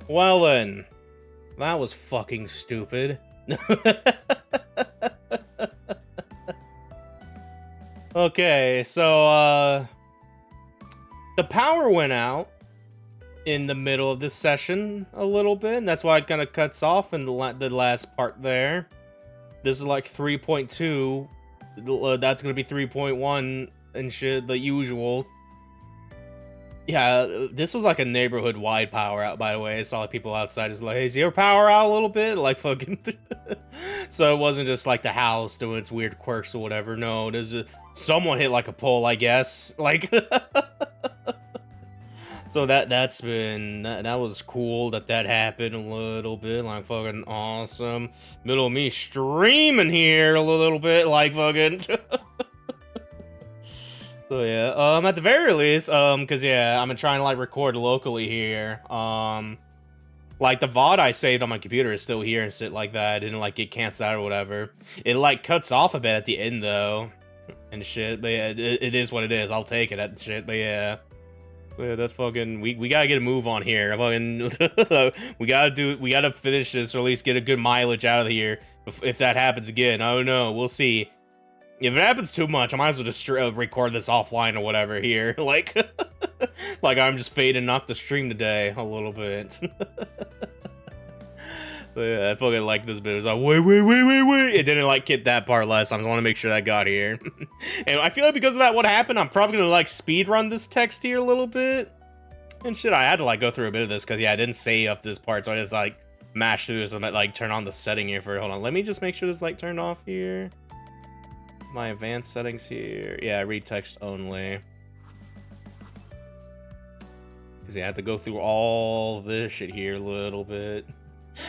Well then, that was fucking stupid. Okay, so the power went out in the middle of this session a little bit, and that's why it kind of cuts off in the last part there. This is like 3.2. That's gonna be 3.1 and shit, the usual. Yeah, this was like a neighborhood-wide power out, by the way. I saw people outside is like, hey, is your power out a little bit? Like, fucking... So it wasn't just like the house doing its weird quirks or whatever. No, someone hit like a pole, I guess. Like... So that was cool that happened a little bit, like fucking awesome. Middle of me streaming here a little bit, like fucking. So yeah, at the very least, cause yeah, I'm trying to like record locally here. Like the VOD I saved on my computer is still here and shit like that. It didn't like get canceled out or whatever. It like cuts off a bit at the end though, and shit. But yeah, it is what it is. I'll take it at shit. But yeah. So yeah, that fucking we gotta get a move on here. Fucking we gotta finish this or at least get a good mileage out of here. If that happens again, I don't know. We'll see. If it happens too much, I might as well just record this offline or whatever here. Like, like I'm just fading off the stream today a little bit. But yeah, I fucking like this bit. It was like, wait. It didn't like get that part less. I just want to make sure that got here. And I feel like because of that, what happened, I'm probably gonna like speed run this text here a little bit. And shit, I had to like go through a bit of this because yeah, I didn't save up this part, so I just like mashed through this and like turn on the setting here for. Hold on, let me just make sure this like turned off here. My advanced settings here. Yeah, read text only. Because yeah, I have to go through all this shit here a little bit.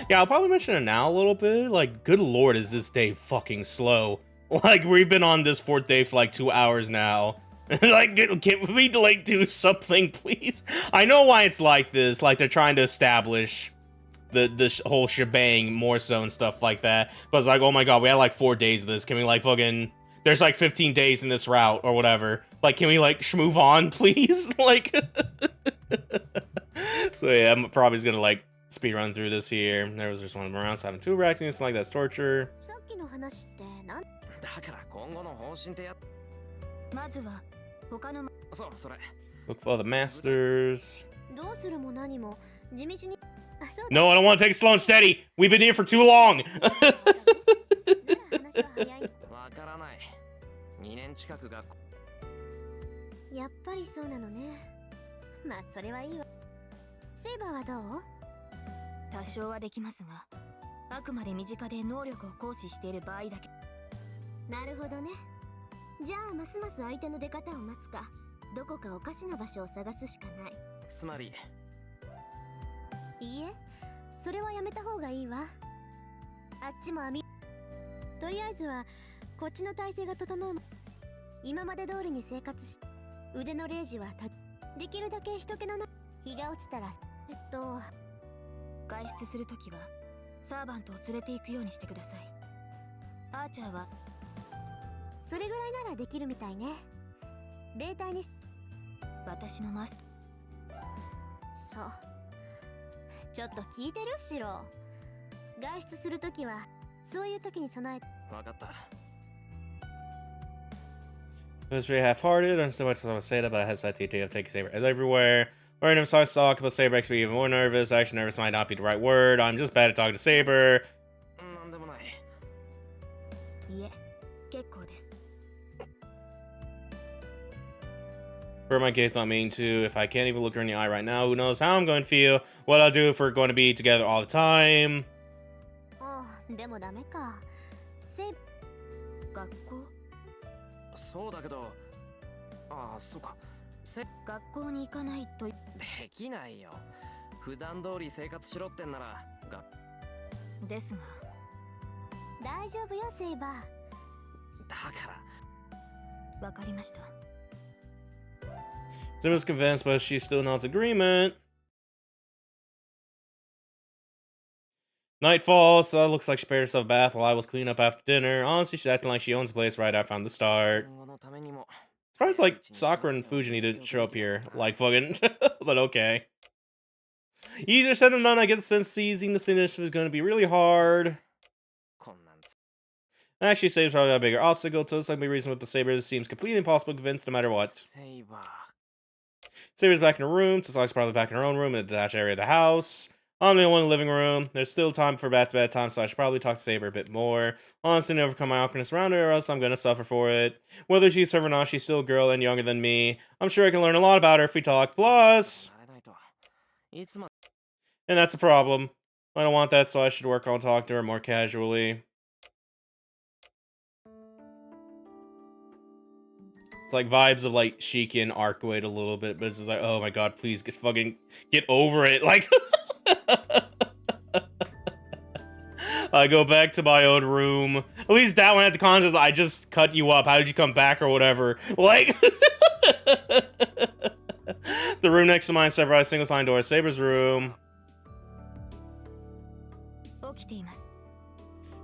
Yeah, I'll probably mention it now a little bit. Like, good lord, is this day fucking slow. Like, we've been on this 4th day for like 2 hours now. Like, can we like do something, please? I know why it's like this. Like, they're trying to establish the whole shebang more so and stuff like that. But it's like, oh my god, we had like 4 days of this. Can we like fucking... There's like 15 days in this route or whatever. Like, can we like move on, please? Like... So yeah, I'm probably just gonna like speed run through this here. There was just one around 7-2 reacting. It's like that's torture. Look for the masters. No, I don't want to take it slow and steady. We've been here for too long. It was very half-hearted. I understand what I was saying about hesitation of taking Saber everywhere. Random so I saw but Saber makes me even more nervous. Actually, nervous might not be the right word. I'm just bad at talking to Saber. For my gate's not mean to. If I can't even look her in the eye right now, who knows how I'm going to feel. What I'll do if we're going to be together all the time. Saber's convinced, but she still nods agreement. Night falls, so it looks like she prepared herself a bath while I was cleaning up after dinner. Honestly, she's acting like she owns the place right after the start. Surprised like Sakura and Fujin didn't show up here. Like fucking but okay. Easier said than done. I get the sense seizing this initiative is going to be really hard. Actually, Saber's probably a bigger obstacle, so it's like my reason with the Saber seems completely impossible to convince no matter what. Saber's back in her room, so Slice's probably back in her own room in a detached area of the house. I'm the only one in the living room. There's still time for back-to-bed time, so I should probably talk to Saber a bit more. Honestly, to overcome my awkwardness around her, or else I'm gonna suffer for it. Whether she's her or not, she's still a girl and younger than me. I'm sure I can learn a lot about her if we talk. Plus, and that's a problem. I don't want that, so I should work on talking to her more casually. It's like vibes of like Sheik and Arcuate a little bit, but it's just like, oh my god, please get over it. Like, I go back to my own room. At least that one had the concept, I just cut you up. How did you come back or whatever? Like, the room next to mine separated by a single sliding door. Saber's room.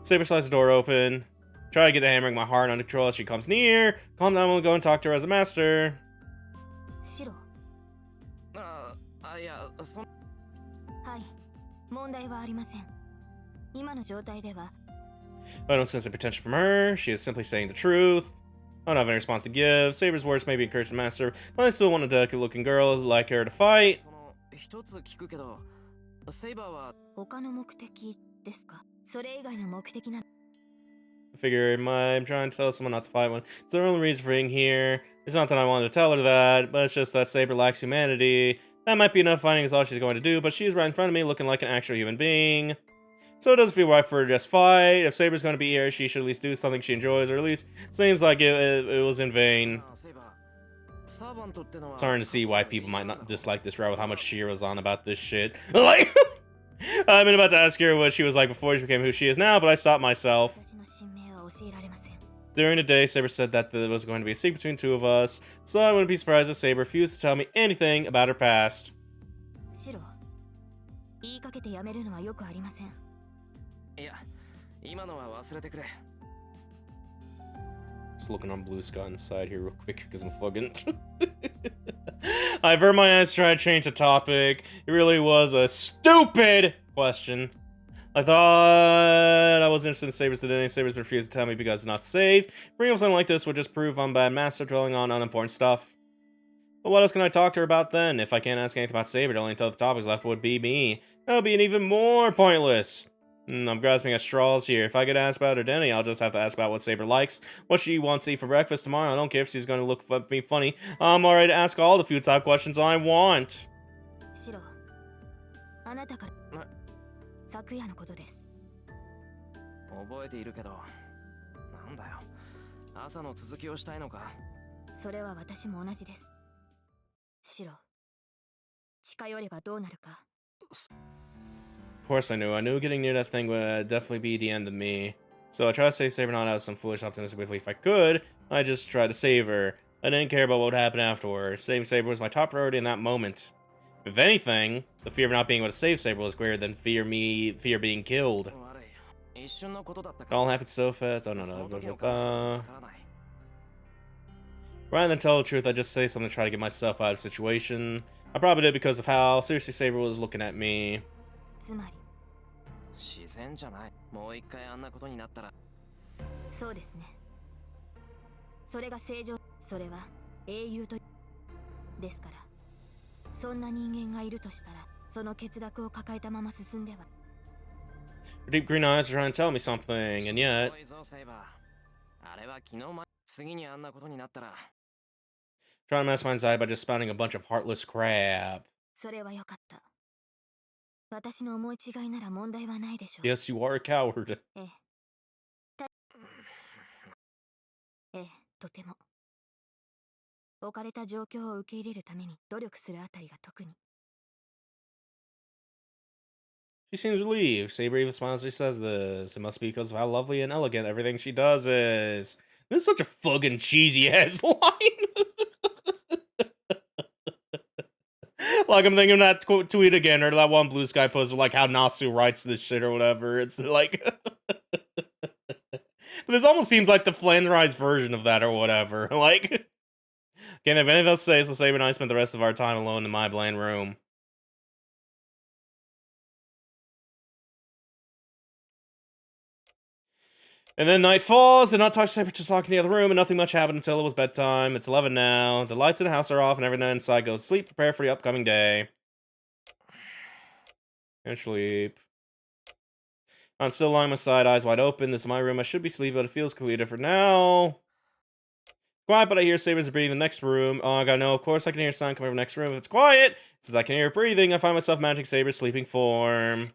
Saber slides the door open. Try to get the hammering my heart under control as she comes near. Calm down, we'll go and talk to her as a master. I don't sense any potential from her. She is simply saying the truth. I don't have any response to give. Saber's words may be encouraging the master, but I still want a delicate-looking girl like her to fight. I figured I'm trying to tell someone not to fight one. It's the only reason for being here. It's not that I wanted to tell her that, but it's just that Saber lacks humanity. That might be enough fighting is all she's going to do, but she's right in front of me looking like an actual human being. So it doesn't feel right for her to just fight. If Saber's going to be here, she should at least do something she enjoys, or at least seems like it was in vain. Starting to see why people might not dislike this route with how much Shira's on about this shit. Like, I've been about to ask her what she was like before she became who she is now, but I stopped myself. During the day, Saber said that there was going to be a secret between two of us, so I wouldn't be surprised if Saber refused to tell me anything about her past. Just looking on Blue Sky on the side here real quick because I'm fucking. I averted my eyes to try to change the topic. It really was a stupid question. I thought I was interested in Saber's today. Saber's refused to tell me because it's not safe. Bringing up something like this would just prove I'm bad master dwelling on unimportant stuff. But what else can I talk to her about then? If I can't ask anything about Saber, the only two topics left would be me. That would be even more pointless. I'm grasping at straws here. If I could ask about her identity, I'll just have to ask about what Saber likes, what she wants to eat for breakfast tomorrow. I don't care if she's going to look at me funny. I'm alright to ask all the futile questions I want. Of course I knew. I knew getting near that thing would definitely be the end of me. So I tried to save Saber not out of some foolish optimistic belief I could. I just tried to save her. I didn't care about what would happen afterwards. Saving Saber was my top priority in that moment. If anything, the fear of not being able to save Saber was greater than fear being killed. It all happened so fast. Oh no. Rather than tell the truth, I just say something to try to get myself out of the situation. I probably did because of how seriously Saber was looking at me. Her deep green eyes are trying to tell me something, and yet... Trying to mask my anxiety by just spouting a bunch of heartless crap. Yes, you are a coward. She seems relieved. Saber even smiles as she says this. It must be because of how lovely and elegant everything she does is. This is such a fucking cheesy ass line. Like, I'm thinking of that tweet again, or that one Blue Sky post of like how Nasu writes this shit or whatever. It's like, this almost seems like the flanderized version of that or whatever. Like, can't have any of those say, so Saber and I spent the rest of our time alone in my bland room. And then night falls, and not touch Saber just talking in the other room, and nothing much happened until it was bedtime. It's 11 now. The lights in the house are off, and everyone inside goes to sleep, prepare for the upcoming day. And sleep. I'm still lying my side, eyes wide open. This is my room. I should be sleeping, but it feels completely different now. Quiet, but I hear Sabers breathing in the next room. Oh, I gotta know. Of course, I can hear a sound coming from the next room. If it's quiet, since I can hear it breathing, I find myself managing Saber's sleeping form.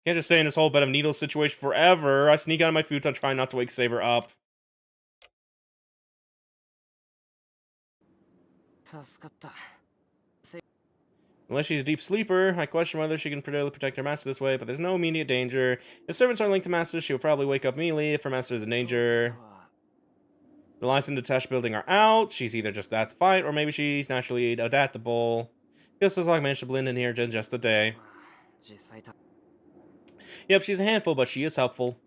Can't just stay in this whole bed of needles situation forever. I sneak out of my futon, trying not to wake Saber up. Unless she's a deep sleeper, I question whether she can protect her master this way, but there's no immediate danger. If servants are linked to masters, she will probably wake up immediately if her master is in danger. The lines in the detached building are out. She's either just that to fight, or maybe she's naturally adaptable. Feels like I managed to blend in here in just a day. Yep, she's a handful, but she is helpful.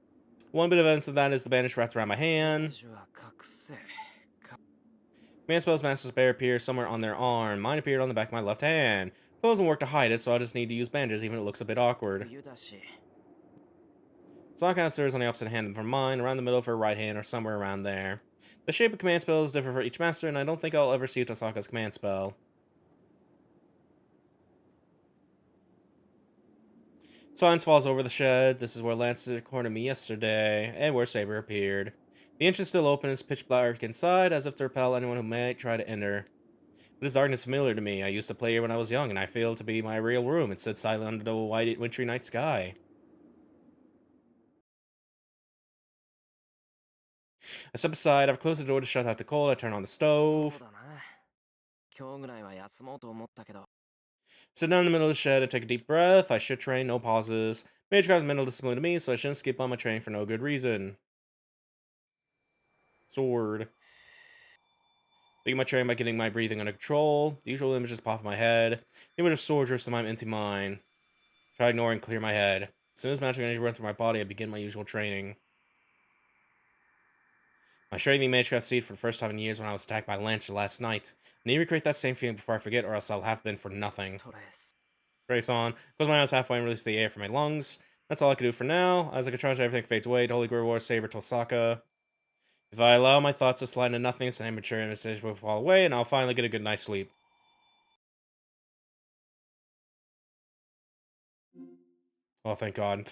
One bit of evidence of that is the bandage wrapped around my hand. Command spells Master's Bear appear somewhere on their arm. Mine appeared on the back of my left hand. It doesn't work to hide it, so I just need to use bandages, even if it looks a bit awkward. Sockcaster is on the opposite hand from mine, around the middle of her right hand, or somewhere around there. The shape of command spell is different for each master, and I don't think I'll ever see Tasaka's command spell. Silence falls over the shed. This is where Lance recorded me yesterday, and where Saber appeared. The entrance is still open, it's pitch black inside, as if to repel anyone who might try to enter. This darkness is familiar to me. I used to play here when I was young, and I feel to be my real room. It sits silent under the white, wintry night sky. I step aside. I've closed the door to shut out the cold. I turn on the stove. Sit down in the middle of the shed and take a deep breath. I should train, no pauses. Mage grabs mental discipline to me, so I shouldn't skip on my training for no good reason. Sword. Begin my training by getting my breathing under control. The usual images pop in my head. The image of sword drifts to my empty mind. Try ignoring and clear my head. As soon as magic energy runs through my body, I begin my usual training. My strengthening magecraft seed for the first time in years when I was attacked by a Lancer last night. I need to recreate that same feeling before I forget, or else I'll have been for nothing. Trace on. Close my eyes halfway and release the air from my lungs. That's all I can do for now. As I can charge, everything fades away. The Holy Grail War Saber Tosaka. If I allow my thoughts to slide into nothingness, an immature message will fall away, and I'll finally get a good night's sleep. Oh, thank God.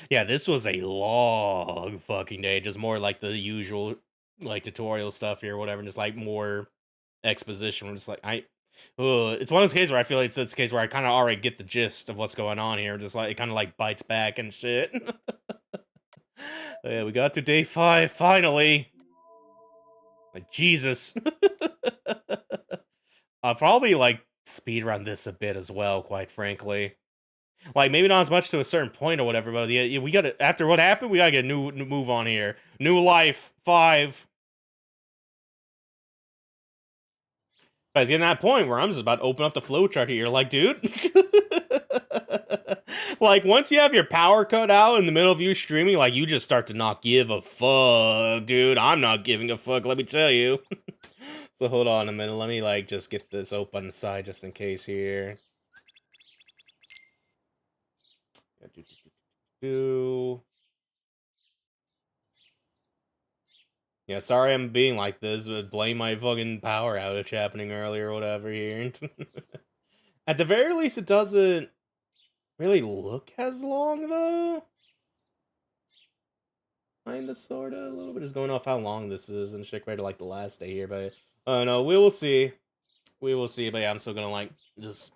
Yeah, this was a long fucking day. Just more like the usual, like, tutorial stuff here, whatever. Just, like, more exposition. Just, like, it's one of those cases where I feel like it's a case where I kind of already get the gist of what's going on here. Just, like, it kind of, like, bites back and shit. Yeah, we got to day 5, finally. Like, Jesus. I'll probably, like, speedrun this a bit as well, quite frankly. Like, maybe not as much to a certain point or whatever, but yeah, we gotta, after what happened, we gotta get a new move on here. New life, 5. But it's getting to that point where I'm just about to open up the flowchart here. Like, dude. Like, once you have your power cut out in the middle of you streaming, like, you just start to not give a fuck, dude. I'm not giving a fuck, let me tell you. So hold on a minute. Let me, like, just get this open on the side just in case here. Yeah, sorry I'm being like this, but blame my fucking power outage happening earlier or whatever here. At the very least, it doesn't really look as long, though. Kinda, sorta, a little bit is going off how long this is and shit compared to, like, the last day here, but, no, we will see. We will see, but yeah, I'm still gonna, like, just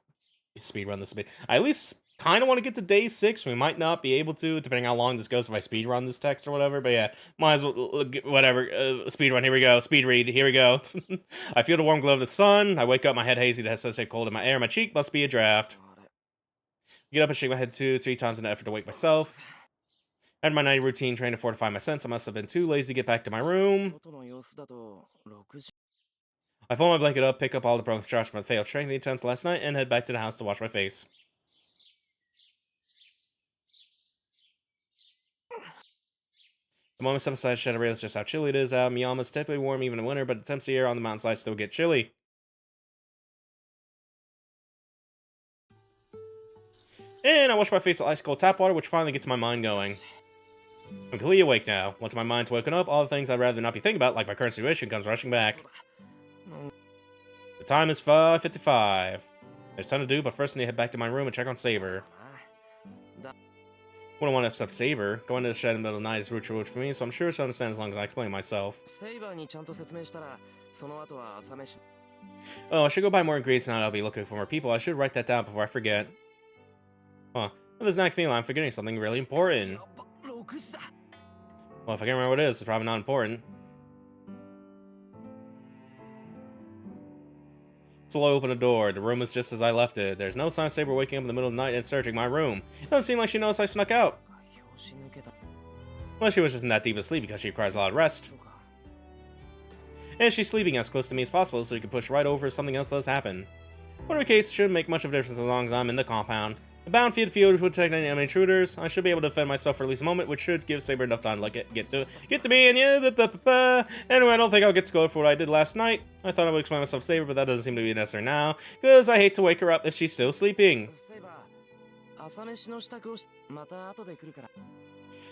speedrun this a bit. I at least kind of want to get to day 6. We might not be able to, depending how long this goes if I speedrun this text or whatever, but yeah, might as well, whatever, speedrun, here we go, speed read, here we go. I feel the warm glow of the sun. I wake up, my head hazy, the head says cold in my air, my cheek must be a draft. Get up and shake my head 2, 3 times in an effort to wake myself. And my night routine trying to fortify my sense. I must have been too lazy to get back to my room. I fold my blanket up, pick up all the broken trash from the failed strengthening attempts last night, and head back to the house to wash my face. The moment I step aside, I realize just how chilly it is out. Miyama's typically warm even in winter, but the temps here on the mountainside still get chilly. And I wash my face with ice cold tap water, which finally gets my mind going. I'm completely awake now. Once my mind's woken up, all the things I'd rather not be thinking about, like my current situation, comes rushing back. The time is 5:55. There's time to do, but first I need to head back to my room and check on Saber. Wouldn't want to upset Saber. Going to the shed in the middle of the night is ritual for me, so I'm sure she'll understand as long as I explain myself. Oh, I should go buy more ingredients now that I'll be looking for more people. I should write that down before I forget. Huh. Well, there's not feeling I'm forgetting something really important. Well, if I can't remember what it is, it's probably not important. So I open the door. The room is just as I left it. There's no sign of Saber waking up in the middle of the night and searching my room. It doesn't seem like she noticed I snuck out. Unless she was just in that deep of sleep because she requires a lot of rest. And she's sleeping as close to me as possible so you can push right over if something else does happen. Whatever case, shouldn't make much of a difference as long as I'm in the compound. The bound field would protect any enemy intruders. I should be able to defend myself for at least a moment, which should give Saber enough time to like get to me. And yeah, anyway, I don't think I'll get scolded for what I did last night. I thought I would explain myself to Saber, but that doesn't seem to be necessary now, because I hate to wake her up if she's still sleeping.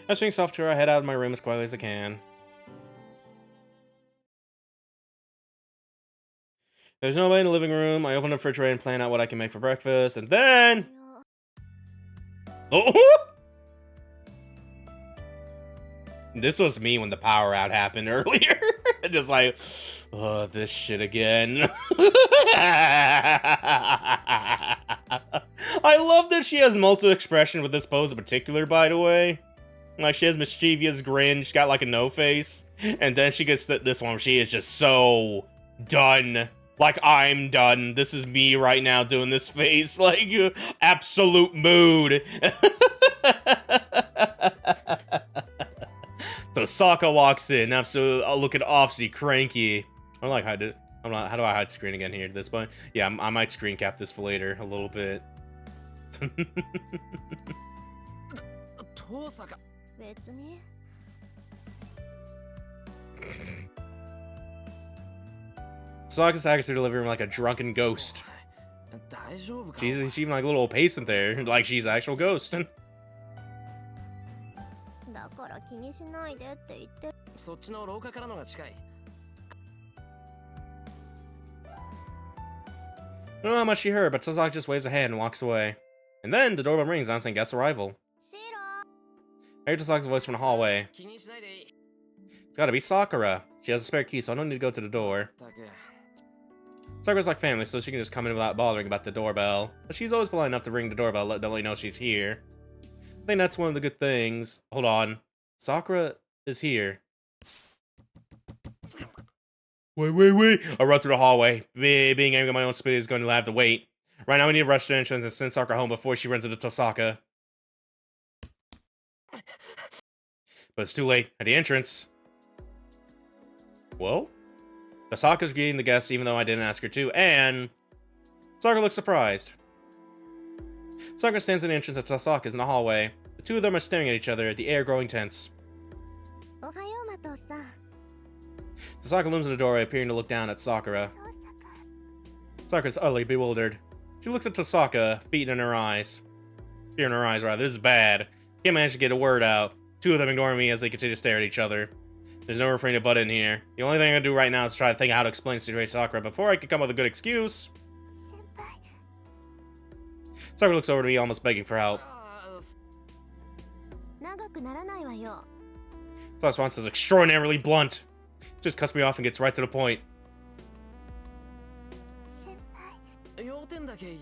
As being soft to her, I head out of my room as quietly as I can. There's nobody in the living room. I open the refrigerator and plan out what I can make for breakfast, and then... Oh! This was me when the power out happened earlier. Just like, oh, this shit again. I love that she has multiple expression with this pose in particular, by the way. Like, she has mischievous grin, she's got like a no face, and then she gets this one where she is just so done. Like, I'm done. This is me right now doing this face. Like, absolute mood. So Sokka walks in, absolutely looking awfully cranky. I like how I did. How do I hide screen again here at this point? Yeah, I might screen cap this for later a little bit. Sokka staggers through the living room like a drunken ghost. She's even like a little pacing there, like she's an actual ghost. I don't know how much she heard, but Sasaki just waves a hand and walks away. And then the doorbell rings, announcing guest arrival. I hear Sasaki's voice from the hallway. It's gotta be Sakura. She has a spare key, so I don't need to go to the door. Sakura's like family, so she can just come in without bothering about the doorbell. But she's always polite enough to ring the doorbell to let you know she's here. I think that's one of the good things. Hold on. Sakura is here. Wait. I run through the hallway. Being angry at my own speed is going to have to wait. Right now we need to rush to the entrance and send Sakura home before she runs into Tosaka. But it's too late. At the entrance. Well? Tosaka's greeting the guests even though I didn't ask her to, and... Sakura looks surprised. Sakura stands at the entrance of Tosaka's in the hallway. The two of them are staring at each other, the air growing tense. Tosaka looms in the doorway, appearing to look down at Sakura. Sakura's utterly bewildered. She looks at Tosaka, fear in her eyes. This is bad. Can't manage to get a word out. Two of them ignoring me as they continue to stare at each other. There's no refrain to butt in here. The only thing I can do right now is try to think of how to explain the situation to Sakura before I can come up with a good excuse. Sakura looks over to me, almost begging for help. Sakura's response is extraordinarily blunt. Just cuts me off and gets right to the point. Okay.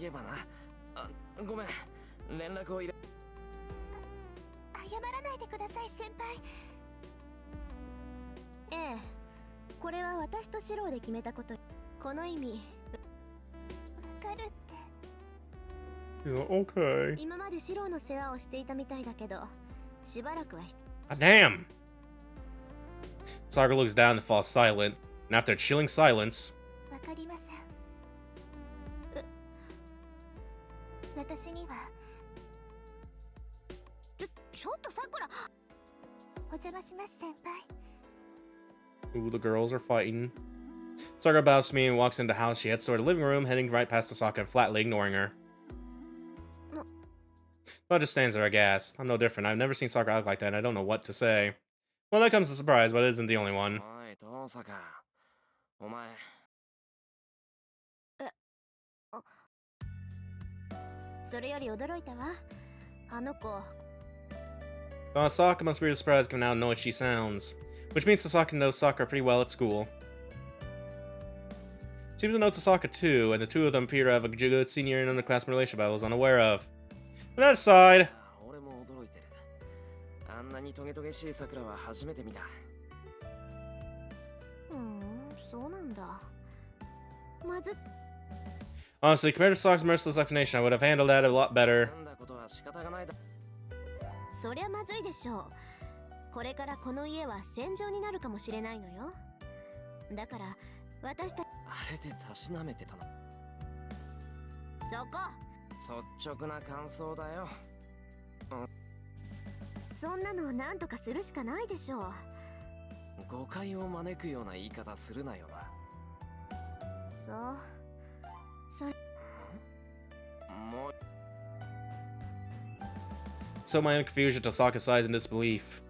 God damn. Sakura looks down and falls silent, and after a chilling silence... Ooh, the girls are fighting. Sakura bows to me and walks into the house. She heads toward the living room, heading right past Tosaka and flatly ignoring her. Todd just stands there aghast. I'm no different. I've never seen Sakura act like that, and I don't know what to say. Well, that comes as a surprise, but it isn't the only one. おい、遠坂。お前。それより驚いたわ。あの子。Sokka must be surprised given how annoyed she sounds. Which means Sasaka knows Sakura pretty well at school. Seems to know Sasaka too, and the two of them appear to have a good senior and underclassmen relationship I was unaware of. But that aside... 俺も驚いてる。あんなにトゲトゲしい桜は初めて見た。そうなんだ。まず。Honestly, compared to Sokka's merciless explanation, I would have handled that a lot better. そりゃまずいでしょう。これからこの家は戦場になるかもしれないのよ。だから私たちあれでたしなめてたの。そこ。率直な感想だよ。そんなのなんとかするしかないでしょう。誤解を招くような言い方するなよな。そう。それ。もう。So my confusion to Sokka's sighs in disbelief.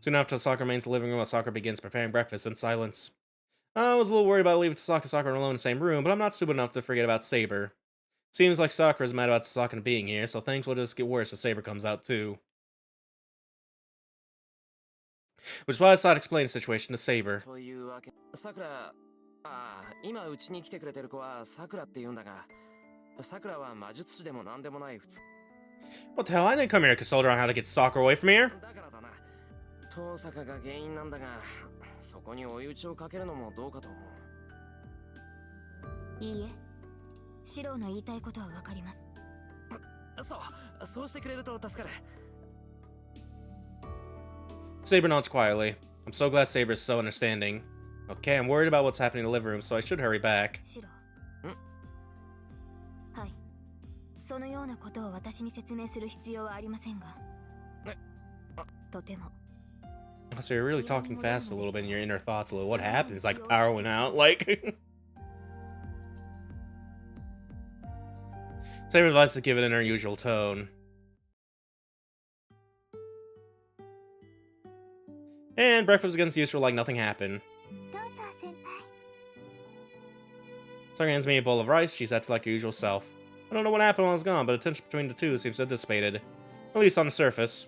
Soon after, Sakura remains in the living room while Sakura begins preparing breakfast in silence. I was a little worried about leaving Sasaka and Sakura alone in the same room, but I'm not stupid enough to forget about Saber. Seems like Sakura's mad about Sasaka being here, so things will just get worse if Saber comes out too. Which is why I decided to explain the situation to Saber. というわけ。桜、今うちに来てくれてる子は桜って言うんだが、桜は魔術師でもなんでもない普通。What the hell? I didn't come here to consult her on how to get Sakura away from here. だからだな。遠坂が原因なんだが、そこに追い打ちをかけるのもどうかと思う。いいえ。シロの言いたいことはわかります。そうしてくれると助かる。Saber nods quietly. I'm so glad Saber is so understanding. Okay, I'm worried about what's happening in the living room, so I should hurry back. シロ。はい。そのようなことを私に説明する必要はありませんが。とても。So you're really talking fast a little bit in your inner thoughts a little. What happened? It's like power went out, like... Saber advises to give it in her usual tone. And breakfast against usual like nothing happened. Sakura hands me a bowl of rice. She's acted like her usual self. I don't know what happened while I was gone, but the tension between the two seems to have dissipated. At least on the surface.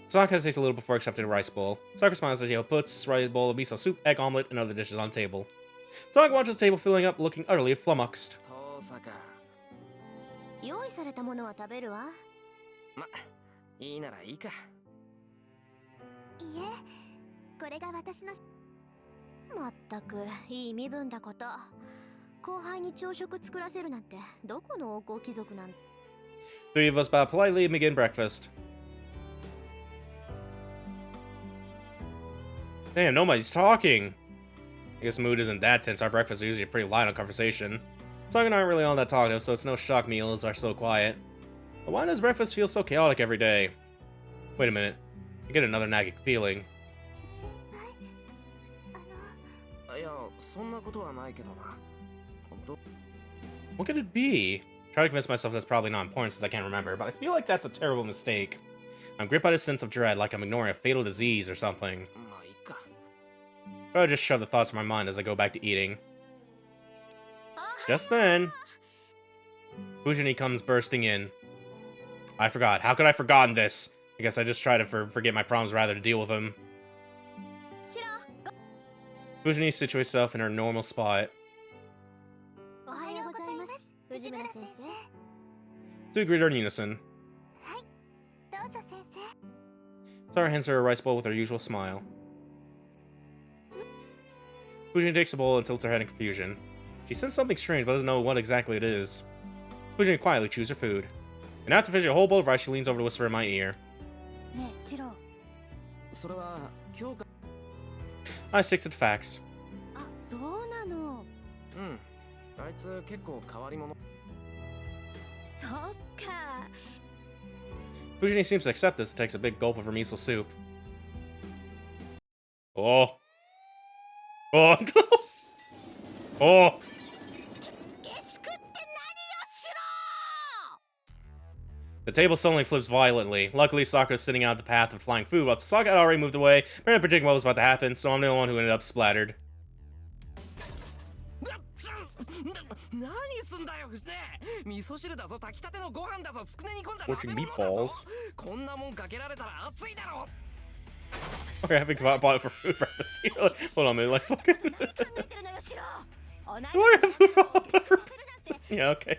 Sakura hesitates a little before accepting a rice bowl. Sakura smiles as she puts a bowl of miso soup, egg omelet, and other dishes on the table. Sakura watches the table filling up, looking utterly flummoxed. 用意されたものは食べるわ。ま、いいならいいか。いえ、これが私の。まったくいい身分だこと。後輩に朝食作らせるなんてどこの王侯貴族なん。Three of us bow politely and begin breakfast. Damn, nobody's talking. I guess mood isn't that tense. Our breakfasts are usually pretty light on conversation. Sakura and I aren't really all that talkative, so it's no shock meals are so quiet. But why does breakfast feel so chaotic every day? Wait a minute. I get another nagging feeling. いや、そんなことはないけどな。What could it be? Try to convince myself that's probably not important since I can't remember, but I feel like that's a terrible mistake. I'm gripped by a sense of dread, like I'm ignoring a fatal disease or something. But I just shove the thoughts from my mind as I go back to eating. Just then, Fujini comes bursting in. I forgot. How could I have forgotten this? I guess I just try to forget my problems rather than deal with them. Fujini situates herself in her normal spot. Two greet her in unison. Sakura hands her a rice bowl with her usual smile. Fujini takes the bowl and tilts her head in confusion. She senses something strange but doesn't know what exactly it is. Fujini quietly chews her food. And after finishing a whole bowl of rice, she leans over to whisper in my ear. I stick to the facts. Fujini seems to accept this and takes a big gulp of her miso soup. Oh. Oh. Oh. The table suddenly flips violently. Luckily, Sakura's sitting out of the path of flying food, while Sokka had already moved away, apparently predicting what was about to happen, so I'm the only one who ended up splattered. 何すんだよ藤根味噌汁だぞ炊きたてのご飯だぞつくね煮込んだ Torching 鍋物だぞ meatballs. こんなもんかけられたら熱いだろ Okay, I haven't bought it for food purpose. Hold on a minute, like fucking. Do I have food for Yeah, okay.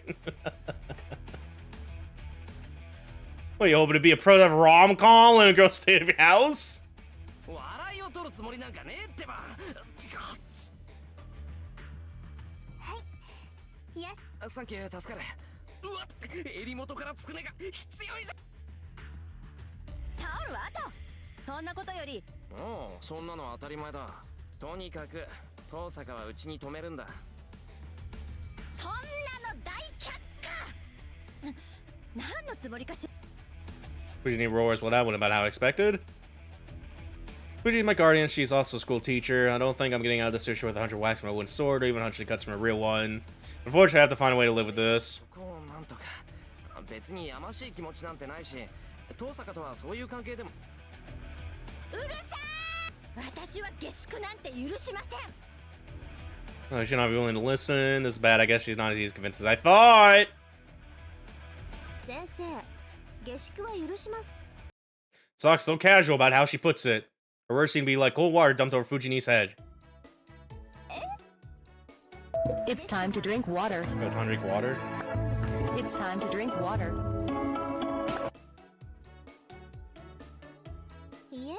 What, you hoping to be a pro of rom-com and a girl stay at your house? 笑いを取るつもりなんかねえってばサンキュー助かるうわ襟元からつくねが必要以上タオルはあとそんなことよりおうそんなの当たり前だとにかく遠坂はうちに止めるんだそんなの大却下何のつもりかし Fujini roars, well that went about how I expected. Fujini's my guardian, she's also a school teacher. I don't think I'm getting out of this issue with 100 whacks from a wooden sword or even 100 cuts from a real one. Unfortunately, I have to find a way to live with this. こうなんとか別にやましい気持ちなんてないし遠坂とはそういう関係でもうるさー私は下宿なんて許しません Oh, she's not willing to listen. This is bad. I guess she's not as easy convinced as I thought. 先生下宿は許します Sokka's so casual about how she puts it. Her words seem to be like cold water dumped over Fujini's head. It's time to drink water. Go time to drink water. It's time to drink water. いいえ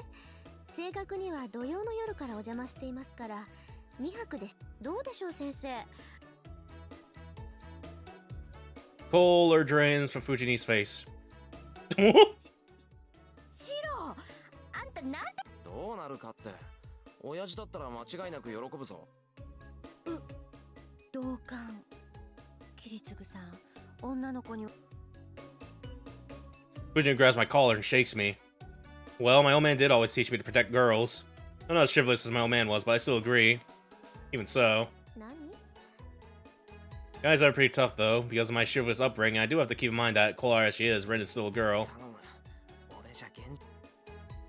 正確には土曜の夜からお邪魔していますから2泊ですどうでしょう先生 Kohler drains from Fujini's face. シロあんたなんでどうなるかって親父だったら間違いなく喜ぶぞ同感キリツグさん女の子に Fujini grabs my collar and shakes me. Well, my old man did always teach me to protect girls. I'm not as chivalrous as my old man was, but I still agree. Even so. 何 Guys are pretty tough, though. Because of my chivalrous upbringing, I do have to keep in mind that, Kohler as she is, Ren is still a girl. 頼む俺じゃ現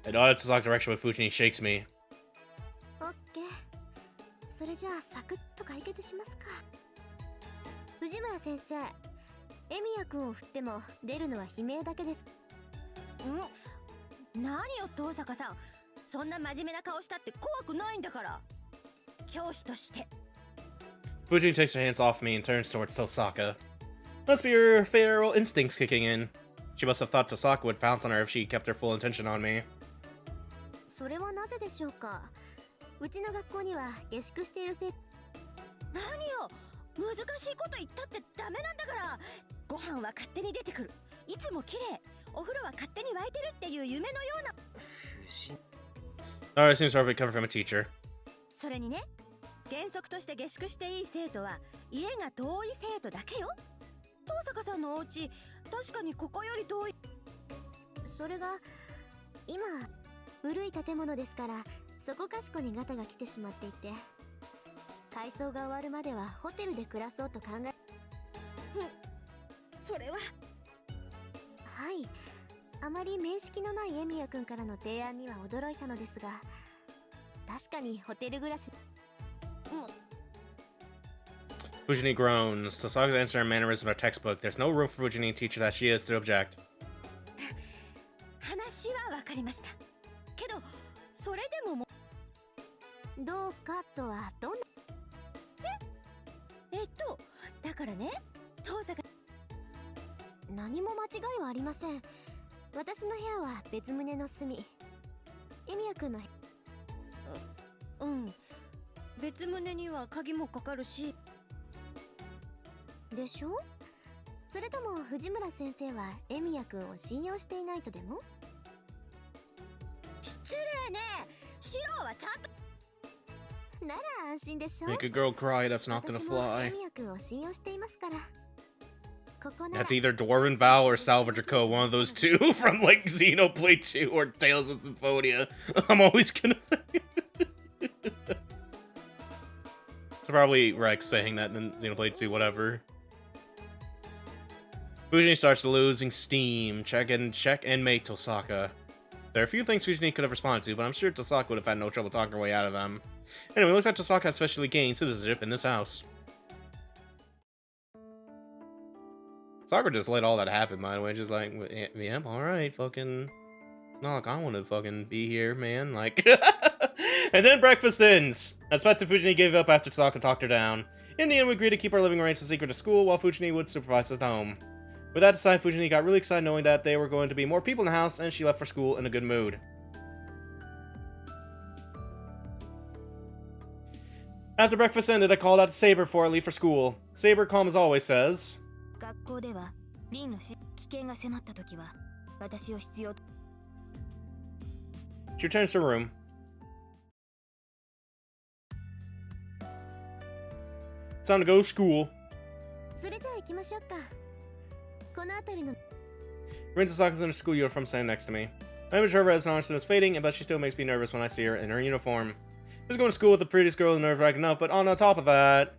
I dodge to Sokka's direction when Fujini shakes me. オッケーそれじゃあサクッと解決しますか藤村先生エミヤ君を振っても出るのは悲鳴だけですん何よ遠坂さんそんな真面目な顔したって怖くないんだから教師として Fujini takes her hands off me and turns towards Tosaka. Must be her feral instincts kicking in. She must have thought Tosaka would pounce on her if she kept her full attention on me. それはなぜでしょうかうちの学校には下宿している生何よ難しいこと言ったってダメなんだからご飯は勝手に出てくるいつも綺麗お風呂は勝手に沸いてるっていう夢のような Alright, seems perfect coming from a teacher. それにね原則として下宿していい生徒は家が遠い生徒だけよ遠坂さんのお家確かにここより遠いそれが今古い建物ですからそこかしこにガタが来てしまっていて改装が終わるまではホテルで暮らそうと考えそれははいあまり面識のないエミヤ君からの提案には驚いたのですが確かにホテル暮らしFujini groans. Tosaka's answer and mannerism are textbook. There's no room for Fujini, teacher that she is, to object. 話はわかりましたけどそれでもどうかとはどんなだからね遠坂何も間違いはありません私の部屋は別棟の隅エミヤ君の別棟には鍵もかかるしでしょそれとも藤村先生はエミヤ君を信用していないとでも失礼ねシロはちゃんとなら安心でしょ Make a girl cry, that's not gonna 私もエ fly. ミヤ君を信用していますからここなら That's either Dwarven Vow or Salvage Co. One of those two from like Xenoblade 2 or Tales of Symphonia. I'm always gonna. It's probably Rex saying that, then Xenoblade 2, whatever. Fujini starts losing steam. Check and mate Tosaka. There are a few things Fujini could have responded to, but I'm sure Tosaka would have had no trouble talking her way out of them. Anyway, it looks like Tosaka has officially gained citizenship in this house. Sakura just let all that happen, by the way. Just like, yeah, alright, fucking... No, like, I want to fucking be here, man. Like... And then breakfast ends. As expected, Fujini gave up after Tosaka talked her down. In the end, we agreed to keep our living arrangements secret to school, while Fujini would supervise us at home. With that aside, Fujini got really excited knowing that there were going to be more people in the house, and she left for school in a good mood. After breakfast ended, I called out to Saber before I leave for school. Saber, calm as always, says... She returns to her room. It's time to go to school. Rin Tosaka's in her school uniform standing next to me. My image of her as an honest is fading, but she still makes me nervous when I see her in her uniform. I was going to school with the prettiest girl in nerve-wracking enough, but on top of that...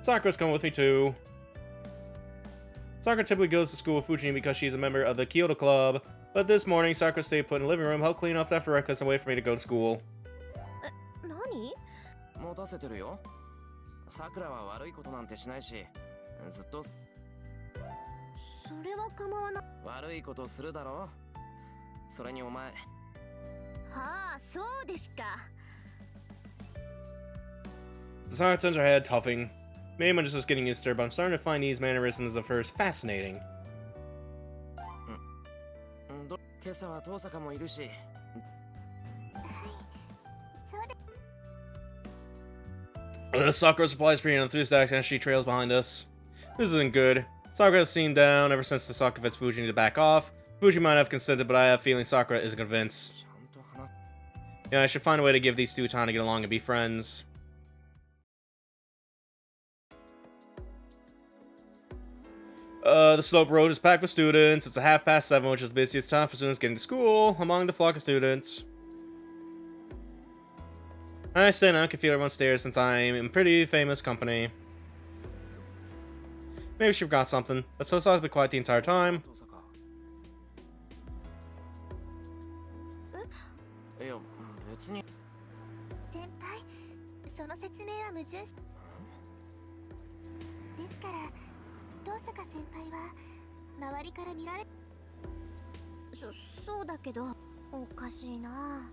Sakura's coming with me too. Sakura typically goes to school with Fujini because she's a member of the Kyoto Club, but this morning Sakura stayed put in the living room, helped clean off after breakfast, and wait for me to go to school. Nani? 持たせてるよ。さくらは悪いことなんてしないし、ずっとそれは構わない。悪いことするだろ。それにお前。はあ、そうですか。Sakura turns her head, huffing. Maybe I'm just getting used to her, but I'm starting to find these mannerisms of hers fascinating. 今朝は遠坂もいるし。Sakura supplies pretty enthusiastic and she trails behind us. This isn't good. Sakura has seemed down ever since the Sakura convinced Fujini to back off. Fujini might have consented, but I have a feeling Sakura isn't convinced. Yeah, I should find a way to give these two time to get along and be friends. The slope road is packed with students. It's 7:30, which is the busiest time for students getting to school among the flock of students. I stand out, can feel everyone stare since I'm in pretty famous company. Maybe she forgot something, but Tosaka's been quiet the entire time. いや、別に。先輩、その説明は矛盾し。ですから、遠坂先輩は周りから見られ。そうだけど、おかしいな。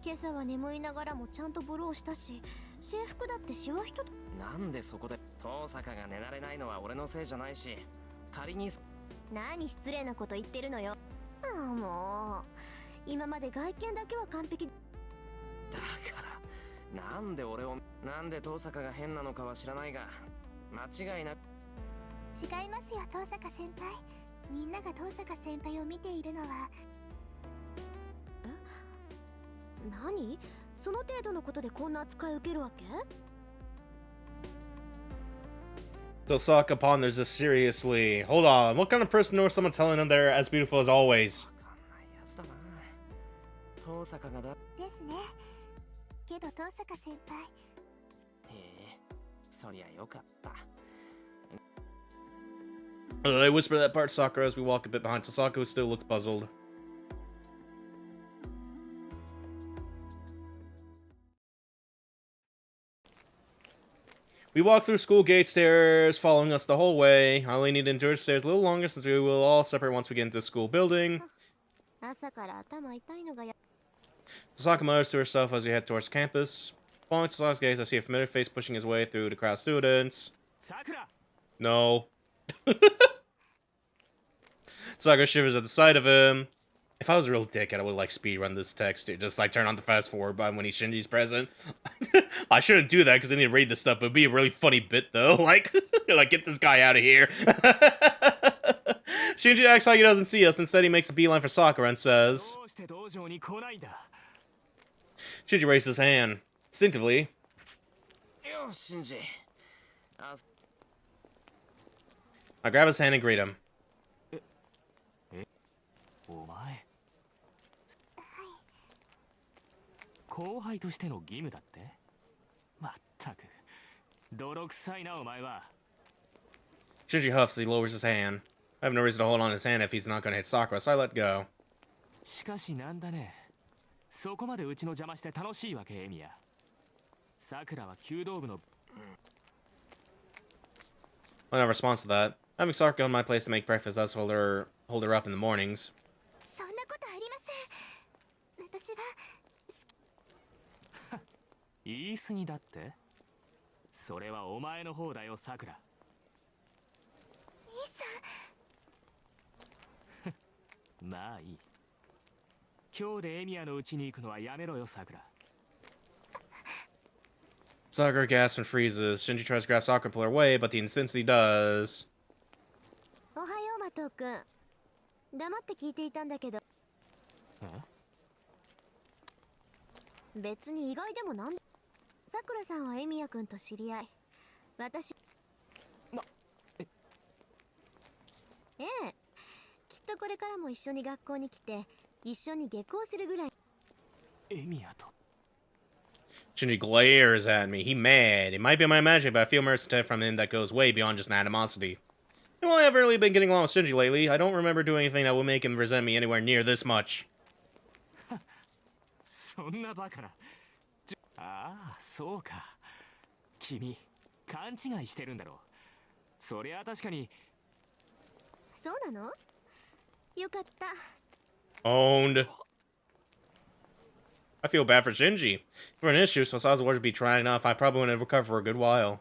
今朝は眠いながらもちゃんとブローしたし、制服だってシワ一つ。なんでそこで遠坂が寝られないのは俺のせいじゃないし、仮に。何失礼なこと言ってるのよ。ああ、もう今まで外見だけは完璧。だからなんで俺を、なんで遠坂が変なのかは知らないが、間違いなく。違いますよ、遠坂先輩。みんなが遠坂先輩を見ているのは。何？その程度のことでこんな扱い受けるわけTosaka ponders this seriously. Hold on, what kind of person knows someone telling them they're as beautiful as always? 遠坂がだ。ですね。けど遠坂先輩。へえ、そりゃよかった。I whisper that part to Sakura as we walk a bit behind Tosaka, who still looks puzzled. We walk through school gate stairs, following us the whole way. I only need to endure the stairs a little longer since we will all separate once we get into the school building. Tosaka mutters to herself as we head towards campus. Following Tosaka's gaze, I see a familiar face pushing his way through the crowd of students. Sakura! No. Sakura shivers at the sight of him. If I was a real dickhead, I would like speedrun this text, dude. Just like turn on the fast forward button when Shinji's present. I shouldn't do that because I need to read this stuff, but it'd be a really funny bit though. Like get this guy out of here. Shinji acts like he doesn't see us. Instead, he makes a beeline for Sakura and says, Shinji raises his hand. Instinctively, I grab his hand and greet him. お前後輩としての義務だってまった Shinji huffs as he lowers his hand. I have no reason to hold on his hand if he's not going to hit Sakura, so I let go. しかしなんだね。そこまでうちの邪魔して楽しいわけ、エミヤ。さくらは弓道部の。I no response to that. Having Sakura in my place to make breakfast does hold her up in the mornings. そんなことありません。私は言い過ぎだって。それはお前の方だよ、さくら。兄さん。まあいい。今日でエミヤの家に行くのはやめろよ、さくら。Sakura gasps and freezes. Shinji tries to grab Sakura and pull her away, but the instant he does. おはよう、マトウ君。黙って聞いていたんだけど。別に意外でもなんで。さくらさんはエミヤ君と知り合い。私。ええ。きっとこれからも一緒に学校に来て、一緒に下校するぐらい。エミヤと。Shinji glares at me. He mad. It might be my magic, but I feel mercy from him that goes way beyond just an animosity. And while I haven't really been getting along with Shinji lately, I don't remember doing anything that would make him resent me anywhere near this much. そんなバカな。ああ、そうか。君、勘違いしてるんだろう。そりゃ確かに。そうなの？よかった。Owned. I feel bad for Shinji. For an issue, so Sazawa would be trying enough, I probably wouldn't recover for a good while.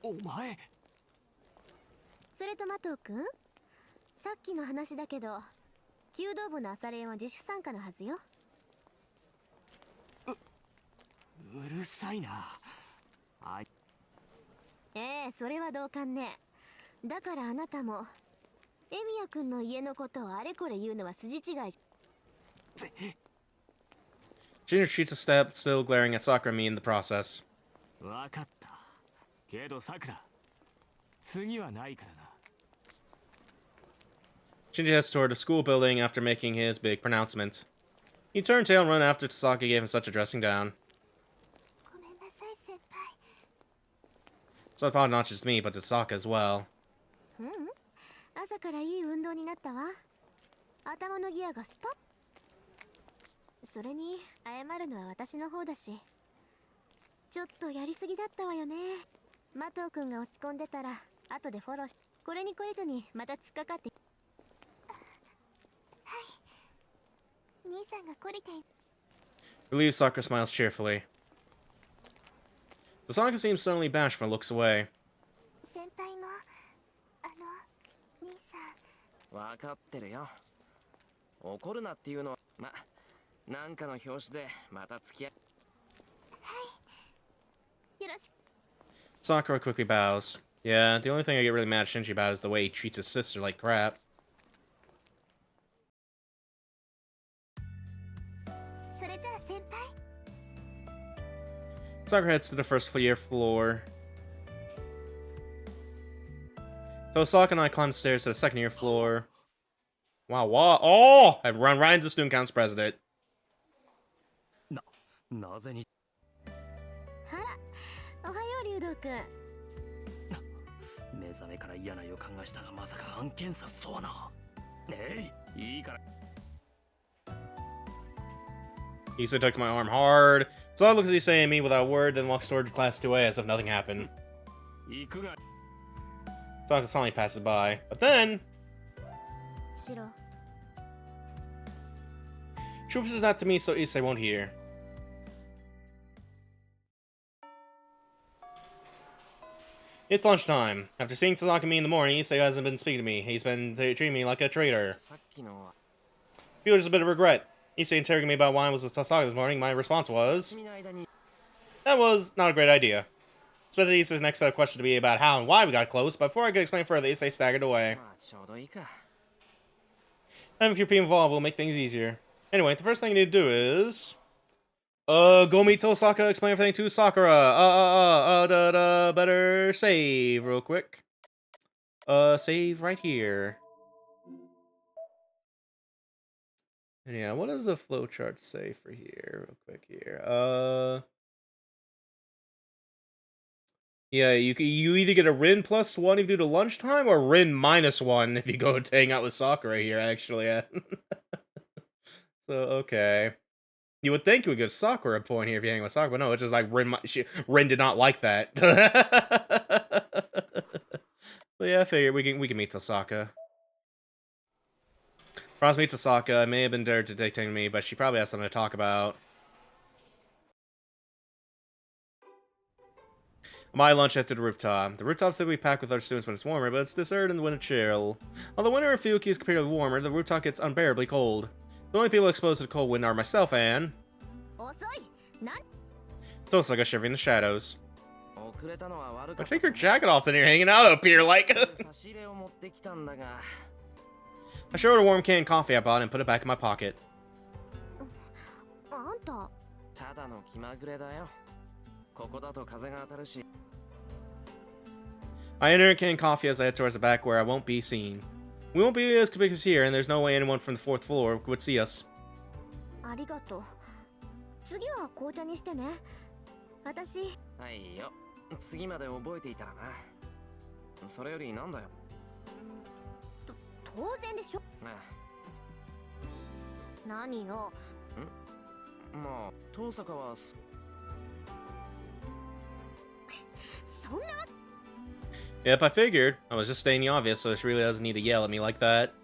お前。それとマトウ君、さっきの話だけど、弓道部の朝練は自主参加のはずよ。うるさいな。ええ、それは同感ね。だからあなたも、エミヤ君の家のことをあれこれ言うのは筋違いじゃ。Junior retreats a step, still glaring at Sakura and me in the process. わかった。けどさくら、次はないからな。Shinji heads toward the school building after making his big pronouncement. He turned tail and ran after Tasaki gave him such a dressing down. ごめんなさい、先輩。So it's not just me, but to Tasaka as well. 朝からいい運動になったわ。頭のギアがスパッ。それに謝るのは私の方だし、ちょっとやりすぎだったわよね。マトウ君が落ち込んでたら後でフォローし、これに懲りずにまた突っかかって。はい、兄さんが懲りてい。Relieved, Sakura smiles cheerfully. Tasaka seems suddenly bashful and looks away. 先輩も兄さん。わかってるよ。怒るなっていうのはなんかの拍子でまた付き合い。はい。よろしく。Sakura quickly bows. Yeah, the only thing I get really mad at Shinji about is the way he treats his sister like crap. それじゃあ先輩。Sakura heads to the first floor. So Sokka and I climb the stairs to the second year floor. Wow, what? Oh! I run right into student council president. なぜに。あら、おはよう竜道くん。目覚めから嫌な予感がしたが、まさか案件殺とはな。いいから。He said, tugged my arm hard. So I looks as he's saying me without a word, then walks toward class 2A as if nothing happened. 行くが。Sokka silently passes by. But then, シロ。 she whispers that to me so Issei won't hear. It's lunchtime. After seeing Sasaki and me in the morning, Issei hasn't been speaking to me. He's been treating me like a traitor. さっきのは。 Feels just a bit of regret. Issei interrogated me about why I was with Sasaki this morning. My response was, 君の間に。 that was not a great idea. Especially Issei's next set of questions to be about how and why we got close, but before I could explain further, Issei staggered away. まあちょうどいいか。 Having your people involved will make things easier. Anyway, the first thing you need to do is... go meet Tosaka, explain everything to Sakura. Better save real quick. Save right here. And yeah, what does the flowchart say for here? Real quick here. Yeah, you either get a Rin +1 if you do the lunchtime, or Rin -1 if you go to hang out with Sakura here, actually. Yeah. So, okay. You would think you would get Sakura point here if you hang with Sakura, but no, it's just like Rin did not like that. But yeah, I figured we can meet Tasaka. Promise meet Tasaka. May have been there to dictate me, but she probably has something to talk about. My lunch head to the rooftop. The rooftop's typically packed with other students when it's warmer, but it's deserted in the winter chill. Although winter in Fuki is comparatively warmer, the rooftop gets unbearably cold. The only people exposed to the cold wind are myself and... Tosaka shivering in the shadows. But take your jacket off then you're hanging out up here, like... I showed her a warm canned coffee I bought and put it back in my pocket. I enter canned coffee as I head towards the back where I won't be seen. We won't be as conspicuous here, and there's no way anyone from the 4th floor would see us. Yep, I figured. I was just stating the obvious, so she really doesn't need to yell at me like that.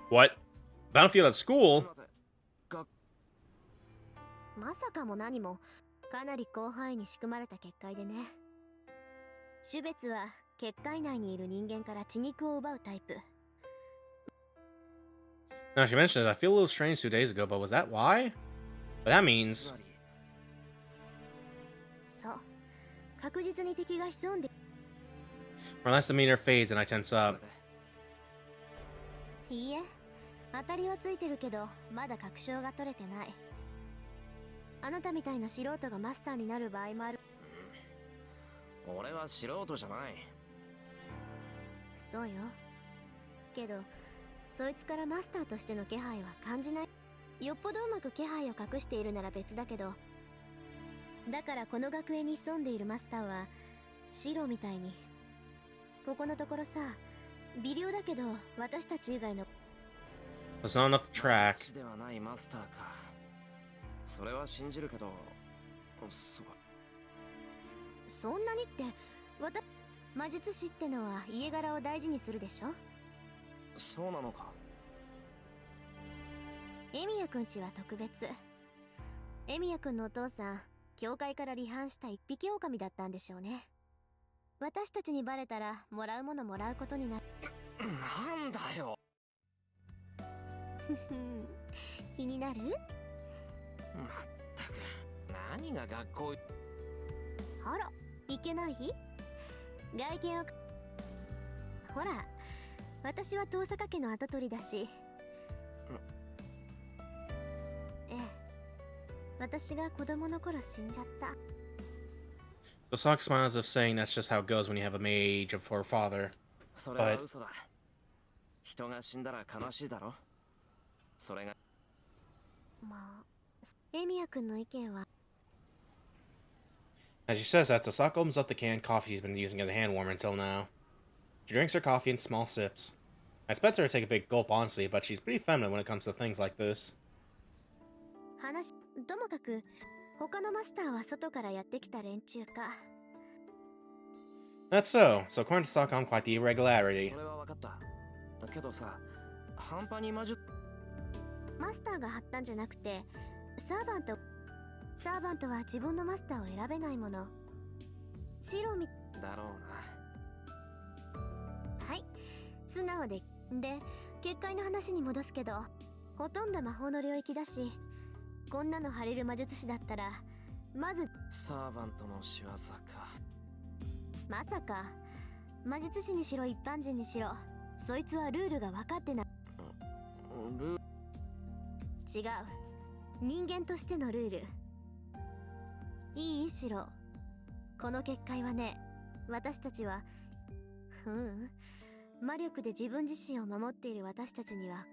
What? Battlefield at school? まさかも何もかなり広範囲に仕組まれた結界でね。種別は結界内にいる人間から血肉を奪うタイプ。Now she mentioned it, I feel a little strange 2 days ago, but was that why? But that means... そう。確実に敵が潜んで。Relentless demeanor fades and I tense up. いいえ、当たりはついてるけど、まだ確証が取れてない。あなたみたいな素人がマスターになる場合もある。俺は素人じゃない。そうよ。けど、そいつからマスターとしての気配は感じない。よっぽどうまく気配を隠しているなら別だけど。だからこの学園に潜んでいるマスターは、シロみたいに。ここのところさ、微量だけど私たち以外の。That's not enough to track. ではないマスターか。それは信じるけど、そんなにって魔術師ってのは家柄を大事にするでしょ。そうなのか。エミヤくんちは特別。エミヤくんのお父さん、教会から離反した一匹狼だったんでしょうね。私たちにバレたらもらうものもらうことになる。なんだよ。気になる？まったく何が学校。あら、いけない？外見を。ほら、私は遠坂家の跡取りだし。ええ、私が子供の頃死んじゃった。The Sock smiles as if saying that's just how it goes when you have a mage of her father. それは嘘だ。人が死んだら悲しいだろ。それが。まあ、エミヤ君の意見は。As she says that, Tosaka opens up the canned coffee she's been using as a hand warmer until now. She drinks her coffee in small sips. I expect her to take a big gulp, honestly, but she's pretty feminine when it comes to things like this. ともかく、他のマスターは外からやってきた連中か。That's so. So according to Saka, I'm quite the irregularity. それは分かった。けどさ、半端に魔術。マスターが貼ったんじゃなくて、サーバントは自分のマスターを選べないもの。白みだろうな。はい、素直で。で、結界の話に戻すけど、ほとんど魔法の領域だし、こんなの貼れる魔術師だったら、まずサーバントの仕業か。まさか魔術師にしろ一般人にしろそいつはルールが分かってない。ル違う。人間としてのルール。いいシロ。この結界はね、私たちは、魔力で自分自身を守っている私たちには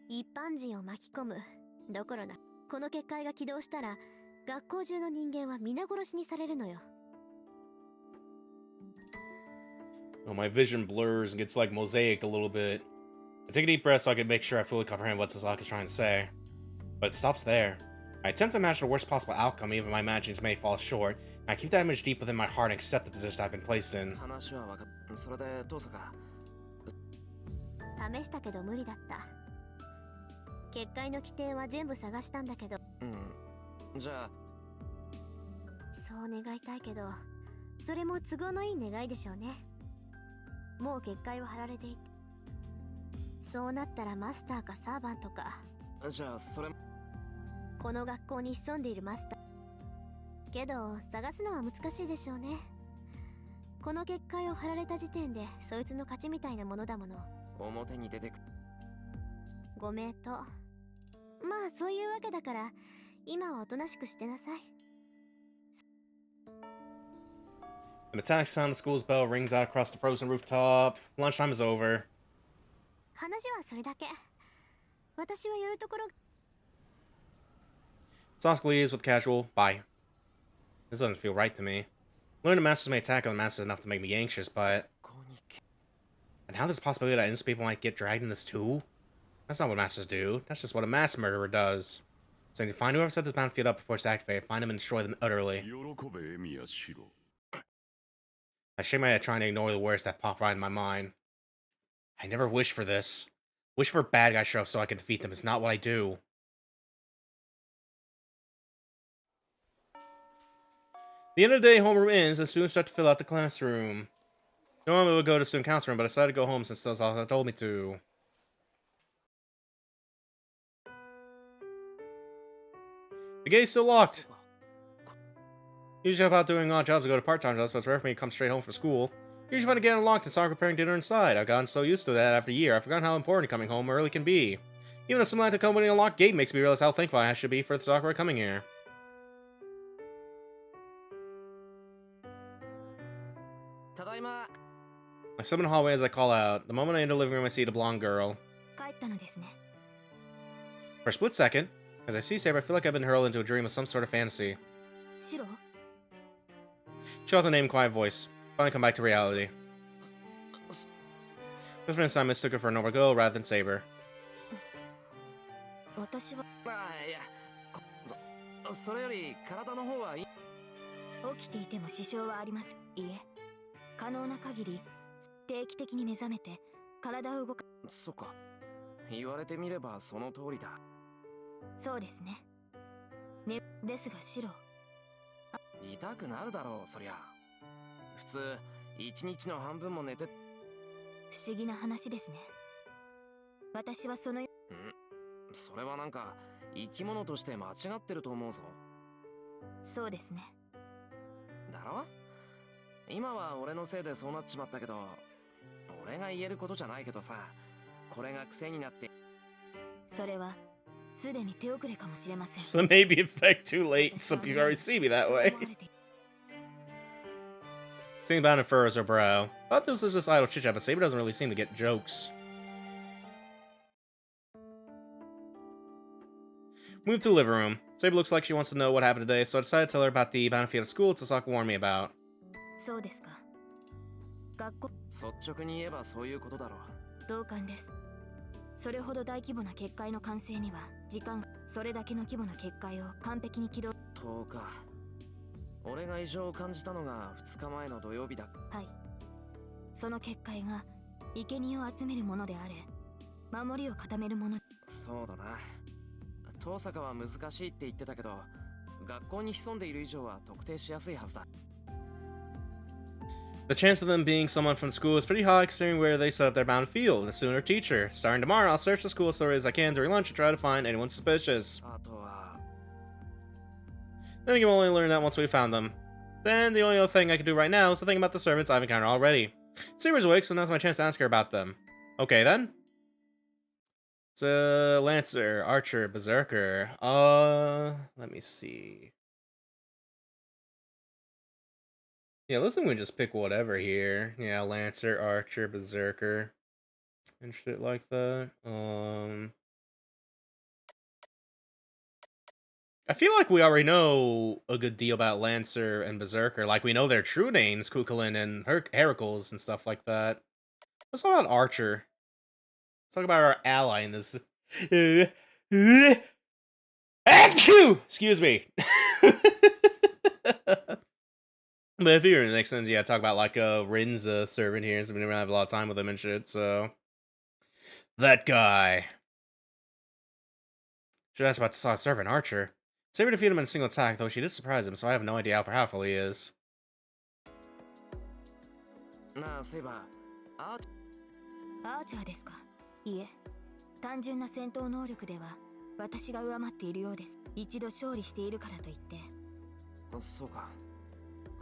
一般人を巻き込むどころだ。この結界が起動したら学校中の人間は皆殺しにされるのよ。Oh, my vision blurs and gets like mosaic a little bit. I take a deep breath so I can make sure I fully comprehend what Sasaka's trying to say. But it stops there. I attempt to imagine the worst possible outcome, even if my imaginings may fall short, and I keep that image deep within my heart and accept the position I've been placed in. 話は分かっそれで遠坂。試したけど無理だった。結界の起点は全部探したんだけど。じゃあそう願いたいけど、それも都合のいい願いでしょうね。もう結界は張られていて、そうなったらマスターかサーバントか。じゃあそれこの学校に潜んでいるマスター。けど探すのは難しいでしょうね。この結界を張られた時点でそいつの勝ちみたいなものだもの。表に出てくご名答。まあそういうわけだから今はおとなしくしてなさい。 The metallic sound of the school's bell rings out across the frozen rooftop. Lunchtime is over. 話はそれだけ。私はやるところ。 Sasuke leaves with casual bye. This doesn't feel right to me. Learning the masters may attack other masters enough to make me anxious, but... And now there's a possibility that innocent people might get dragged in this too? That's not what masters do. That's just what a mass murderer does. So you can find whoever set this battlefield up before it's activated, find them and destroy them utterly. I shake my head trying to ignore the words that pop right in my mind. I never wish for this. Wish for bad guys show up so I can defeat them is not what I do. The end of the day, homeroom ends, and students start to fill out the classroom. Normally I would go to student council room, but I decided to go home since Sasaka told me to. The gate's still locked. Usually about doing odd jobs to go to part-time jobs, so it's rare for me to come straight home from school. Usually find the gate unlocked and start preparing dinner inside. I've gotten so used to that after a year, I've forgotten how important coming home early can be. Even though something like the company unlocked gate makes me realize how thankful I should be for the Sakura coming here. I step in the hallway as I call out. The moment I enter the living room, I see the blonde girl. For a split second, as I see Saber, I feel like I've been hurled into a dream of some sort of fantasy. She called the name in a quiet voice. Finally come back to reality. Just for an instant, I mistook her for a normal girl rather than Saber. それより体の方はいい。起きていても支障はありません。いえ、可能な限り定期的に目覚めて体を動か。そっか。言われてみればその通りだ。そうですね。ね、ですがシロ。痛くなるだろう、そりゃ。普通一日の半分も寝て。不思議な話ですね。私はその。それはなんか生き物として間違ってると思うぞ。そうですね。だろ？今は俺のせいでそうなっちまったけど、俺が言えることじゃないけどさ、これが癖になって。それはすでに手遅れかもしれません。So maybe in fact too late. Some people already see me that way. Seeing about and furrows her brow. Thought this was just idle chit chat, but Saber doesn't really seem to get jokes. Move to the living room. Saber looks like she wants to know what happened today, so I decided to tell her about the battlefield of school Sasaka warned me about. そうですか。学校。率直に言えばそういうことだろう。同感です。それほど大規模な結界の完成には時間が。それだけの規模な結界を完璧に起動。10日。俺が異常を感じたのが2日前の土曜日だ。はい。その結界が生贄を集めるものであれ、守りを固めるもの。そうだな。遠坂は難しいって言ってたけど、学校に潜んでいる以上は特定しやすいはずだ。The chance of them being someone from school is pretty high considering where they set up their bound field, a student or teacher. Starting tomorrow, I'll search the school as thoroughly as I can during lunch and try to find anyone suspicious. Then again, we'll only learn that once we found them. Then, the only other thing I can do right now is to think about the servants I've encountered already. Saber's awake, so now's my chance to ask her about them. Okay, then. So, Lancer, Archer, Berserker. Let me see. Yeah, looks like we just pick whatever here. Yeah, Lancer, Archer, Berserker, and shit like that. I feel like we already know a good deal about Lancer and Berserker. Like, we know their true names, Kukulin and Heracles and stuff like that. Let's talk about Archer. Let's talk about our ally in this. Achoo! Excuse me. But if you're in the next sentence, yeah, talk about like Rin's servant here, so we didn't really have a lot of time with him and shit, so. That guy. Should ask about Tassa's servant, Archer. Saber defeated him in a single attack, though she did surprise him, so I have no idea how powerful he is. なあそういえばアーチャーですか。いえ、単純な戦闘能力では私が上回っているようです。一度勝利しているからといって。そうか。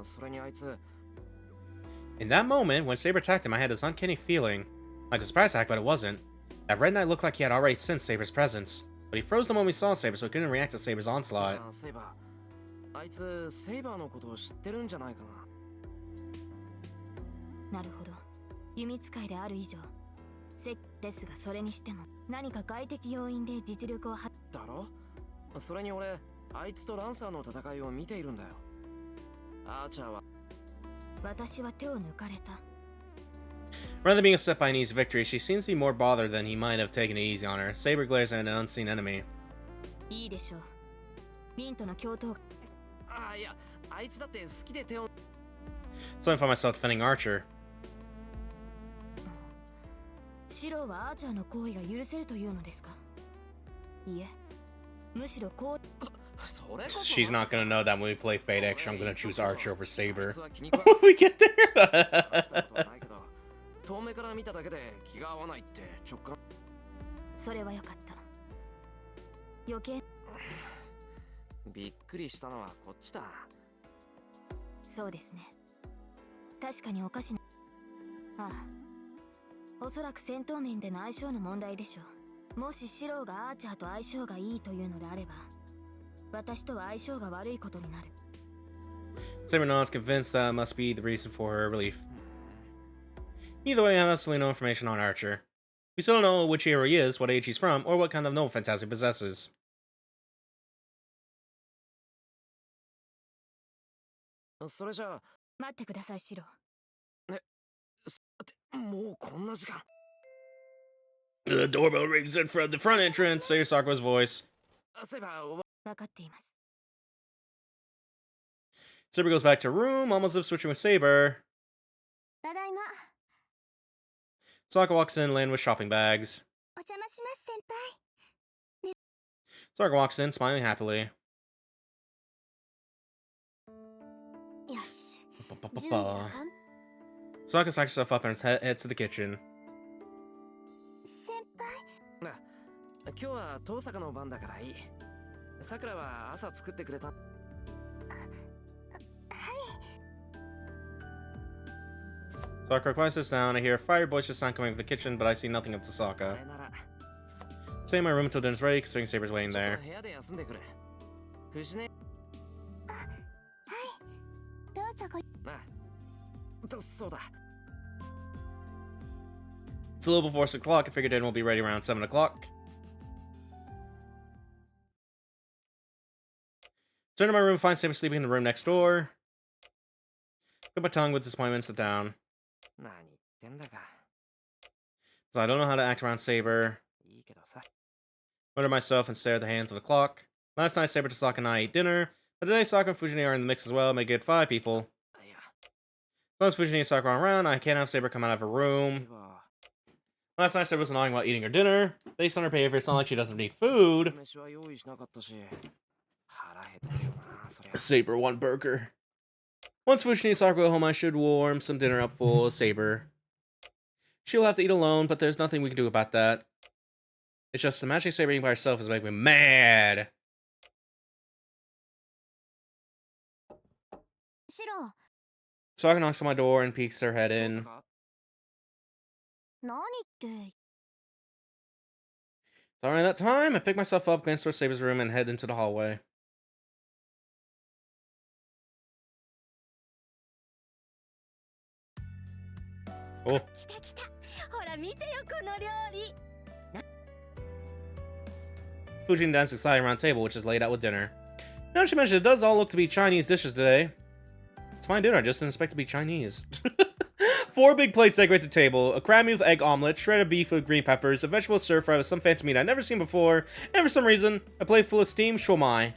それにあいつ In that moment, when Saber attacked him, I had this uncanny feeling. Like a surprise attack, but it wasn't. That Red Knight looked like he had already sensed Saber's presence. But he froze the moment we saw Saber, so he couldn't react to Saber's onslaught. そういえばあいつセイバーのことを知ってるんじゃないかな。なるほど。弓使いである以上、ですがそれにしても何か外的要因で実力をだろ。それに俺あいつとランサーの戦いを見ているんだよ。アーチャーは私は手を抜かれた。 Rather than being upset by an easy victory, she seems to be more bothered than he might have taken it easy on her. Saber glares at an unseen enemy. いいでしょう。ミントの共闘。ああいやあいつだって好きで手を So I find myself defending Archer. シローはアーチャーの行為が許せるというのですか。いえ、むしろこう。 She's not gonna know that when we play Fate X, I'm gonna choose Archer over Saber. When we get there! 遠目から見ただけで気が合わないって直感。それはよかった。余計びっくりしたのはこっちだ。そうですね。確かにおかしな。ああ。おそらく戦闘面での相性の問題でしょう。もしシローがアーチャーと相性がいいというのであれば、私とは相性が悪いことになる。Saber nods, convinced that must be the reason for her relief. Either way, I have absolutely no information on Archer. We still don't know which hero he is, what age he's from, or what kind of noble fantasy he possesses. それじゃあ待ってください、シロー。もうこんな時間。The doorbell rings in front of the front entrance. Say Sakura's voice. そういえば分かっています。 Saber goes back to her room, almost as if switching with Saber. ただいま。 Sakura walks in, laden with shopping bags. お邪魔します、先輩。 Sakura walks in, smiling happily. よし。 Sakura sacks herself up and heads to the kitchen. 先輩。今日は遠坂の番だからいい。さくらは朝作ってくれた。Sakura quietly sits down. I hear a fire boisterous sound coming from the kitchen, but I see nothing of Tasaka. Stay in my room until dinner's ready, considering Saber's waiting there. 部屋で休んでくれ。藤ね。どうぞご。そうだ。 It's a little before 6 o'clock. I figured dinner will be ready around 7 o'clock. Turn to my room, find Saber sleeping in the room next door. Cut my tongue with disappointment and sit down. 何言ってんだか。 So I don't know how to act around Saber. いいけどさ。 Mutter myself and stare at the hands of the clock. Last night, Saber, Tasaka, and I ate dinner, but today Sakura and Fujini are in the mix as well, make it 5 people. いや。 As Fujini and Sakura are around, I can't have Saber come out of her room. Last night, Saber was annoying while eating her dinner. Based on her behavior, it's not like she doesn't need food. 飯は用意しなかったし。腹減ってるよな、そりゃ。 Saber, one burger. Once Fujini and Sakura go home, I should warm some dinner up for Saber. She'll have to eat alone, but there's nothing we can do about that. It's just imagining Saber eating by herself is making me mad. シロー。 Sakura knocks on my door and peeks her head in. 何って。 It's already that time. I pick myself up, glance towards Saber's room, and head into the hallway. Oh. 来た来た。ほら見てよこの料理。 Fujin danced excited around the table, which is laid out with dinner. Now she mentioned it does all look to be Chinese dishes today. It's fine dinner, I just didn't expect it to be Chinese. 4 big plates decorate the table, a crab meat with egg omelet, shredded beef with green peppers, a vegetable stir-fry with some fancy meat I've never seen before, and for some reason, a plate full of steamed shomai.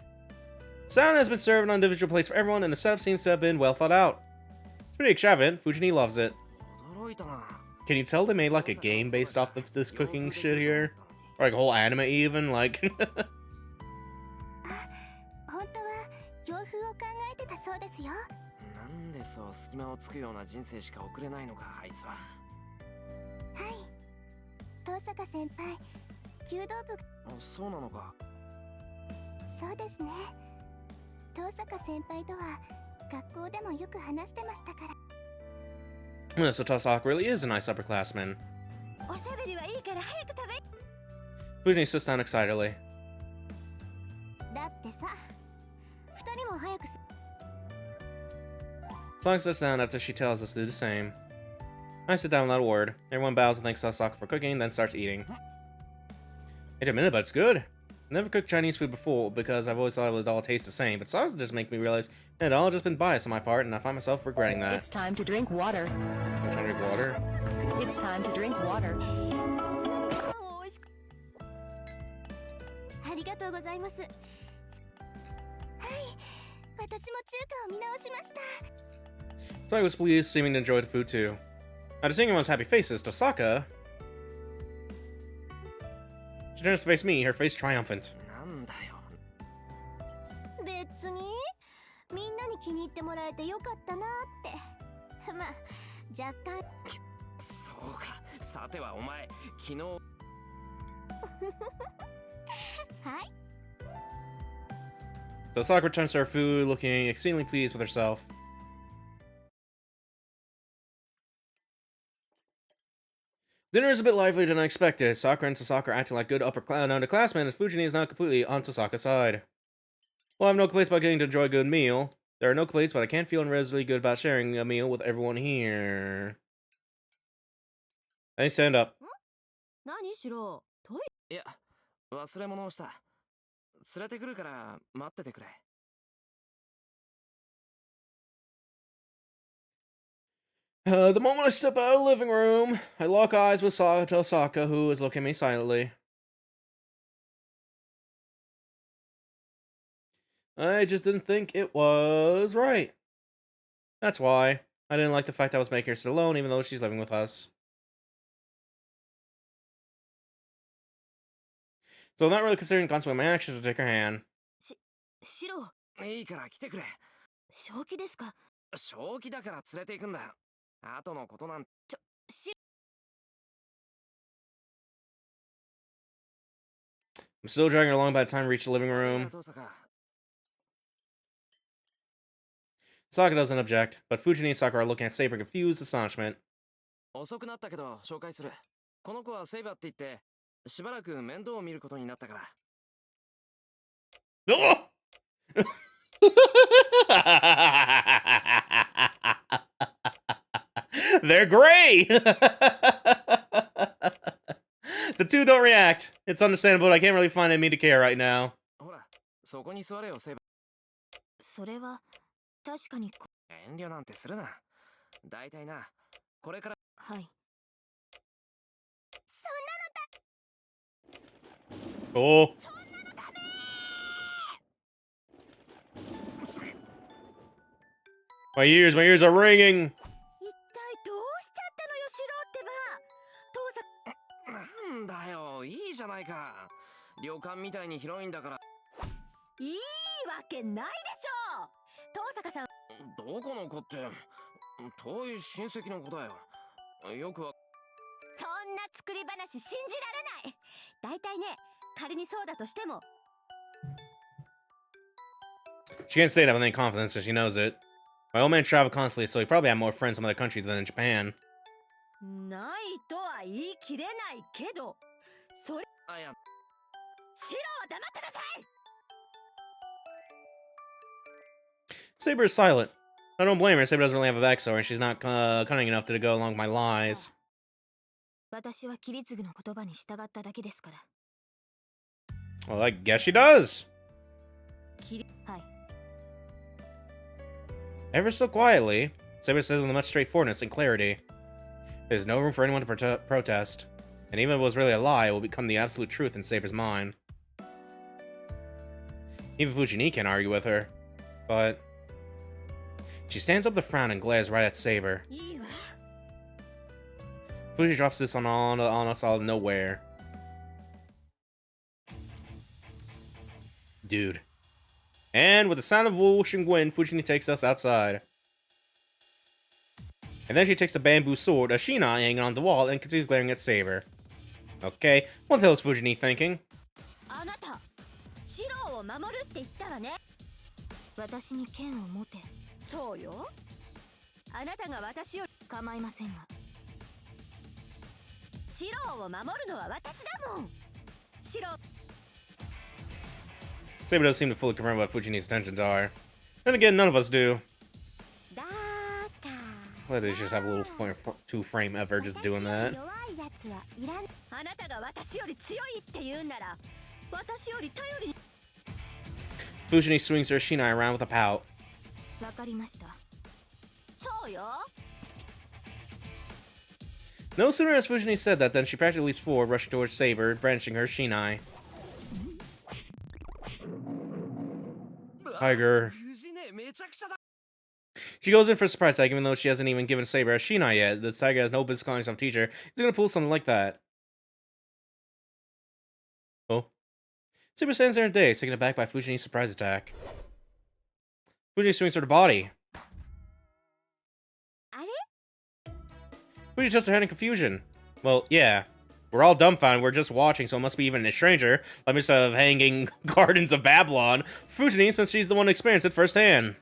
Salad has been served on individual plates for everyone, and the setup seems to have been well thought out. It's pretty extravagant. Fujini loves it. Can you tell they made like a game based off of this cooking shit here? Or like a whole anime even? Like... 本当は洋風を考えてたそうですよ。なんでそう隙間をつくような人生しか送れないのか、あいつは。はい。遠坂先輩、弓道部。あ、そうなのか。そうですね。遠坂先輩とは学校でもよく話してましたから。So Tosaka really is a nice upperclassman. おしゃべりはいいから早く食べ。 Fujini sits down excitedly. だってさ、二人も早く。 Song sits down after she tells us to do the same. I sit down without a word. Everyone bows and thanks Tosaka for cooking, then starts eating. Wait a minute, but it's good. I've never cooked Chinese food before because I've always thought it would all taste the same, but songs just make me realize it all just been biased on my part, and I find myself regretting that. It's time to drink water. I'm trying to drink water. It's time to drink water. ありがとうございます。はい、私も中華を見直しました。 So I was pleased, seeming to enjoy the food too. After seeing everyone's happy faces, Tosaka... She turns to face me, her face triumphant. なんだよ。別にみんなに気に入ってもらえてよかったなって。まあ若干。そうか。さてはお前、昨日。はい。 Tosaka returns to her food, looking exceedingly pleased with herself. Dinner is a bit livelier than I expected. Sakura and Tosaka are acting like good underclassmen, as Fujini is not completely on Tosaka's side. Well, I have no complaints about getting to enjoy a good meal. There are no complaints, but I can't feel really good about sharing a meal with everyone here. I stand up. 何しろ。いや、忘れ物をした。連れてくるから待っててくれ。The moment I step out of the living room, I lock eyes with Tosaka, who is looking at me silently. I just didn't think it was right. That's why. I didn't like the fact I was making her sit alone, even though she's living with us. So I'm not really considering consequent my actions to take her hand. シロ、いいから来てくれ。正気ですか。正気だから連れて行くんだ。後のことなんて。I'm still dragging her along by the time we reach the living room. Saka doesn't object, but Fujini and Sakura are looking at Saber in confused astonishment. 遅くなったけど紹介する。この子はセイバって言って、しばらく面倒を見ることになったから。They're gray! The two don't react. It's understandable, but I can't really find any to care right now. ほら、そこに座れよ、セイバ。それは確かに。遠慮なんてするな。大体な、これから。はい。Oh. My ears are ringing. 一体どうしちゃったのよ、シロってば。なんだよ、いいじゃないか。旅館みたいに広いんだから。いいわけないでしょ。遠坂さん。どこの子って、遠い親戚の子だよ。よくは。そんな作り話信じられない。大体ね、仮にそうだとしても。She can't say that with any confidence, so she knows it. My old man traveled constantly, so he probably had more friends in other countries than in Japan. ないとは言い切れないけど、それ、あ、いや、シロは黙ってなさい。 Saber is silent. I don't blame her. Saber doesn't really have a backstory, and she's not cunning enough to go along with my lies. 私はキリツグの言葉に従っただけですから。 Well, I guess she does. はい。 Ever so quietly, Saber says with much straightforwardness and clarity. There's no room for anyone to protest. And even if it was really a lie, it will become the absolute truth in Saber's mind. Even Fujini can't argue with her. But... she stands up with a frown and glares right at Saber. いいわ。 Fuji drops this on us out of nowhere. Dude. And with the sound of whooshing wind, Fujini takes us outside. And then she takes a bamboo sword, a shinai hanging on the wall, and continues glaring at Saber. Okay, what the hell is Fujini thinking? あなた、シロを守るって言ったわね。私に剣を持て。そうよ。あなたが私より構いませんが。シロを守るのは私だもん。シロ。 Saber doesn't seem to fully comprehend what Fujini's intentions are. Then again, none of us do. だか。 Why they just have a little two-frame ever just doing that. 弱いやつはいらん。あなたが私より強いって言うんなら、私より頼りに。 Fujini swings her shinai around with a pout. わかりました。そうよ。 No sooner has Fujini said that than she practically leaps forward, rushing towards Saber, brandishing her shinai. Tiger. She goes in for a surprise tag, even though she hasn't even given Saber a shinai yet. The tiger has no business calling himself teacher. He's gonna pull something like that. Oh. Saber stands there in daze, taken aback by Fujini's surprise attack. Fujini swings for the body. あれ？ Fujini tilts her head in confusion. Well, yeah. We're all dumbfounded, we're just watching, so it must be even a stranger, like Mr. of Hanging Gardens of Babylon, Fujini, since she's the one who experienced it firsthand.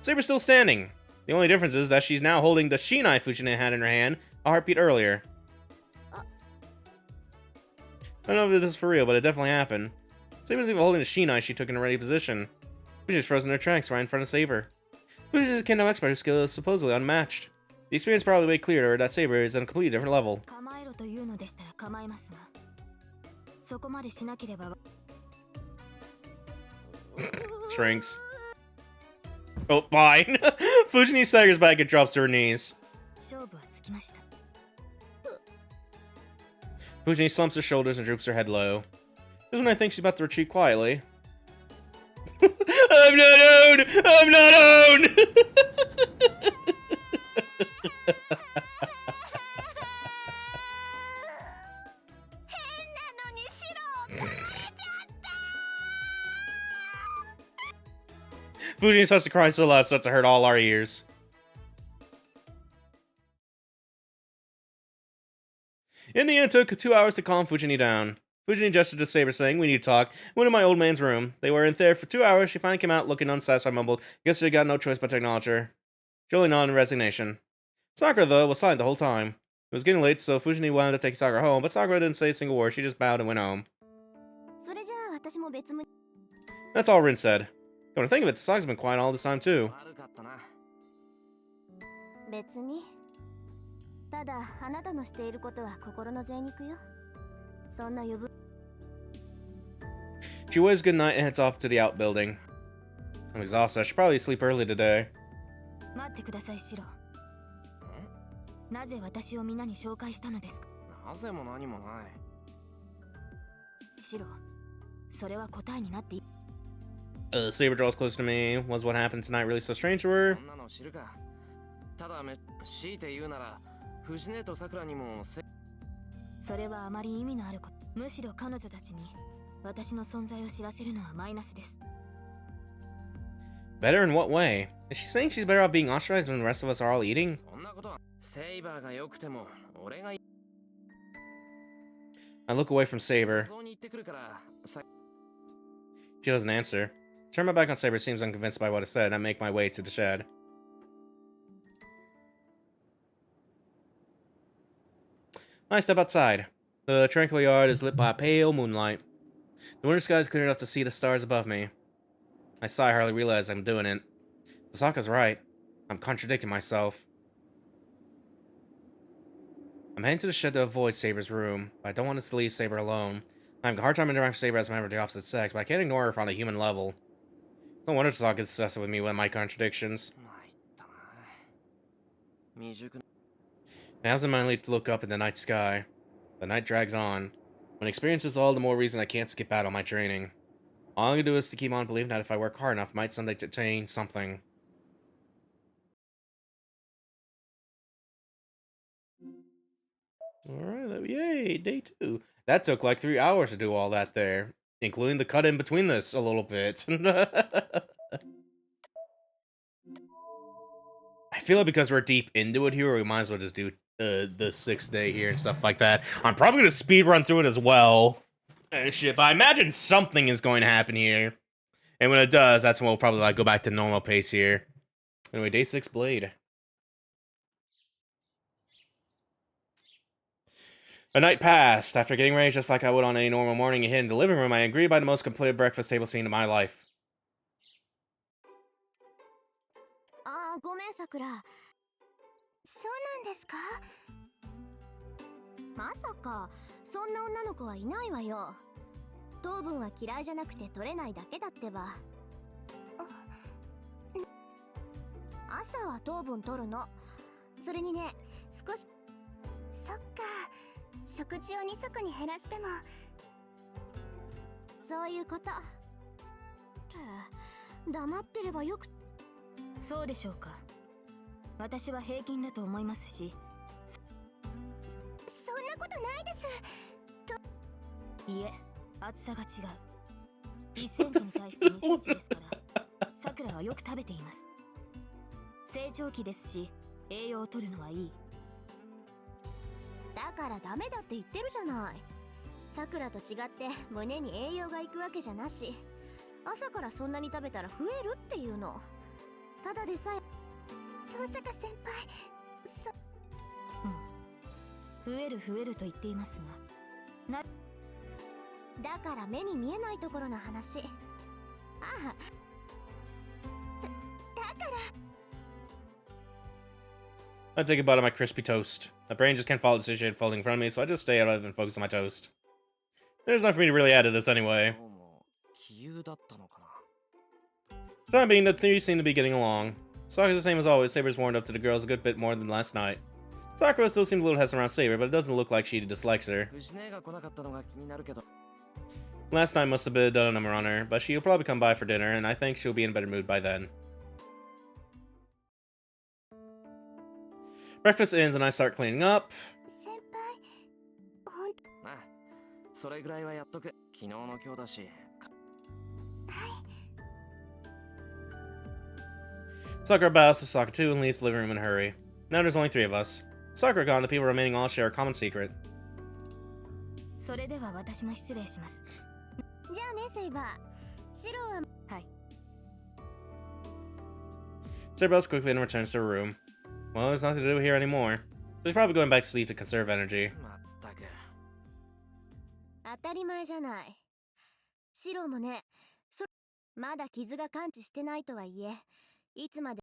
Saber's still standing. The only difference is that she's now holding the shinai Fujini had in her hand, a heartbeat earlier. I don't know if this is for real, but it definitely happened. Saber's even holding the shinai she took in a ready position. Fujini's frozen in her tracks right in front of Saber. Fujini is a kendo expert whose skill is supposedly unmatched. The experience probably made clear to her that Saber is on a completely different level. 構えろというのでしたら構いますが、そこまでしなければ。 Shrinks. Oh, fine. Fujini staggers back and drops to her knees. 勝負はつきました。 Fujini slumps her shoulders and droops her head low. This is when I think she's about to retreat quietly. I'm not owned! I'm not owned! Fujini starts to cry so loud it starts to hurt all our ears. In the end, it took 2 hours to calm Fujini down. Fujini gestured to Saber, saying, "We need to talk." Went to my old man's room. They were in there for 2 hours. She finally came out, looking unsatisfied, mumbled, "Guess she got no choice but to acknowledge her." She only nodded in resignation. Sakura, though, was silent the whole time. It was getting late, so Fujini wanted to take Sakura home, but Sakura didn't say a single word. She just bowed and went home. それじゃあ私も別向き。 That's all Rin said. Come to think of it, Sasaga's been quiet all this time, too. 悪かったな。別に。ただあなたのしていることは心の贅肉よ。そんな余分。 She waves goodnight and heads off to the outbuilding. I'm exhausted. I should probably sleep early today. 待ってくださいシロ。なぜ私を皆に紹介したのですか。なぜも何もない。シロ、それは答えになってい。 Saber draws close to me. Was what happened tonight really so strange to her? そんなの知るか。ただ強いて言うなら、藤音と桜にもそれはあまり意味のあること。むしろ彼女たちに私の存在を知らせるのはマイナスです。 Better in what way? Is she saying she's better off being ostracized when the rest of us are all eating? そんなことはセイバーが良くても俺が I look away from Saber. 想に行ってくるからさ。 She doesn't answer. Turn my back on Saber, seems unconvinced by what is said, and I make my way to the shed. I step outside. The tranquil yard is lit by pale moonlight. The winter sky is clear enough to see the stars above me. I sigh, hardly realize I'm doing it. Sasaka's right. I'm contradicting myself. I'm heading to the shed to avoid Saber's room, but I don't want to leave Saber alone. I'm having a hard time interacting with Saber as a member of the opposite sex, but I can't ignore her on a human level. No wonder Sasaka is obsessed with me with my contradictions. I absentmindedly look up in the night sky. The night drags on. When experience is all the more reason I can't skip out on my training. All I can do is to keep on believing that if I work hard enough, I might someday attain something. Alright, yay, day 2. That took like 3 hours to do all that there. Including the cut in between this a little bit. I feel like because we're deep into it here, we might as well just do the 6th day here and stuff like that. I'm probably going to speed run through it as well. And shit, but I imagine something is going to happen here. And when it does, that's when we'll probably like go back to normal pace here. Anyway, day 6 Blade. A night passed. After getting ready just like I would on any normal morning and hitting the living room, I agreed by the most complete breakfast table scene in my life. ああ、ごめんさくら。そうなんですか？まさかそんな女の子はいないわよ。糖分は嫌いじゃなくて取れないだけだってば。朝は糖分取るの。それにね、少し。そっか。食事を2食に減らしても。そういうこと。って黙ってればよく。そうでしょうか。私は平均だと思いますし。そんなことないです。いえ、厚さが違う。1センチに対して2センチですから、さくらはよく食べています。成長期ですし、栄養を取るのはいい。だからダメだって言ってるじゃない。さくらと違って胸に栄養がいくわけじゃなし、朝からそんなに食べたら増えるっていうの。ただでさえ。登坂先輩、増える増えると言っていますが、だから目に見えないところの話。ああ、だから。I take a bite of my crispy toast. My brain just can't follow the situation folding in front of me, so I just stay out of it and focus on my toast. There's nothing for me to really add to this anyway. Time being, the three seem to be getting along. Sakura's the same as always. Saber's warmed up to the girls a good bit more than last night. Sakura still seems a little hesitant around Saber, but it doesn't look like she dislikes her. Last night must have been done a number on her, but she'll probably come by for dinner, and I think she'll be in a better mood by then. Breakfast ends and I start cleaning up. Sakura bows to Sakura too and leaves the living room in a hurry. Now there's only 3 of us. Sakura gone, the people remaining all share a common secret. それでは私も失礼します。じゃあね、セイバー。シロは。はい。Saber bows quickly and returns to her room. Well, there's nothing to do here anymore. She's probably going back to sleep to conserve energy. 当たり前じゃない。シロもね、まだ傷が完治してないとはいえ、いつまで。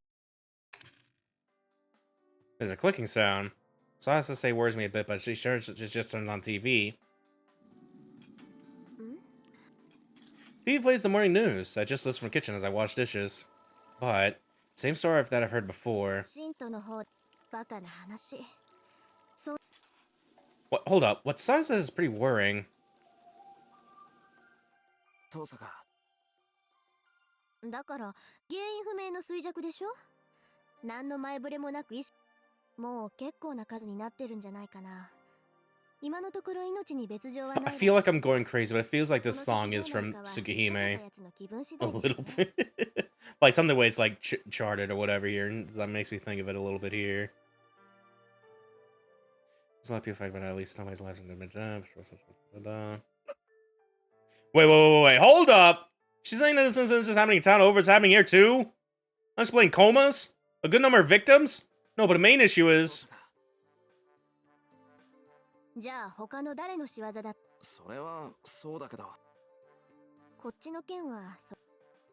There's a clicking sound. So I have to say worries me a bit, but she sure just turned on TV. TV plays the morning news. I just listen from the kitchen as I wash dishes. But, same story that I've heard before. What? Hold up. What Sai says is pretty worrying. だから原因不明の衰弱でしょ。何の前触れもなくもう結構な数になってるんじゃないかな。今のところ命に別状はない。I feel like I'm going crazy, but it feels like this song is from Tsukihime. A little bit. Like some of the ways like charted or whatever here. That makes me think of it a little bit here. There's a lot of people fighting, but at least nobody's lives in good jobs. Wait. Hold up! She's saying that this incident is happening in town over. It's happening here too? Unexplained comas? A good number of victims? No, but the main issue is... じゃあ他の誰の仕業だ。それはそうだけど。こっちの件は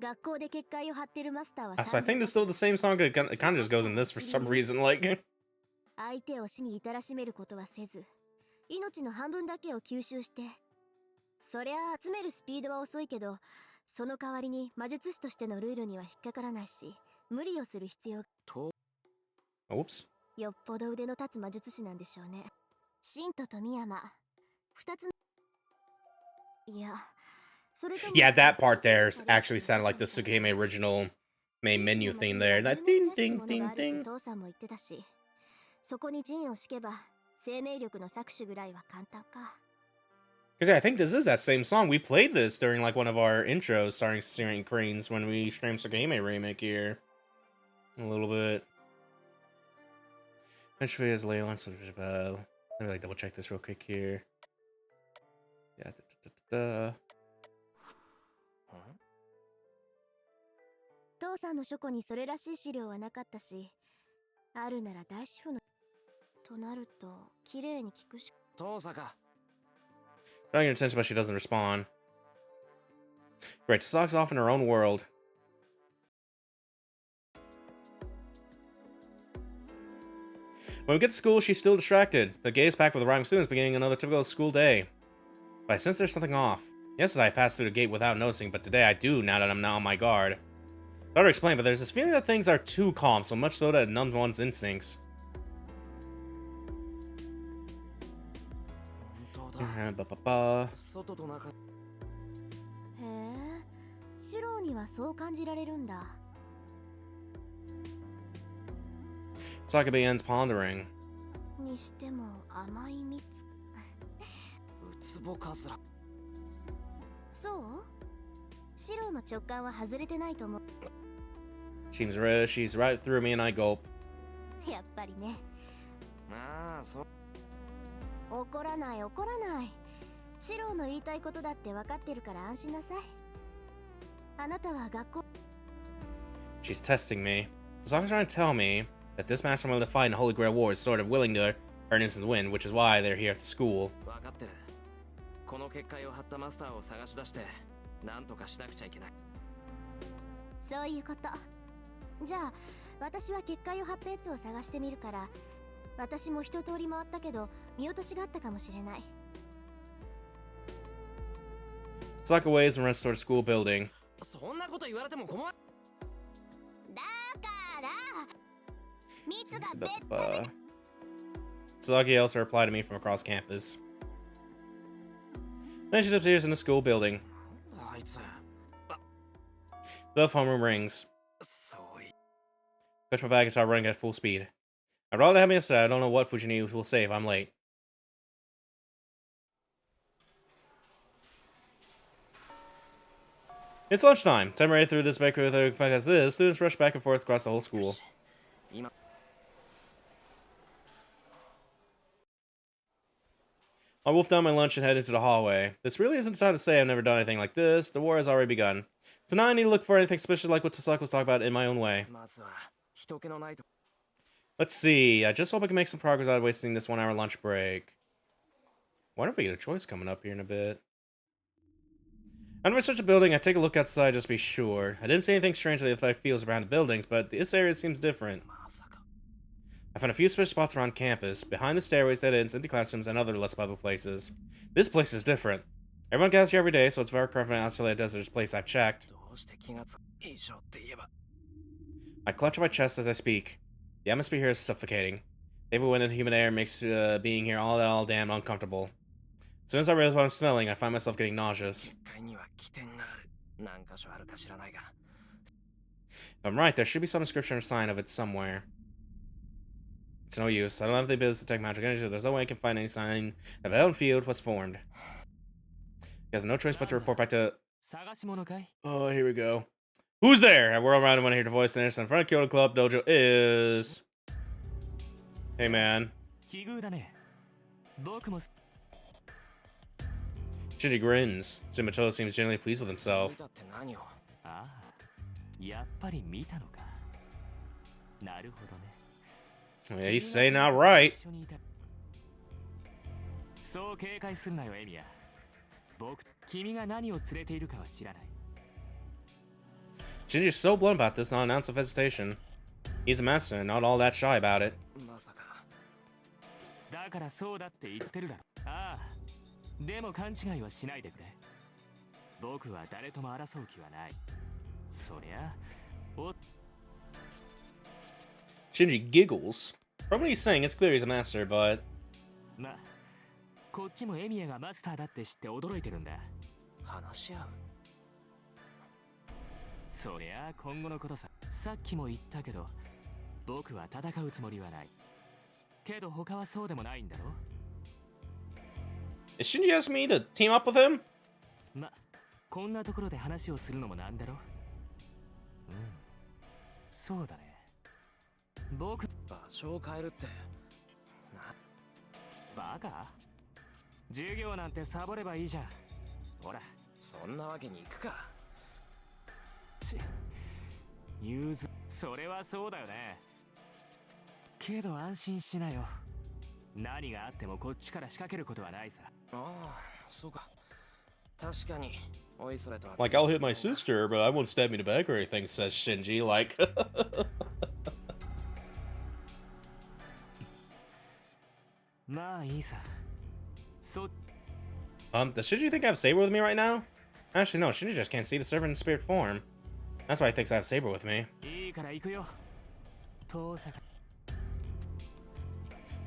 学校で結界を張ってるマスターは So I think it's still the same song. It kind of just goes in this for some reason. Like, 相手を死に至らしめることはせず、命の半分だけを吸収して。そりゃ集めるスピードは遅いけど、その代わりに魔術師としてのルールには引っかからないし、無理をする必要。 oops. よっぽど腕の立つ魔術師なんでしょうね。シンと富山、二つ。いや、それとも Yeah, that part there actually sounded like the Tsukihime original main menu theme there. That ding ding ding ding. 父さんも言ってたし、そこに陣を敷けば生命力の搾取ぐらいは簡単か。Because yeah, I think this is that same song. We played this during like one of our intros starring Steering Cranes when we streamed Tsukihime remake here. A little bit. Eventually, as Leyland, let me like double check this real quick here. Yeah. Da. 父さんの書庫にそれらしい資料はなかったし、あるなら大師傅のとなると綺麗に聞くし。父さんか。Drawing your attention, but she doesn't respond. Great, Tosaka's off in her own world. When we get to school, she's still distracted. The gate is packed with arriving students beginning another typical school day. But I sense there's something off. Yesterday I passed through the gate without noticing, but today I do now that I'm not on my guard. It's hard to explain, but there's this feeling that things are too calm, so much so that it numbs one's instincts. 外と中。へえ、シローにはそう感じられるんだ。Tosaka begins pondering. にしても甘い蜜。ウツボカズラ。そう？シローの直感は外れてないと思う。She's right through me and I gulp. やっぱりね。ああ、そう。怒らない怒らない。シローの言いたいことだって分かってるから安心なさい。あなたは学校。She's testing me. Tosaka's trying to tell me that this master willing to fight in the Holy Grail War is sort of willing to earn instant win, which is why they're here at the school. 分かってる。この結界を張ったマスターを探し出して、なんとかしなくちゃいけない。そういうこと。じゃあ、私は結界を張ったやつを探してみるから、私も一通り回ったけど、見落としがあったかもしれない。Tosaka waves and runs toward the school building. そんなこと言われても困る。だから蜜がべったべ。 Tosaka yells her reply to me from across campus. Then she disappears in the school building. あいつ。The homeroom rings. そうい。 Catch my bag and start running at full speed. I'd rather have me instead. I don't know what Fujini will say if I'm late. It's lunchtime. Time right through this bakery with a as this. Students rush back and forth across the whole school. I wolf down my lunch and head into the hallway. This really isn't time to say I've never done anything like this. The war has already begun. So now I need to look for anything suspicious like what Tosaka was talking about in my own way. Let's see. I just hope I can make some progress without wasting this 1 hour lunch break. Wonder if we get a choice coming up here in a bit. Under such a building, I take a look outside just to be sure. I didn't see anything strange to the effect feels around the buildings, but this area seems different. I found a few suspicious spots around campus, behind the stairways, dead ends, empty classrooms, and other less public places. This place is different. Everyone gathers here every day, so it's very confident isolated desert place I've checked. I clutch my chest as I speak. The atmosphere here is suffocating. The evil wind and humid air makes being here all damn uncomfortable. As soon as I realize what I'm smelling, I find myself getting nauseous. If I'm right, there should be some description or sign of it somewhere. It's no use. I don't have the ability to detect magic energy, so there's no way I can find any sign that the battlefield was formed. You have no choice but to report back to... Oh, here we go. Who's there? I whirl around and want to hear the voice and in front of Kyoto Club Dojo is... Hey, man. Shinji grins. Shimoto seems generally pleased with himself. Yeah, he's saying not right. そう警戒するなよエミヤ。君が何を連れているかは知らない。 Shinji's so blunt about this, not an ounce of hesitation. He's a master and not all that shy about it. まさか。だからそうだって言ってるだろ。ああ。でも勘違いはしないでくれ。僕は誰とも争う気はない。そりゃ、Shinji giggles. From what he's saying, it's clear he's a master, but... まあ、こっちもエミヤがマスターだって知って驚いてるんだ。話し合う。そりゃ今後のことさ。さっきも言ったけど、僕は戦うつもりはない。けど他はそうでもないんだろ。Is Shinji asking me to team up with him? ま、こんなところで話をするのもなんだろ。うん、そうだね。僕、場所を変えるって。バカ？授業なんてサボればいいじゃん。ほら、そんなわけにいくか。融通、それはそうだよね。けど安心しなよ。何があってもこっちから仕掛けることはないさ。ああ、そうか。確かに。Like, I'll hit my sister, but I won't stab me in the back or anything, says Shinji, like... Does Shinji think I have Saber with me right now? Actually, no, Shinji just can't see the servant in spirit form. That's why he thinks I have Saber with me.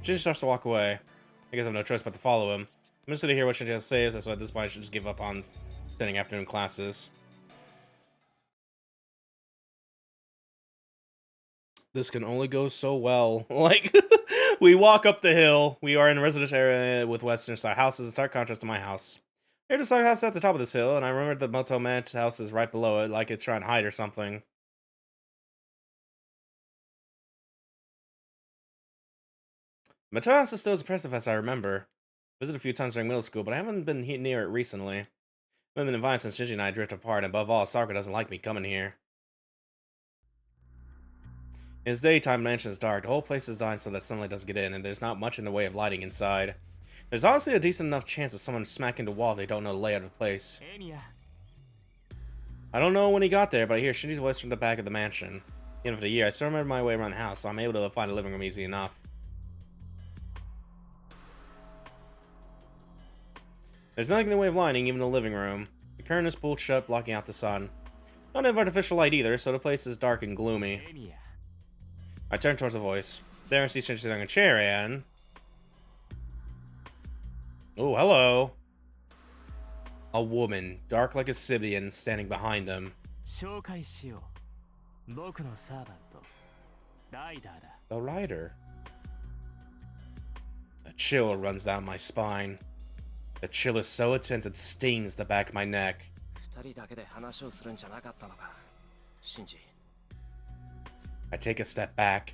Shinji starts to walk away. I guess I have no choice but to follow him. I'm just gonna hear what Shinji has to say, so at this point I should just give up on attending afternoon classes. This can only go so well. Like, we walk up the hill. We are in a residential area with western side houses, in stark contrast to my house. Here's the side house at the top of this hill, and I remember the Moto Man's house is right below it, like it's trying to hide or something. Moto house is still as impressive as I remember. Visited a few times during middle school, but I haven't been near it recently. I've been invited since Shinji and I drift apart, and above all, Sakura doesn't like me coming here. It's daytime, mansion is dark. The whole place is dying so that sunlight doesn't get in, and there's not much in the way of lighting inside. There's honestly a decent enough chance of someone smacking the wall if they don't know the layout of the place. I don't know when he got there, but I hear Shinji's voice from the back of the mansion. Even after the year, I still remember my way around the house, so I'm able to find a living room easy enough. There's nothing in the way of lighting, even in the living room. The curtain is pulled shut, blocking out the sun. Not have artificial light either, so the place is dark and gloomy. I turn towards the voice. There I see Shinji sitting on a chair and... Oh, hello. A woman, dark like a Sibian, standing behind him. The rider. A chill runs down my spine. The chill is so intense it stings the back of my neck. I take a step back.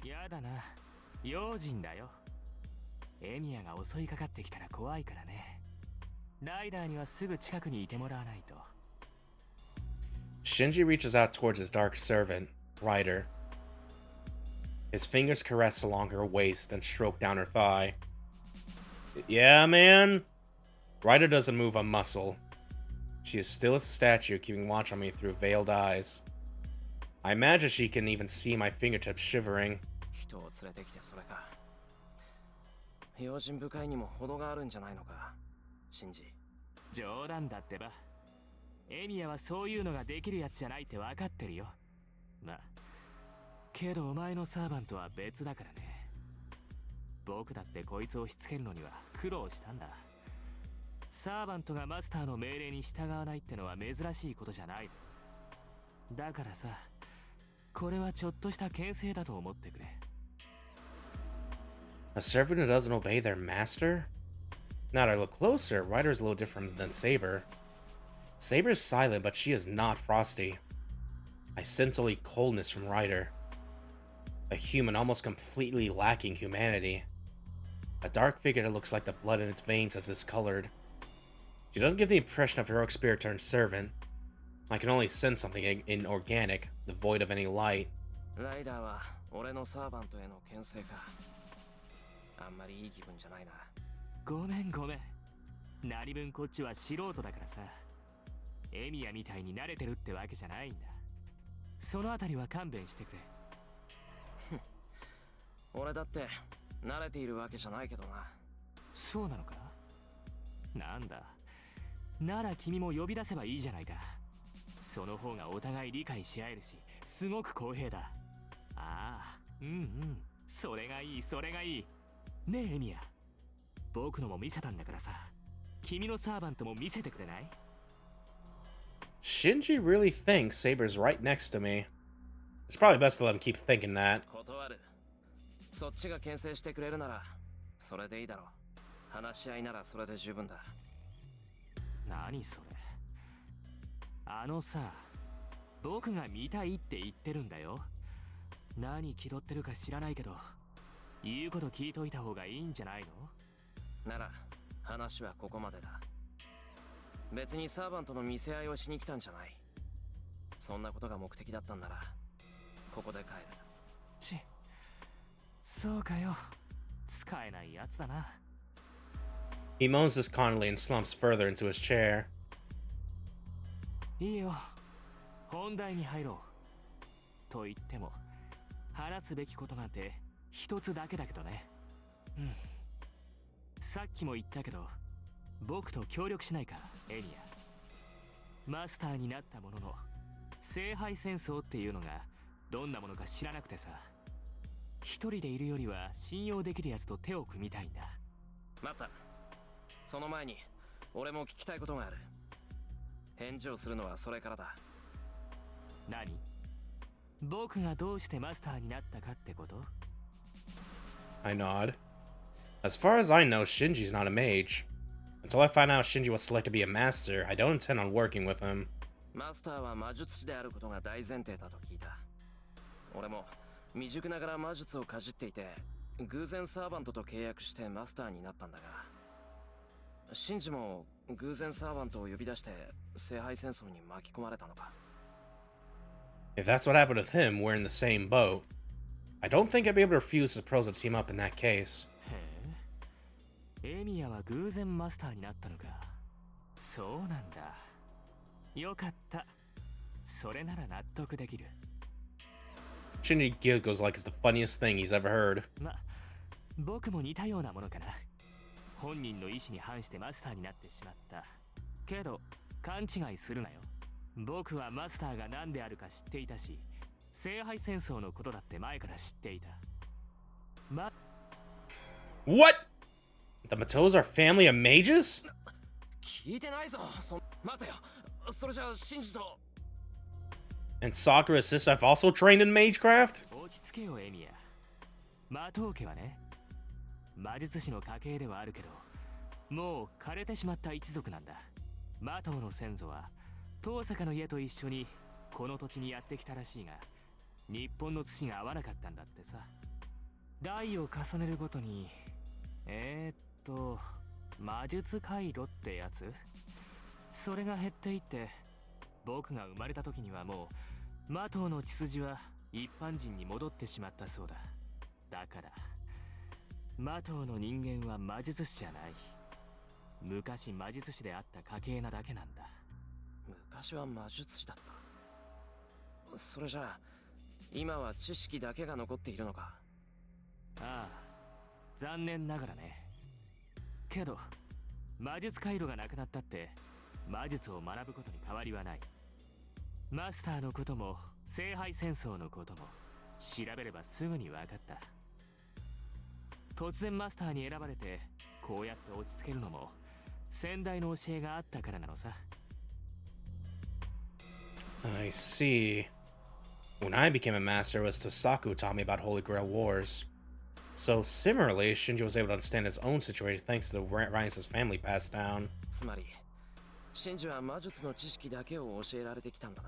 Shinji reaches out towards his dark servant, Ryder. His fingers caress along her waist, then stroke down her thigh. Yeah, man? Ryder doesn't move a muscle. She is still as a statue, keeping watch on me through veiled eyes. I imagine she can even see my fingertips shivering. A servant who doesn't obey their master? Now that I look closer, Ryder is a little different than Saber. Saber is silent, but she is not frosty. I sense only coldness from Ryder. A human almost completely lacking humanity. A dark figure that looks like the blood in its veins is discolored. She doesn't give the impression of heroic spirit turned servant. I can only sense something inorganic, devoid of any light. 何分こっちは素人だからさ。エミヤみたいに慣れてるってわけじゃないんだ。そのあたりは勘弁してくれ。俺だって慣れているわけじゃないけどな。そうなのか。なんだ、なら君も呼び出せばいいじゃないか。その方がお互い理解し合えるし、すごく公平だ。ああ、うんうん、それがいい、それがいい。ねえエミヤ、僕のも見せたんだからさ、君のサーバントも見せてくれない？ Shinji really thinks Saber's right next to me. It's probably best to let him keep thinking that. 断る。そっちが牽制してくれるならそれでいいだろう。話し合いならそれで十分だ。何それ。あのさ、僕が見たいって言ってるんだよ。何気取ってるか知らないけど、言うこと聞いといた方がいいんじゃないの？なら話はここまでだ。別にサーバントの見せ合いをしに来たんじゃない。そんなことが目的だったんならここで帰る。ち、そうかよ。使えないやつだな。He moans discontently and slumps further into his chair. いいよ、本題に入ろう。と言っても話すべきことなんて一つだけだけどね。うん。さっきも言ったけど、僕と協力しないか、エニア。マスターになったものの、聖杯戦争っていうのがどんなものか知らなくてさ。一人でいるよりは信用できるやつと手を組みたいんだ。待った。その前に俺も聞きたいことがある。返事をするのはそれからだ。何？僕がどうしてマスターになったかってこと？ I nod. As far as I know, Shinji's not a mage. Until I find out Shinji was selected to be a master, I don't intend on working with him. マスターは魔術師であることが大前提だと聞いた。俺も未熟ながら魔術をかじっていて、偶然サーバントと契約してマスターになったんだが、シンジも偶然サーバントを呼び出して聖杯戦争に巻き込まれたのか。 If that's what happened with him, we're in the same boat. I don't think I'd be able to refuse the pros to team up in that case. へえ、エミヤは偶然マスターになったのか。そうなんだ。よかった。それなら納得できる。Shinji giggles like it's the funniest thing he's ever heard. ま、僕も似たようなものかな。本人の意思に反してマスターになってしまった。けど、勘違いするなよ。僕はマスターが何であるか知っていたし、聖杯戦争のことだって前から知っていた。What? The Matos are family of mages? 聞いてないぞ。待てよ。それじゃあシンジと。 And Sakura says I've also trained in magecraft? 落ち着けよエミヤ。マトウ家はね、魔術師の家系ではあるけど、もう枯れてしまった一族なんだ。マトウの先祖は遠坂の家と一緒にこの土地にやってきたらしいが、日本の土が合わなかったんだってさ。代を重ねるごとに魔術回路ってやつ、それが減っていって、僕が生まれた時にはもうマトウの血筋は一般人に戻ってしまったそうだ。だからマトウの人間は魔術師じゃない。昔魔術師であった家系なだけなんだ。昔は魔術師だった。それじゃあ今は知識だけが残っているのか。ああ、残念ながらね。けど魔術回路がなくなったって魔術を学ぶことに変わりはない。マスターのことも聖杯戦争のことも調べればすぐに分かった。突然マスターに選ばれてこうやって落ち着けるのも先代の教えがあったからなのさ。I see. When I became a master, it was Tosaku who taught me about Holy Grail Wars. So similarly, Shinji was able to understand his own situation thanks to the ranks his family passed down. つまりシンジは魔術の知識だけを教えられてきたんだ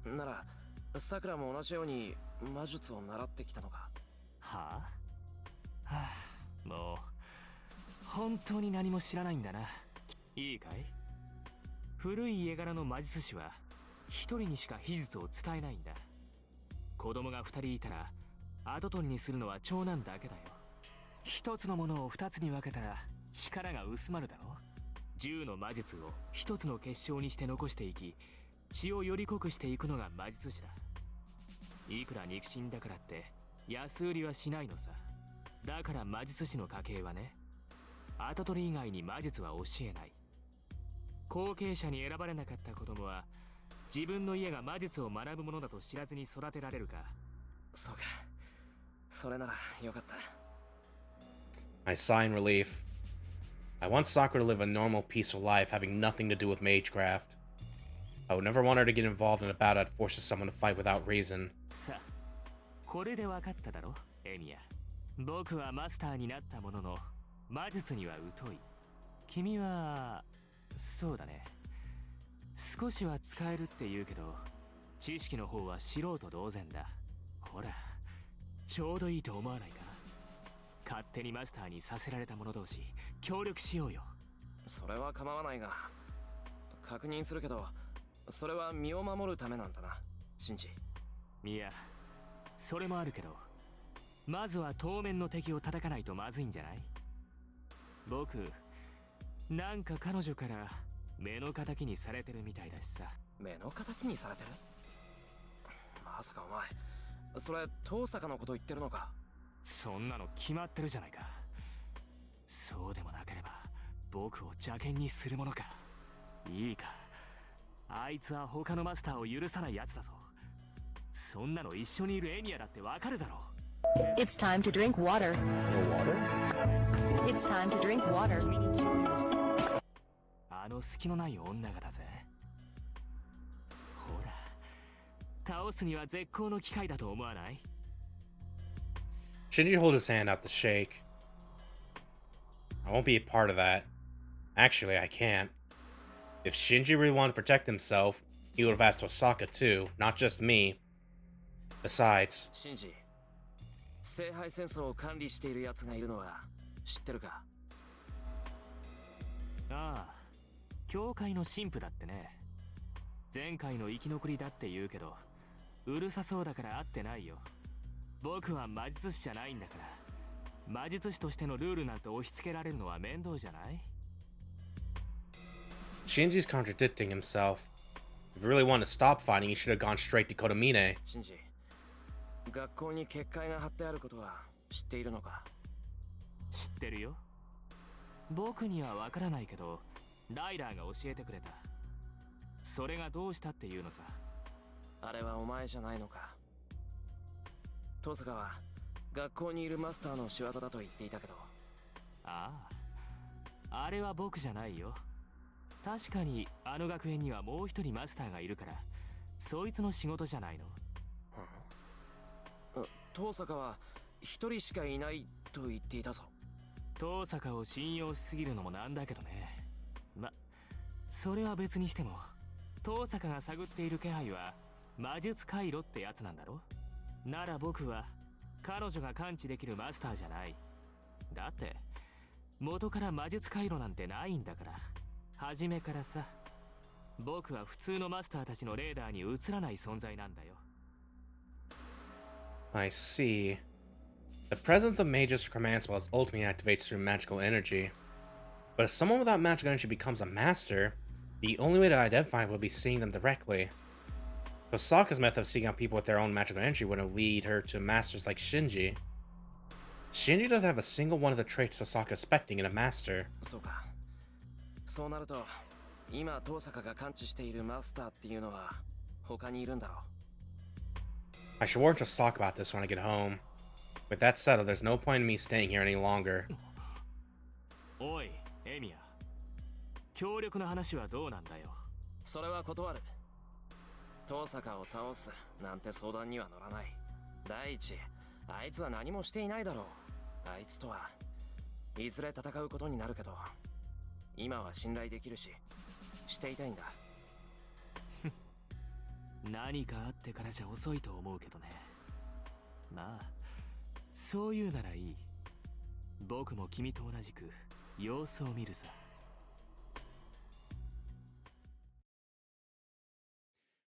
な。ならさくらも同じように魔術を習ってきたのか。はあ、はあ、もう本当に何も知らないんだな。いいかい？古い家柄の魔術師は一人にしか秘術を伝えないんだ。子供が二人いたら後取りにするのは長男だけだよ。一つのものを二つに分けたら力が薄まるだろ。10の魔術を一つの結晶にして残していき、血をより濃くしていくのが魔術師だ。いくら肉親だからって安売りはしないのさ。だから魔術師の家系はね、跡取り以外に魔術は教えない。後継者に選ばれなかった子供は自分の家が魔術を学ぶものだと知らずに育てられるか。そうか。それならよかった。I sigh in relief. I want Sakura to live a normal, peaceful life, having nothing to do with magecraft. I would never want her to get involved in a battle that forces someone to fight without reason. さあ、これで分かっただろ、エミヤ。僕はマスターになったものの、魔術には疎い。君は、そうだね。少しは使えるって言うけど、知識の方は素人同然だ。ほら、ちょうどいいと思わないか。勝手にマスターにさせられた者同士、協力しようよ。それは構わないが、確認するけど、それは身を守るためなんだな、シンジ。いや、それもあるけど、まずは当面の敵を叩かないとまずいんじゃない？僕、なんか彼女から目の敵にされてるみたいだしさ。目の敵にされてる？まさかお前、それ遠坂のこと言ってるのか？そんなの決まってるじゃないか。そうでもなければ僕を邪険にするものか。いいか、あいつは他のマスターを許さないやつだぞ。そんなの一緒にいるエミヤだってわかるだろう。 It's time to drink water. No water? It's time to drink water. 君に協力して、あの隙のない女がだぜ。ほら、倒すには絶好の機会だと思わない？ Shinji holds his hand out to shake. I won't be a part of that. Actually, I can't. If Shinji really wanted to protect himself, he would have asked Osaka too, not just me. Besides, シンジ、聖杯戦争を管理している奴がいるのは知ってるか？ああ、教会の神父だってね。前回の生き残りだって言うけど、うるさそうだから会ってないよ。僕は魔術師じゃないんだから、魔術師としてのルールなんて押し付けられるのは面倒じゃない？ Shinji's contradicting himself. If he really wanted to stop fighting, he should have gone straight to Kodomine. シンジ、学校に結界が貼ってあることは知っているのか？知ってるよ。僕にはわからないけど、ライダーが教えてくれた。それがどうしたっていうのさ。あれはお前じゃないのか？遠坂は学校にいるマスターの仕業だと言っていたけど。ああ、あれは僕じゃないよ。確かにあの学園にはもう一人マスターがいるから、そいつの仕事じゃないの？遠坂は一人しかいないと言っていたぞ。遠坂を信用しすぎるのもなんだけどね。ま、それは別にしても、遠坂が探っている気配は魔術回路ってやつなんだろ？なら僕は彼女が感知できるマスターじゃない。だって元から魔術回路なんてないんだから。初めからさ。僕は普通のマスターたちのレーダーに映らない存在なんだよ。I see. The presence of mages for command spells ultimately activates through magical energy. But if someone without magical energy becomes a master, the only way to identify would be seeing them directly. So Sokka's method of seeking out people with their own magical energy wouldn't lead her to masters like Shinji. Shinji doesn't have a single one of the traits Sokka is expecting in a master. そうか。そうなると、今遠坂が感知しているマスターっていうのは他にいるんだろう。I should warn Sokka about this when I get home. With that settled, there's no point in me staying here any longer. おい、エミヤ。協力の話はどうなんだよ。それは断る。遠坂を倒すなんて相談には乗らない。第一、あいつは何もしていないだろう。あいつとはいずれ戦うことになるけど、今は信頼できるし、していたいんだ。何かあってからじゃ遅いと思うけどね。まあ、そういうならいい。僕も君と同じく様子を見るさ。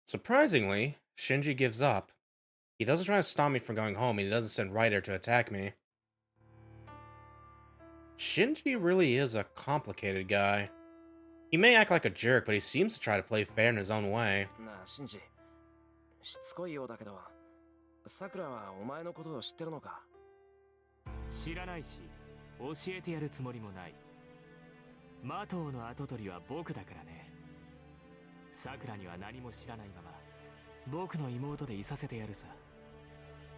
Surprisingly, Shinji gives up. He doesn't try to stop me from going home, and he doesn't send Ryder to attack me. Shinji really is a complicated guy. He may act like a jerk, but he seems to try to play fair in his own way. なあ、シンジ。しつこいようだけど、さくらはお前のことを知ってるのか？知らないし教えてやるつもりもない。マトウの跡取りは僕だからね。さくらには何も知らないまま僕の妹でいさせてやるさ。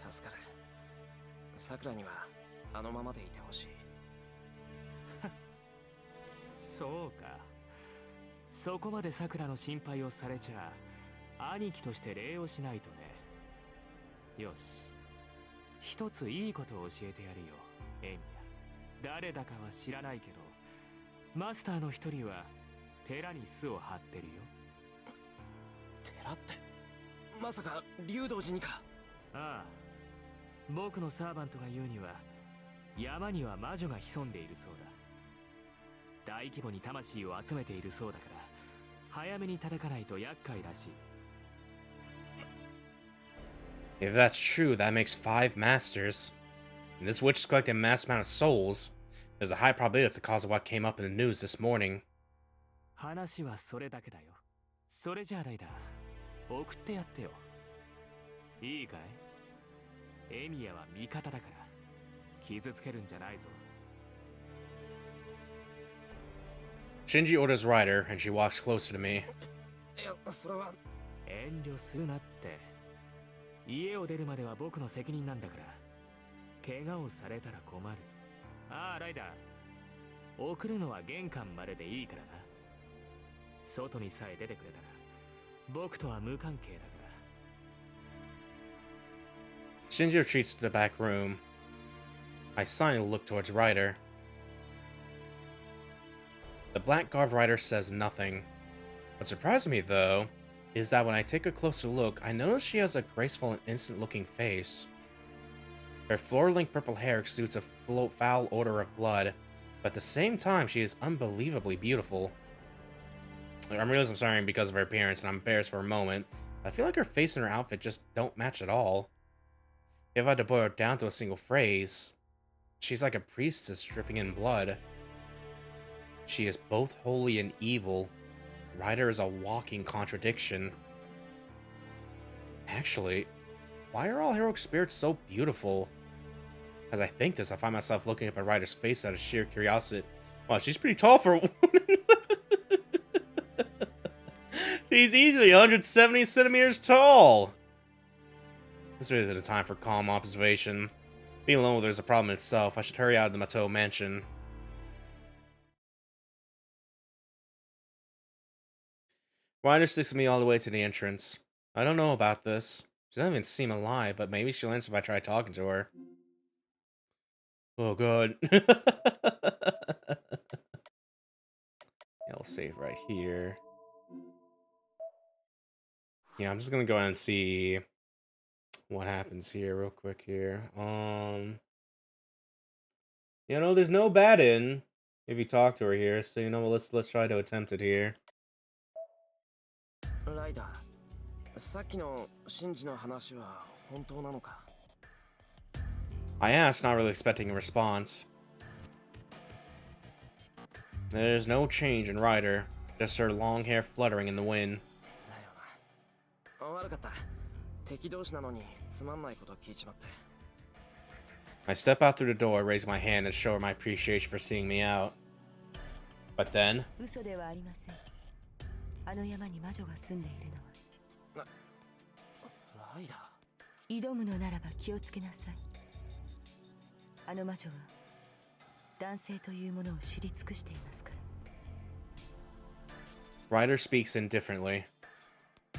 助かる。さくらにはあのままでいてほしい。そうか。そこまでさくらの心配をされちゃ兄貴として礼をしないとね。よし、一ついいことを教えてやるよ、エミヤ。誰だかは知らないけどマスターの一人は寺に巣を張ってるよ。寺って、まさか竜道寺にか？ああ、僕のサーバントが言うには山には魔女が潜んでいるそうだ。大規模に魂を集めているそうだから早めに叩かないと厄介らしい。 If that's true, that makes 5 masters. And this witch is collecting a mass amount of souls. There's a high probability it's the cause of what came up in the news this morning. 話はそれだけだよ。それじゃあライダー、送ってやってよ。いいかい？エミヤは味方だから傷つけるんじゃないぞ。 Shinji orders Ryder, and she walks closer to me. いや、それは。遠慮するなって。家を出るまでは僕の責任なんだから。怪我をされたら困る。ああ、ライダー。送るのは玄関まででいいからな。外にさえ出てくれたら僕とは無関係だから。 Shinji retreats to the back room. I silently look towards Ryder. The black-garbed Ryder says nothing. What surprised me, though, is that when I take a closer look, I notice she has a graceful and innocent-looking face. Her floor-length purple hair exudes a foul odor of blood, but at the same time, she is unbelievably beautiful. I'm realizing I'm sorry because of her appearance, and I'm embarrassed for a moment. I feel like her face and her outfit just don't match at all. If I had to boil it down to a single phrase, she's like a priestess dripping in blood. She is both holy and evil. Ryder is a walking contradiction. Actually, why are all heroic spirits so beautiful? As I think this, I find myself looking up at Ryder's face out of sheer curiosity. Wow, she's pretty tall for a woman. She's easily 170 centimeters tall. This really isn't a time for calm observation. Being alone with her is a problem in itself. I should hurry out of the Matou mansion. Ryder sticks with me all the way to the entrance. I don't know about this. She doesn't even seem alive, but maybe she'll answer if I try talking to her. Oh, God. Yeah, I'll save right here. Yeah, I'm just gonna go ahead and see what happens here real quick here. You know, there's no bad in if you talk to her here, so you know what, let's try to attempt it here. ライダー、さっきのシンジの話は本当なのか？ I asked, not really expecting a response. There's no change in Ryder, just her long hair fluttering in the wind. だよな。悪かった。敵同士なのにつまんないこと聞いちまって。 I step out through the door, raise my hand, and show her my appreciation for seeing me out. But then... 嘘ではありません。あの山に魔女が住んでいるのは。ライダ挑むのならば気をつけなさい。あの魔女は男性というものを知り尽くしていますから。 Ryder speaks indifferently.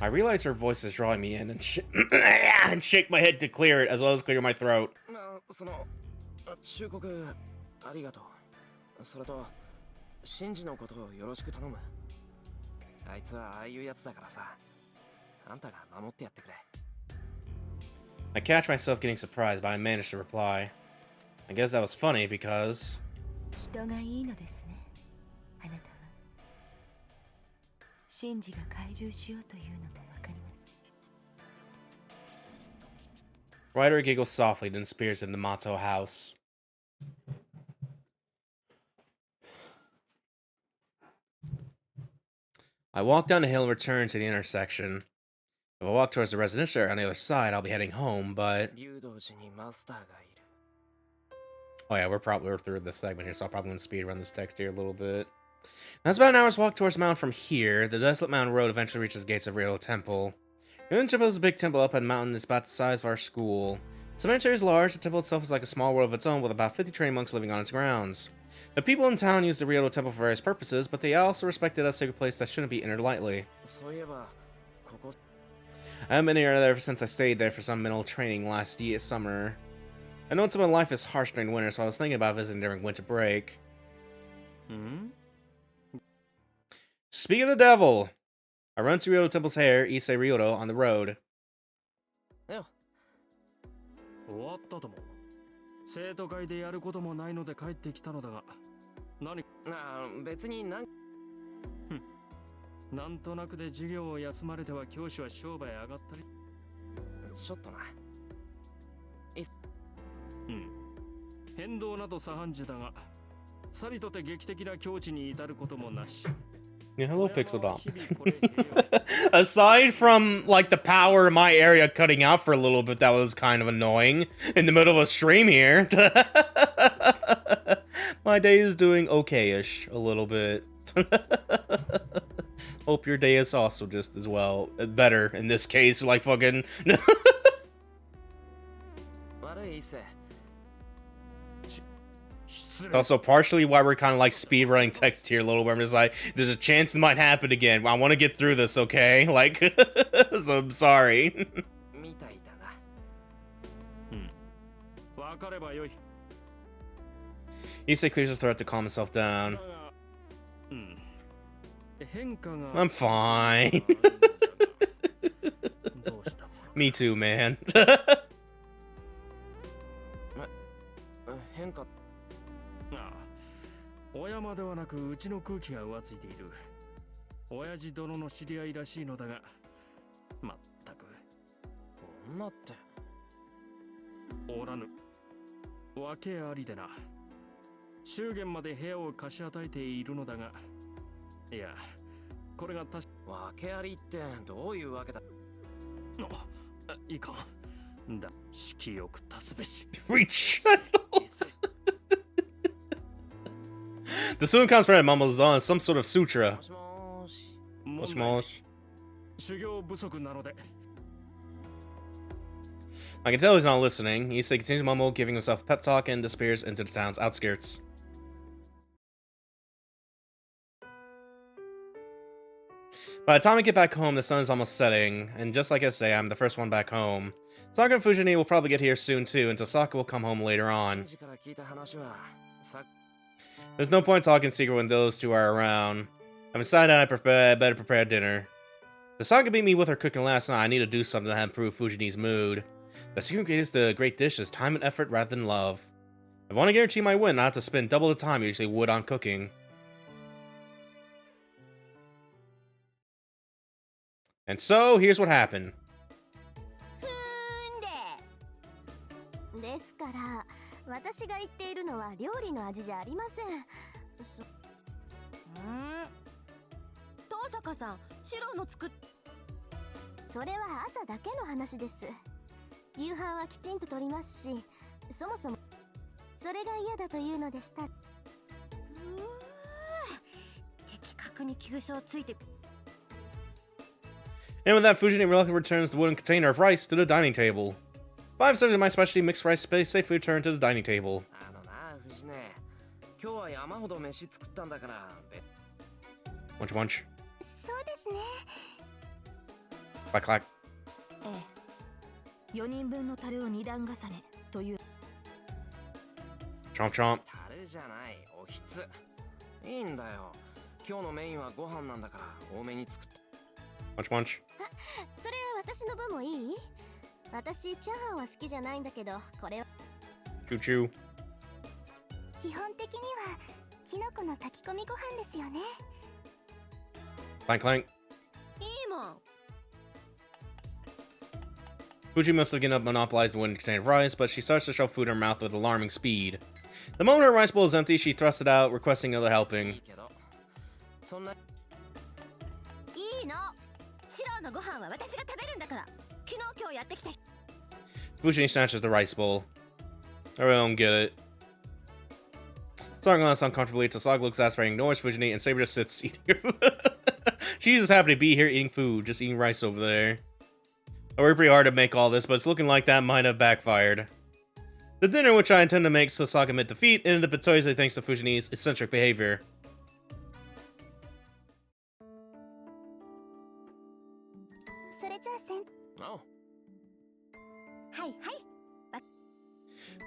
I realize her voice is drawing me in and, and shake my head to clear it, as well as clear my throat. まあ、その忠告ありがとう。それとシンジのことをよろしく頼む。あいつはああいうやつだからさ。あんたが守ってやってくれ。 I catch myself getting surprised, but I manage to reply. I guess that was funny because... 人がいいのですね、あなたは。シンジが懐柔しようというのもわかります。 Ryder giggles softly, then spears into Mato house. I walk down the hill and return to the intersection. If I walk towards the residential area on the other side, I'll be heading home, but... 竜道寺にマスターがいる。 Oh yeah, we're through this segment here, so I'll probably want to speed run this text here a little bit. That's about an hour's walk towards the mountain from here. The desolate mountain road eventually reaches the gates of Ryoto Temple. The temple is a big temple up on a mountain. It's about the size of our school. The cemetery is large. The temple itself is like a small world of its own, with about 50 training monks living on its grounds. The people in town use the Ryoto Temple for various purposes, but they also respect it as a sacred place that shouldn't be entered lightly. そういえば、ここ I haven't been here ever since I stayed there for some mental training last summer. I know some of life is harsh during winter, so I was thinking about visiting during winter break. Speaking of the devil, I run to Ryoto Temple's hair, Issei Ryoto, on the road. よ。終わったとも。生徒会でやることもないので帰ってきたのだが、何？別になんとなくで授業を休まれては教師は商売上がったり。ちょっとな。変動など左半時だが、さりとて劇的な境地に至ることもなし。 Yeah, hello, Pixel Dom. Aside from, like, the power in my area cutting out for a little bit, that was kind of annoying in the middle of a stream here. My day is doing okay-ish, a little bit. Hope your day is also just as well, better in this case, like fucking... It's also partially why we're kind of like speedrunning text here a little bit. I'm just like, there's a chance it might happen again. I want to get through this, okay? Like, so I'm sorry. Issei clears his throat to calm himself down. I'm fine. Me too, man. 小山ではなくうちの空気が浮ついている。親父殿の知り合いらしいのだが、まったく。女って。おらぬ。訳ありでな。祝言まで部屋を貸し与えているのだが、いや、これが確か。訳ありってどういうわけだ。いいか。だ、色よく立つべし。Reach. The student comes from mumbles on some sort of sutra. I can tell he's not listening. Issei continues to mumble, giving himself a pep talk, and disappears into the town's outskirts. By the time I get back home, the sun is almost setting, and just like I say, I'm the first one back home. Saka and Fujini will probably get here soon too, and Saka will come home later on. There's no point talking secret when those two are around. I've decided I better prepare dinner. The Saka beat me with her cooking last night. I need to do something to improve Fujini's mood. The secret ingredient to the great dish is time and effort rather than love. If I want to guarantee my win, I have to spend double the time I usually would on cooking. And so, here's what happened. ですから、私が言っているのは料理の味じゃありません。東坂さん、白の作っ。それは朝だけの話です。夕飯はきちんと取りますし、そもそもそれが嫌だというのでした。的確に急所をついて。And with that, Fujini reluctantly returns the wooden container of rice to the dining table. 5 servings of my specialty mixed rice space safely return to the dining table. Munch munch. Clack clack. 4人分の樽を2段重ねという。 Chomp chomp. 樽じゃない、おひつ。いいんだよ。今日のメインはご飯なんだから多めに作って。Munch munch. それ私の分もいい？私チャーハンは好きじゃないんだけど、これは Choo choo. 基本的にはキノコの炊き込みご飯ですよね。 Clank clank. いいもん。 Fuji must have given up monopolizing the wooden container of rice, but she starts to shove food in her mouth with alarming speed. The moment her rice bowl is empty, she thrusts it out, requesting another helping. いの。シローのご飯は私が食べるんだから。昨日今日やってきた。 Fujini snatches the rice bowl. I really don't get it. Sasaki laughs uncomfortably. Tasaka looks aspirating, ignores Fujini, and Saber just sits eating her. She's just happy to be here eating food, just eating rice over there. I worked pretty hard to make all this, but it's looking like that might have backfired. The dinner, which I intend to make Sasaka admit defeat, ended up entirely thanks to Fujini's eccentric behavior. それじゃあおう。はいはい。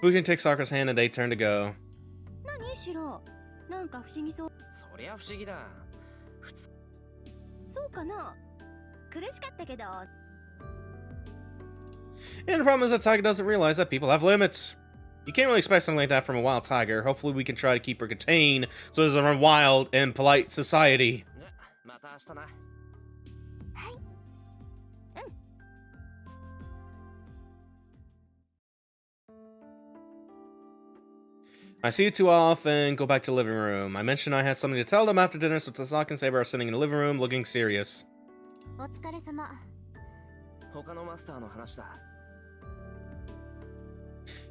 Fujini takes Sakura's hand and they turn to go. 何シロー、なんか不思議そう。そりゃ不思議だ。普通。そうかな。苦しかったけど。 And the problem is that Tiger doesn't realize that people have limits. You can't really expect something like that from a wild tiger. Hopefully we can try to keep her contained so it doesn't run wild in polite society. じゃ、また明日な。はい。うん。 I see you two off and go back to the living room. I mentioned I had something to tell them after dinner, so Tasaka and Saber are sitting in the living room looking serious. お疲れ様。他のマスターの話だ。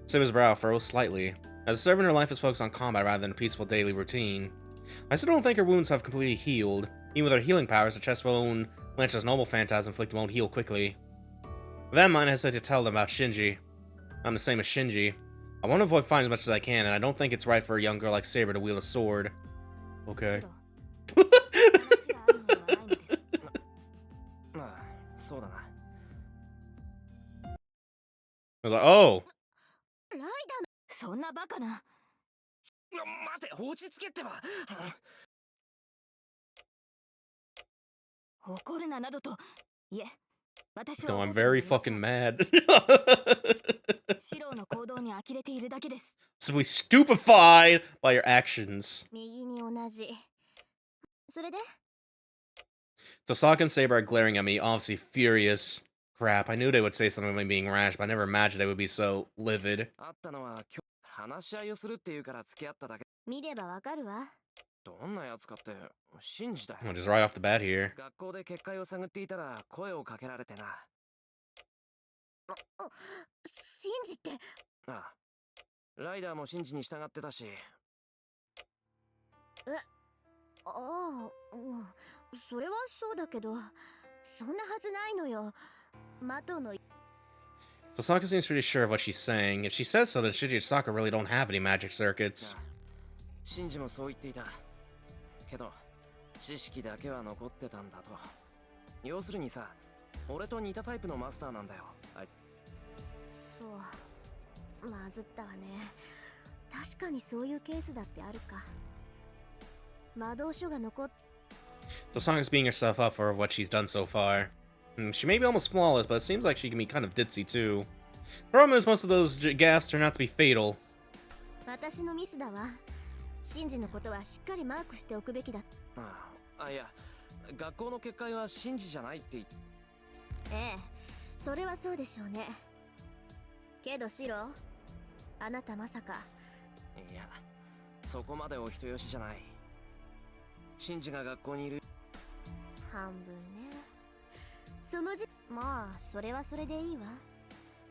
Saber's brow furrows slightly. As a servant, her life is focused on combat rather than a peaceful daily routine. I still don't think her wounds have completely healed. Even with her healing powers, the chest wound Lancer's normal phantasm inflicted won't heal quickly. With that in mind, I hesitate to tell them about Shinji. I'm the same as Shinji. I want to avoid fighting as much as I can, and I don't think it's right for a young girl like Saber to wield a sword. Okay. シロー、話があるのではないのです。まあ、そうだな。I was like, oh! ライダーの。そんなバカな。待て、落ち着けってば。怒るななどと。いえ、私 No, は I'm 怒っては very いませ fucking ん。 mad. シローの行動に呆れているだけです。 Simply stupefied by your actions. 右に同じ。それで Tasaka and Saber are glaring at me, obviously furious. Crap, I knew they would say something about me being rash, but I never imagined they would be so livid. 会ったのは今日話し合いをするっていうから付き合っただけ。見ればわかるわ。どんなやつかって信じだよ。 Well, just right off the bat here. 学校で結界を探っていたら声をかけられてな。シンジって。ああ。ライダーもシンジに従ってたし。ああ、うん、それはそうだけど、そんなはずないのよ。マトの。 Tasaka seems pretty sure of what she's saying. If she says so, then Shinji and Sokka really don't have any magic circuits. シンジもそう言っていた。けど、知識だけは残ってたんだと。要するにさ、俺と似たタイプのマスターなんだよ。そう。まずったわね。確かにそういうケースだってあるか。魔導書が残っ。 Tasaka's beating herself up for what she's done so far. She may be almost flawless, but it seems like she can be kind of ditzy too. The problem is most of those gaffes turn out to be fatal. 私のミスだわ。シンジのことはしっかりマークしておくべきだ。あ、いや、学校の結界はシンジじゃないって言って。ええ、それはそうでしょうね。けどシロ、あなたまさか。いや、そこまでお人よしじゃない。シンジが学校にいる。半分ね。そのまあそれはそれでいいわ。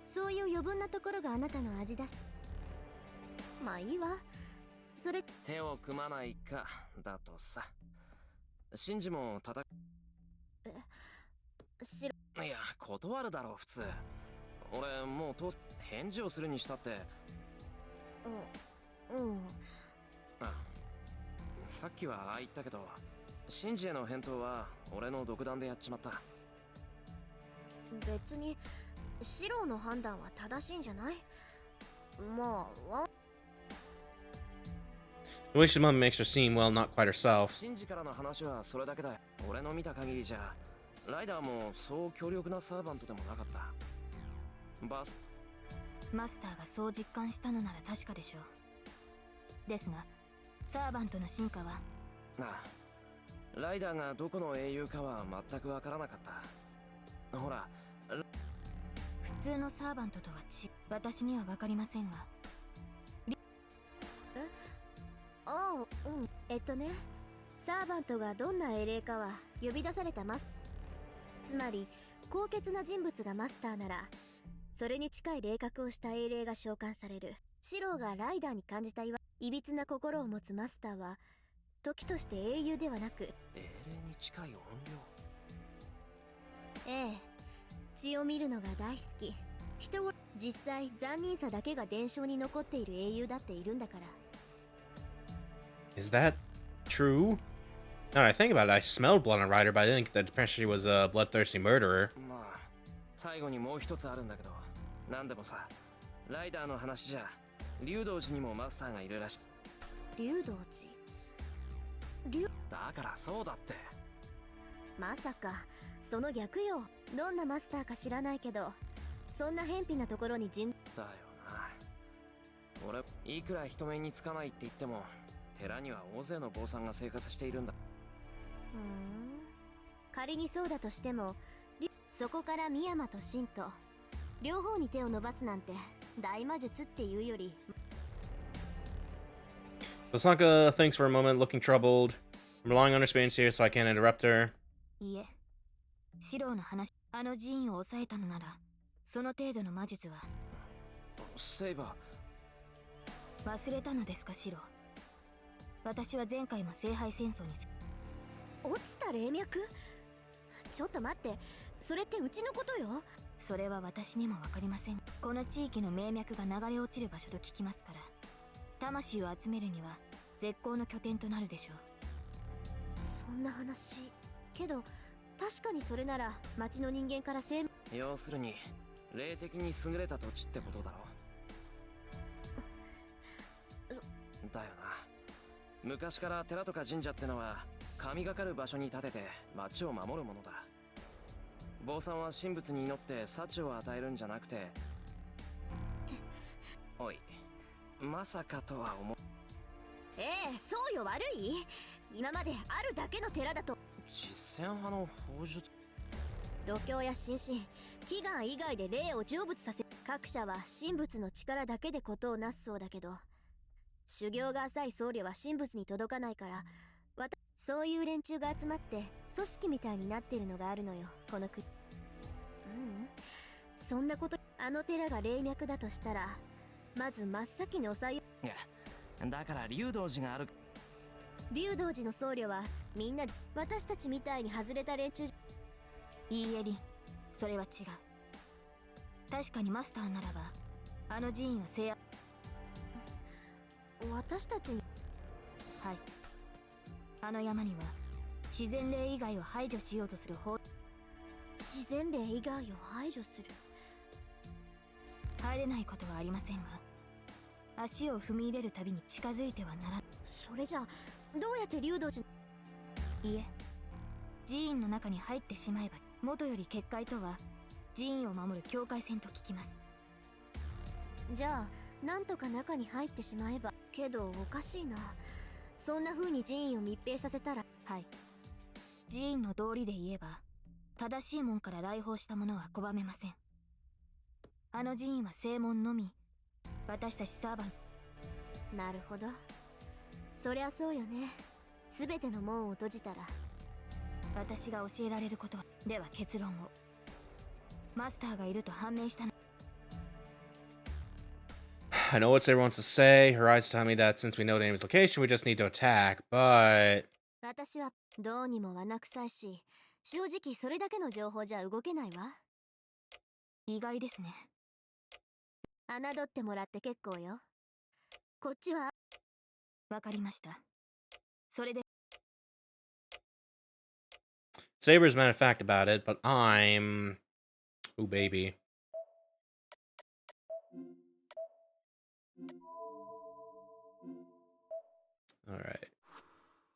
そういう余分なところがあなたの味だし。まあいいわ。それ手を組まないかだとさ。シンジも叩シロ。いや、断るだろう普通。俺もう返事をするにしたって。うん。あ、さっきはああ言ったけど、シンジへの返答は俺の独断でやっちまった。別にシロの判断は正しいんじゃない？まあ。 The way she's mom makes her seem, well, not quite herself. シンジからの話はそれだけだよ。俺の見た限りじゃ、ライダーもそう強力なサーバントでもなかった。マスターがそう実感したのなら確かでしょう。ですが、サーバントの進化は。ああ、ライダーがどこの英雄かは全くわからなかった。ほら、普通のサーバントとは私にはわかりませんが。ああ、うん。ね、サーバントがどんな英霊かは呼び出されたつまり高潔な人物がマスターなら、それに近い霊覚をした英霊が召喚される。シローがライダーに感じたいびつな心を持つマスターは時として英雄ではなく、英霊に近い音ええ、血を見るのが大好き。人を実際残忍さだけが伝承に残っている英雄だっているんだから。 Is that true? Now that I think about it, I smelled blood on Ryder, but I didn't think that apparently she was a bloodthirsty murderer. 量。まあ最後にもう一つあるんだけど、なんでもさ、ライダーの話じゃ竜道寺にもマスターがいるらしい。竜道寺。だからそうだって。まさかその逆よ。どんなマスターか知らないけど、そんな偏僻なところにだよな。俺いくら人目につかないって言っても、寺には大勢の坊さんが生活しているんだ。仮にそうだとしても、そこから深山と神と両方に手を伸ばすなんて大魔術っていうより。 Osaka thinks for a moment, looking troubled. I'm relying on her experience here, so I can't interrupt her. いえ、シローの話、あの寺院を抑えたのならその程度の魔術は。セイバ忘れたのですかシロー。私は前回も聖杯戦争に落ちた霊脈？ちょっと待って、それってうちのことよ。それは私にも分かりません。この地域の命脈が流れ落ちる場所と聞きますから、魂を集めるには絶好の拠点となるでしょう。そんな話けど、確かにそれなら町の人間からー。要するに霊的に優れた土地ってことだろ。だよな。昔から寺とか神社ってのは神がかる場所に建てて町を守るものだ。坊さんは神仏に祈って幸を与えるんじゃなくて。おい、まさかとは思う。そうよ。悪い？今まであるだけの寺だと。実践派の法術。度胸や心身、祈願以外で霊を成仏させ、各社は神仏の力だけでことをなすそうだけど、修行が浅い僧侶は神仏に届かないから、そういう連中が集まって組織みたいになってるのがあるのよ、この国。そんなこと。あの寺が霊脈だとしたら、まず真っ先に抑えよ。いや、だから竜道寺がある。竜道寺の僧侶はみんな私たちみたいに外れた連中。いいえリン、それは違う。確かにマスターならばあの寺院は私たちに。はい、あの山には自然霊以外を排除しようとする法。自然霊以外を排除する。入れないことはありませんが、足を踏み入れるたびに近づいてはなら。それじゃあどうやって竜道寺。いえ、寺院の中に入ってしまえば元より結界とは寺院を守る境界線と聞きます。じゃあなんとか中に入ってしまえば。けどおかしいな。そんな風に寺院を密閉させたら。はい、寺院の道理で言えば正しい門から来訪した者は拒めません。あの寺院は正門のみ、私たちサーバン。なるほど、そりゃそうよね。全ての門を閉じたら。私が教えられることは。では結論を。マスターがいると判明したの。I know what Sarah wants to say. Her eyes tell me that since we know the enemy's location, we just need to attack, but... 私はどうにも罠臭いし、正直それだけの情報じゃ動けないわ。意外ですね。侮ってもらって結構よ。こっちは。わかりました。それで。Saber's matter of fact about it, but I'm... Ooh, baby. Alright.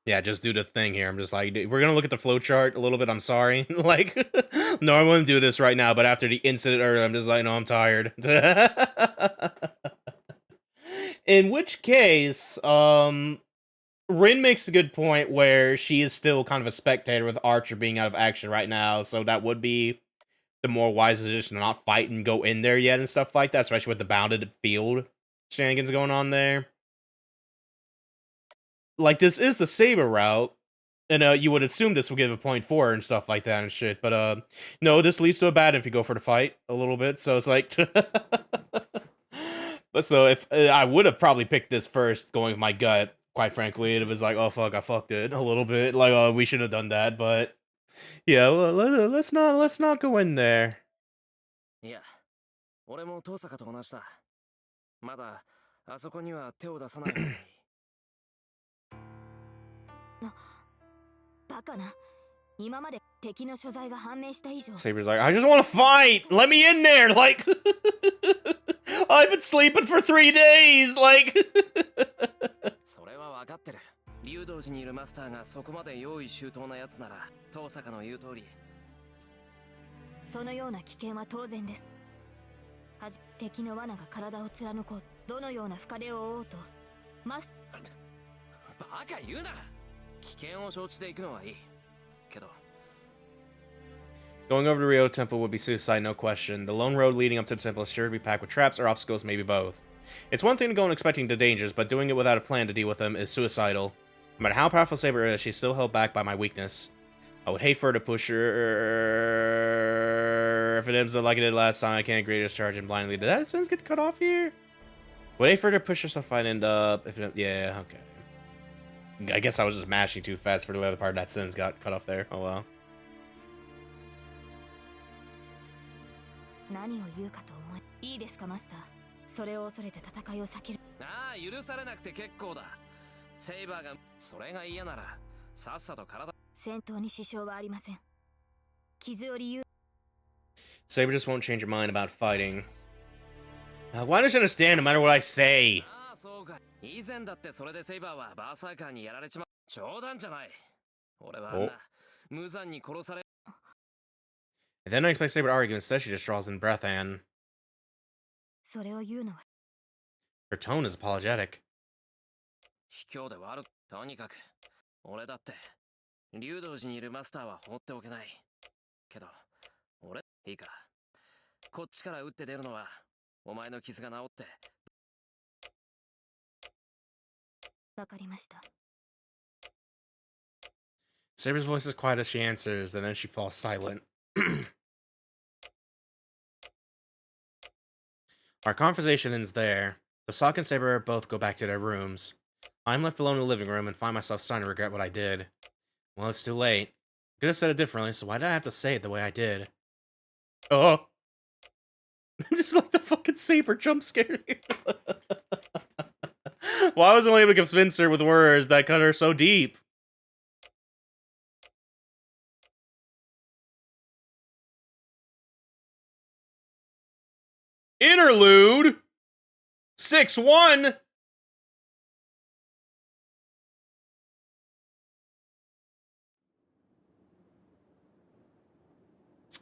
Yeah, just do the thing here. I'm just like, we're gonna look at the flowchart a little bit. I'm sorry. Like, no, I wouldn't do this right now, but after the incident earlier, I'm just like, no, I'm tired. In which case, Rin makes a good point where she is still kind of a spectator with Archer being out of action right now, so that would be the more wise decision to not fight and go in there yet and stuff like that, especially with the bounded field shenanigans going on there. Like, this is the Saber route, And you would assume this would give a point 4 and stuff like that and shit, but no, this leads to a bad if you go for the fight a little bit. So it's like, but so if I would have probably picked this first, going with my gut, quite frankly, it was like, oh fuck, I fucked it a little bit. Like, oh, we should have done that, but yeah, well, let's not go in there. いや、俺も遠坂と同じだ。まだあそこには手を出さない方がいい。バカな。今まで敵の所在が判明した以上。 Saber's like, I just want to fight. Let me in there. Like, I've been sleeping for 3 days. Like, それは分かってる。竜道寺にいるマスターがそこまで用意周到なやつなら、遠坂の言う通り。そのような危険は当然です。敵の罠が体を貫こう。どのような深手を負おうと。バカ言うな。危険を承知で行くのはいい。けど。 going over to Rio Temple would be suicide, no question. The lone road leading up to the temple is sure to be packed with traps or obstacles, maybe both. It's one thing to go in expecting the dangers, but doing it without a plan to deal with them is suicidal. No matter how powerful Saber is, she's still held back by my weakness. I would hate for her to push her. If it ends up like it did last time, I can't agree to discharge him blindly. Did that sentence get cut off here? Would hate for her to push herself and end up. If it, yeah, okay. I guess I was just mashing too fast for the other part. That sentence got cut off there. Oh well. 何を言うかと思い。いいですか、マスター。それを恐れて戦いを避ける。ああ、許されなくて結構だ。セイバーがそれが嫌なら、さっさと体。戦闘に支障はありません。傷を理由。 Saber just won't change her mind about fighting. Why don't you understand no matter what I say? ああ、そうか。以前だってそれでセイバーはバーサーカーにやられちまう。冗談じゃない。俺はあんな無残に殺され。 And then I expect Saber to argue, instead she just draws in breath and それを言うのは。 her tone is apologetic. 卑怯で悪く。とにかく、俺だって、竜道寺にいるマスターは放っておけない。けど、俺、いいか。こっちから撃って出るのは、お前の傷が治って。わかりました。 Saber's voice is quiet as she answers, and then she falls silent. Our conversation ends there. The Sock and Saber both go back to their rooms. I'm left alone in the living room and find myself starting to regret what I did. Well, it's too late. I could have said it differently, so why did I have to say it the way I did? Oh! Just like the fucking Saber jump scare. Why was I only able to convince her with words that cut her so deep? Interlude 6-1.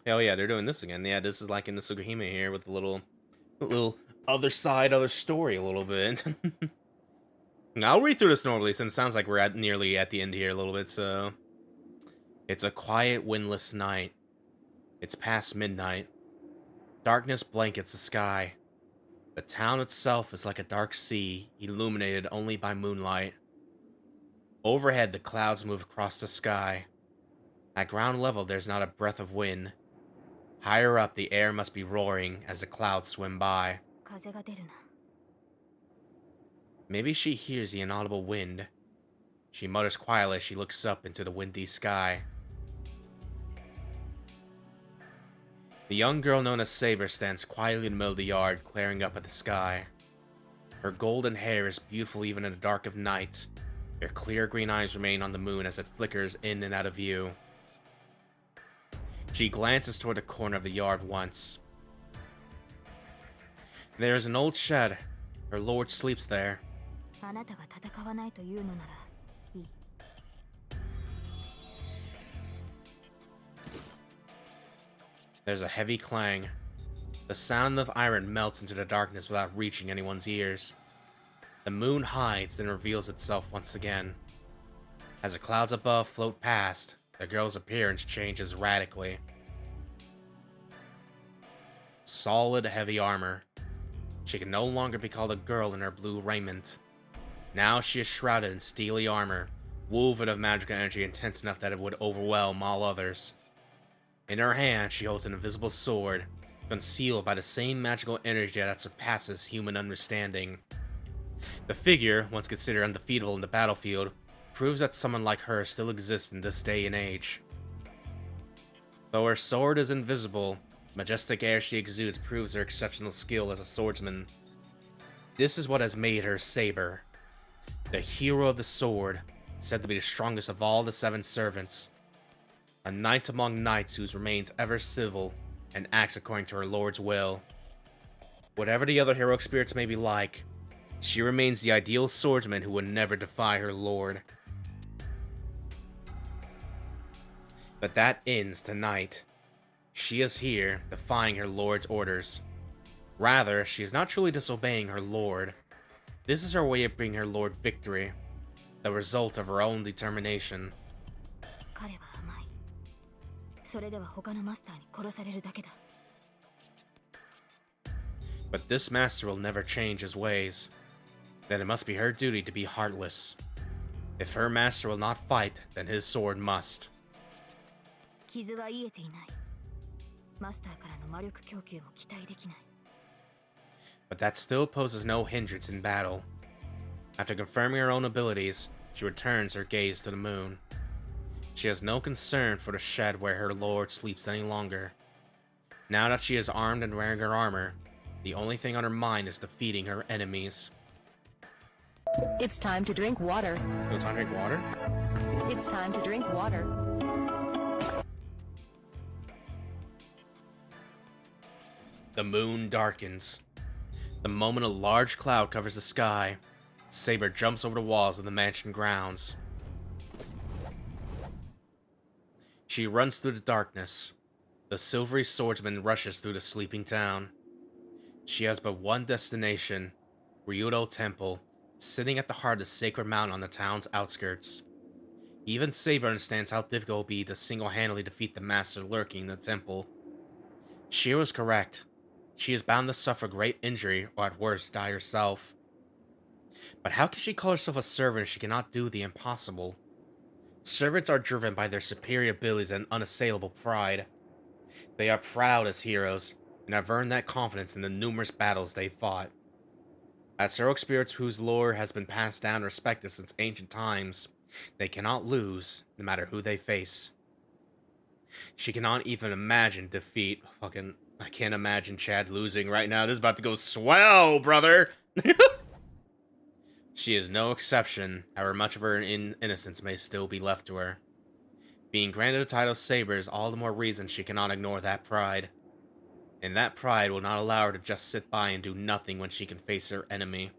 Hell yeah, they're doing this again. Yeah, this is like in the Sugahime here with the little other side, other story a little bit. I'll read through this normally since it sounds like we're nearly at the end here a little bit, so. It's a quiet, windless night. It's past midnight. Darkness blankets the sky. The town itself is like a dark sea, illuminated only by moonlight. Overhead, the clouds move across the sky. At ground level, there's not a breath of wind. Higher up, the air must be roaring as the clouds swim by. 風が出るな。 Maybe she hears the inaudible wind. She mutters quietly as she looks up into the windy sky. The young girl known as Saber stands quietly in the middle of the yard, glaring up at the sky. Her golden hair is beautiful even in the dark of night. Her clear green eyes remain on the moon as it flickers in and out of view. She glances toward the corner of the yard once. There is an old shed. Her lord sleeps there. あなたが戦わないというのならいい。 There's a heavy clang. The sound of iron melts into the darkness without reaching anyone's ears. The moon hides, then reveals itself once again. As the clouds above float past, the girl's appearance changes radically. Solid, heavy armor. She can no longer be called a girl in her blue raiment. Now she is shrouded in steely armor, woven of magical energy intense enough that it would overwhelm all others. In her hand, she holds an invisible sword, concealed by the same magical energy that surpasses human understanding. The figure, once considered undefeatable in the battlefield, proves that someone like her still exists in this day and age. Though her sword is invisible, the majestic air she exudes proves her exceptional skill as a swordsman. This is what has made her Saber, the hero of the sword, said to be the strongest of all the 7 servants. A knight among knights who remains ever civil and acts according to her lord's will. Whatever the other heroic spirits may be like, she remains the ideal swordsman who would never defy her lord. But that ends tonight. She is here, defying her lord's orders. Rather, she is not truly disobeying her lord. This is her way of bringing her lord victory, the result of her own determination. 彼は甘い。それでは他のマスターに殺されるだけだ。But this master will never change his ways. Then it must be her duty to be heartless. If her master will not fight, then his sword must. 傷は癒えていない。マスターからの魔力供給も期待できない。 But that still poses no hindrance in battle. After confirming her own abilities, she returns her gaze to the moon. She has no concern for the shed where her lord sleeps any longer. Now that she is armed and wearing her armor, the only thing on her mind is defeating her enemies. It's time to drink water. No time to drink water? It's time to drink water. The moon darkens. The moment a large cloud covers the sky, Saber jumps over the walls of the mansion grounds. She runs through the darkness. The silvery swordsman rushes through the sleeping town. She has but one destination, Ryudo Temple, sitting at the heart of the sacred mountain on the town's outskirts. Even Saber understands how difficult it will be to single-handedly defeat the master lurking in the temple. She was correct. She is bound to suffer great injury, or at worst, die herself. But how can she call herself a servant if she cannot do the impossible? Servants are driven by their superior abilities and unassailable pride. They are proud as heroes, and have earned that confidence in the numerous battles they fought. As heroic spirits whose lore has been passed down and respected since ancient times, they cannot lose, no matter who they face. She cannot even imagine defeat. I can't imagine Chad losing right now. This is about to go swell, brother! She is no exception, however much of her innocence may still be left to her. Being granted the title Saber is all the more reason she cannot ignore that pride. And that pride will not allow her to just sit by and do nothing when she can face her enemy.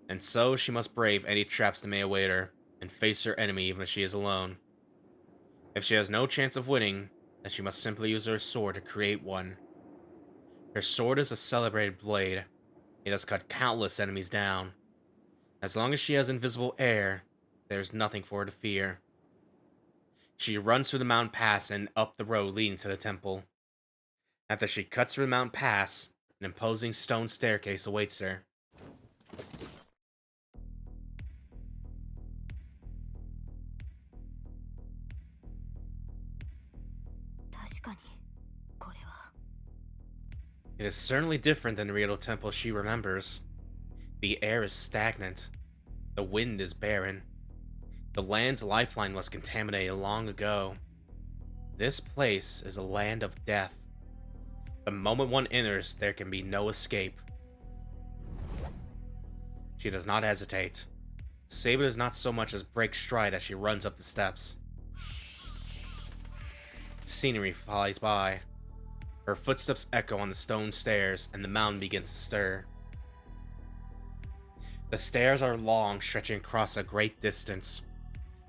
And so she must brave any traps that may await her, and face her enemy even if she is alone. If she has no chance of winning, then she must simply use her sword to create one. Her sword is a celebrated blade. It has cut countless enemies down. As long as she has invisible air, there is nothing for her to fear. She runs through the mountain pass and up the road leading to the temple. After she cuts through the mountain pass, an imposing stone staircase awaits her. It is certainly different than the Ryoto Temple she remembers. The air is stagnant. The wind is barren. The land's lifeline was contaminated long ago. This place is a land of death. The moment one enters, there can be no escape. She does not hesitate. Saber does not so much as break stride as she runs up the steps. Scenery flies by. Her footsteps echo on the stone stairs, and the mountain begins to stir. The stairs are long, stretching across a great distance.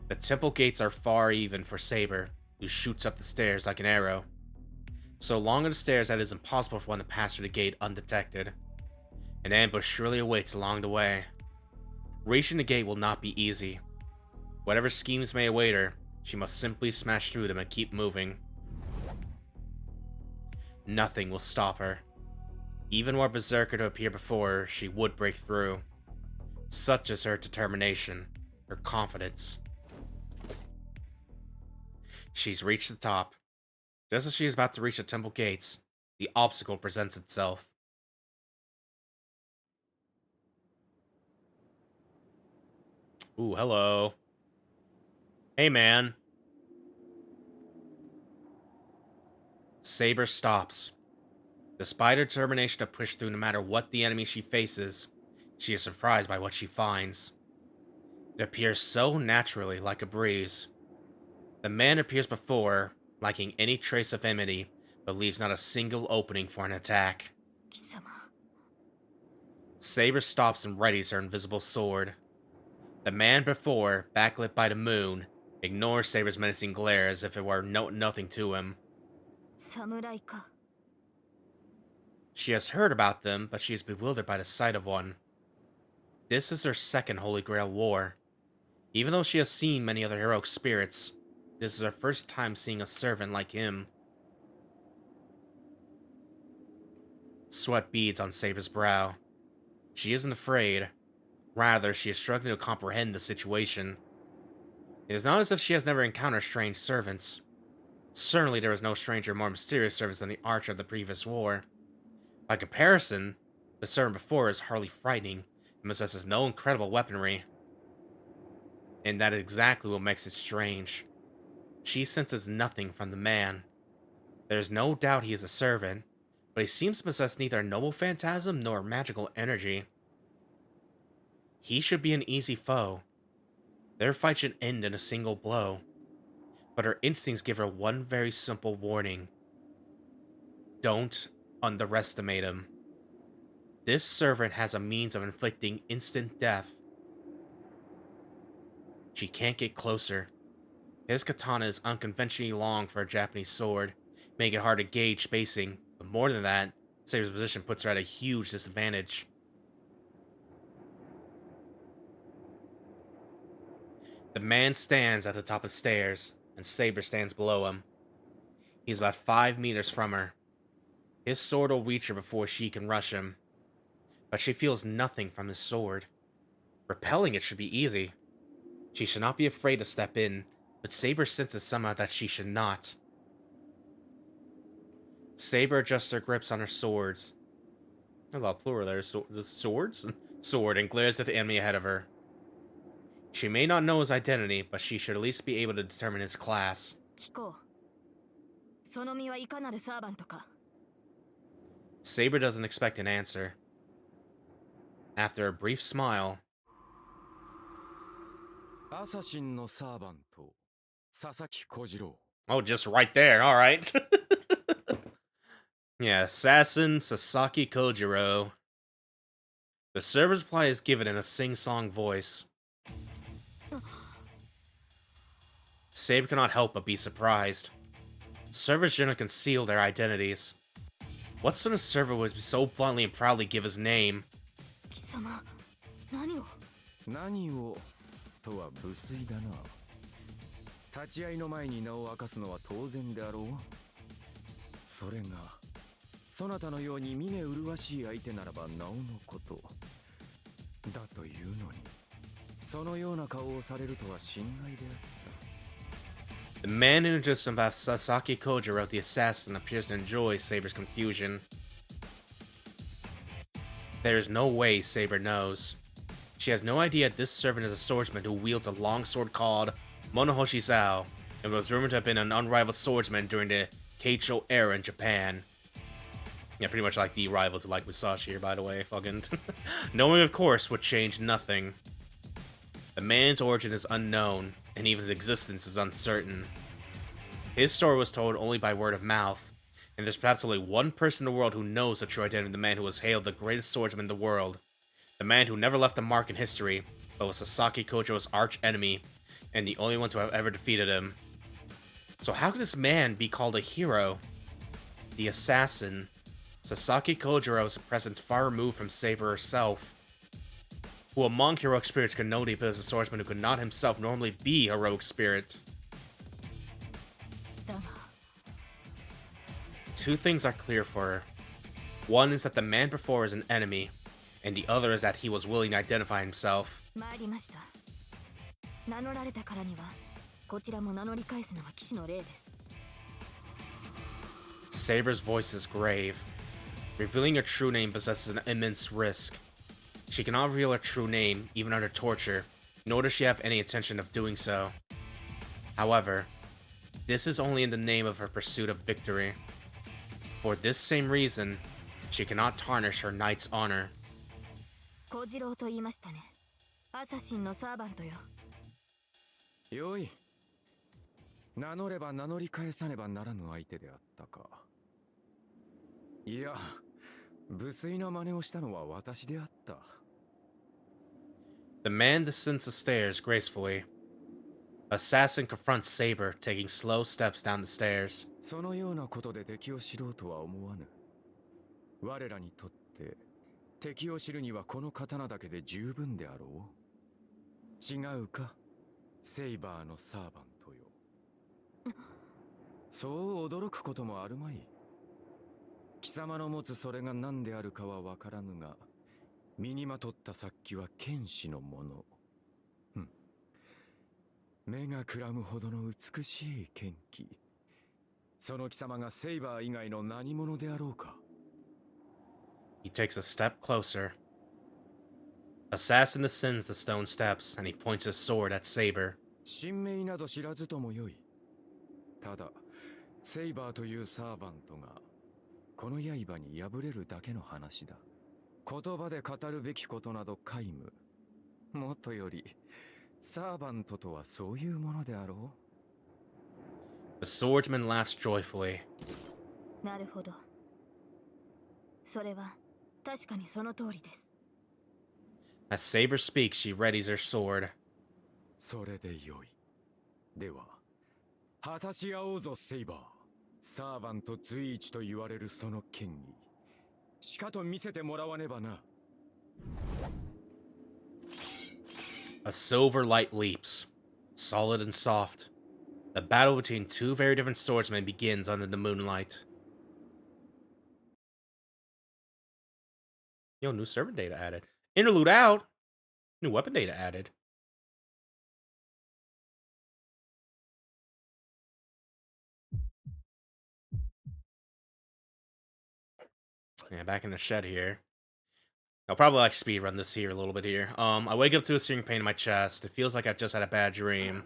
The temple gates are far even for Saber, who shoots up the stairs like an arrow. So long are the stairs that it is impossible for one to pass through the gate undetected. An ambush surely awaits along the way. Reaching the gate will not be easy. Whatever schemes may await her, she must simply smash through them and keep moving. Nothing will stop her. Even were Berserker to appear before her, she would break through. Such is her determination, her confidence. She's reached the top. Just as she is about to reach the temple gates, the obstacle presents itself. Ooh, hello. Hey, man. Saber stops. Despite her determination to push through no matter what the enemy she faces, she is surprised by what she finds. It appears so naturally, like a breeze. The man appears before her, lacking any trace of enmity, but leaves not a single opening for an attack. 貴様 Saber stops and readies her invisible sword. The man before, backlit by the moon, ignores Saber's menacing glare as if it were nothing to him. 侍か She has heard about them, but she is bewildered by the sight of one. This is her second Holy Grail war. Even though she has seen many other heroic spirits, this is her first time seeing a servant like him. Sweat beads on Saber's brow. She isn't afraid. Rather, she is struggling to comprehend the situation. It is not as if she has never encountered strange servants. Certainly there is no stranger more mysterious servants than the archer of the previous war. By comparison, the servant before is hardly frightening and possesses no incredible weaponry. And that is exactly what makes it strange. She senses nothing from the man. There is no doubt he is a servant, but he seems to possess neither a noble phantasm nor magical energy. He should be an easy foe. Their fight should end in a single blow. But her instincts give her one very simple warning. Don't underestimate him. This servant has a means of inflicting instant death. She can't get closer. His katana is unconventionally long for a Japanese sword, making it hard to gauge spacing, but more than that, Saber's position puts her at a huge disadvantage. The man stands at the top of the stairs, and Saber stands below him. He's about 5 meters from her. His sword will reach her before she can rush him, but she feels nothing from his sword. Repelling it should be easy. She should not be afraid to step in, but Saber senses somehow that she should not. Saber adjusts her grips on her swords. A lot of plural there. Swords? Sword, and glares at the enemy ahead of her. She may not know his identity, but she should at least be able to determine his class. 聞こうその身はいかなるサーバントか Saber doesn't expect an answer. After a brief smile, アサシンのサーバント佐々木小次郎 oh, just right there, alright. Yeah, assassin Sasaki Kojiro. The server's reply is given in a sing-song voice. Saber cannot help but be surprised. Servers generally conceal their identities. What sort of server would so bluntly and proudly give his name? 貴様何を何をとは無粋だな立ち会いの前に名を明かすのは当然であろうそれがそなたのように峰麗しい相手ならばなおのことだというのにそのような顔をされるとは心外であった The man introduced him by Sasaki Kojiro, the assassin, appears to enjoy Saber's confusion. There is no way Saber knows. She has no idea this servant is a swordsman who wields a long sword called Monohoshi Zao, and was rumored to have been an unrivaled swordsman during the Keicho era in Japan. Yeah, pretty much like the rival to like Musashi here, by the way. Fucking knowing, of course, would change nothing. The man's origin is unknown, and even his existence is uncertain. His story was told only by word of mouth, and there's perhaps only one person in the world who knows the true identity of the man who was hailed the greatest swordsman in the world. The man who never left a mark in history, but was Sasaki Kojiro's arch enemy, and the only one to have ever defeated him. So how could this man be called a hero? The assassin. Sasaki Kojiro is a presence far removed from Saber herself. Who among heroic spirits could know the abilities of a swordsman who could not himself normally be a heroic spirit? だが Two things are clear for her. One is that the man before is an enemy, and the other is that he was willing to identify himself. 参りました名乗られたからにはこちらも名乗り返すのは騎士の礼です。 Saber's voice is grave. Revealing her true name possesses an immense risk. She cannot reveal her true name, even under torture, nor does she have any intention of doing so. However, this is only in the name of her pursuit of victory. For this same reason, she cannot tarnish her knight's honor. 小次郎と言いましたね。アサシンのサーバントよ。よい。名乗れば名乗り返さねばならぬ相手であったか。いや、無粋な真似をしたのは私であった。The man descends the stairs gracefully. Assassin confronts Saber, taking slow steps down the stairs. そのようなことで敵を知ろうとは思わぬ。我らにとって敵を知るにはこの刀だけで十分であろう。違うか、セイバーのサーバントよ。そう驚くこともあるまい。貴様の持つそれが何であるかは分からぬが、身にまとった殺気は剣士のもの。目がくらむほどの美しい剣気。その貴様がセイバー以外の何者であろうか。He takes a step closer. Assassin ascends the stone steps, and he points his sword at Saber. 神名など知らずともよい。ただ、セイバーというサーバントがこの刃に敗れるだけの話だ。言葉で語るべきことなど皆無。もっとより、サーバントとはそういうものであろう。 The swordsman laughs joyfully. なるほど。それは確かにその通りです。 As Saber speaks, she readies her sword. それでよい。では、果たし合おうぞセイバー。サーバント随一と言われるその剣に、しかと見せてもらわねばな。A silver light leaps, solid and soft. The battle between two very different swordsmen begins under the moonlight. Yo, new servant data added. Interlude out. New weapon data added. Yeah, back in the shed here. I'll probably like speedrun this here a little bit here. I wake up to a searing pain in my chest. It feels like I've just had a bad dream.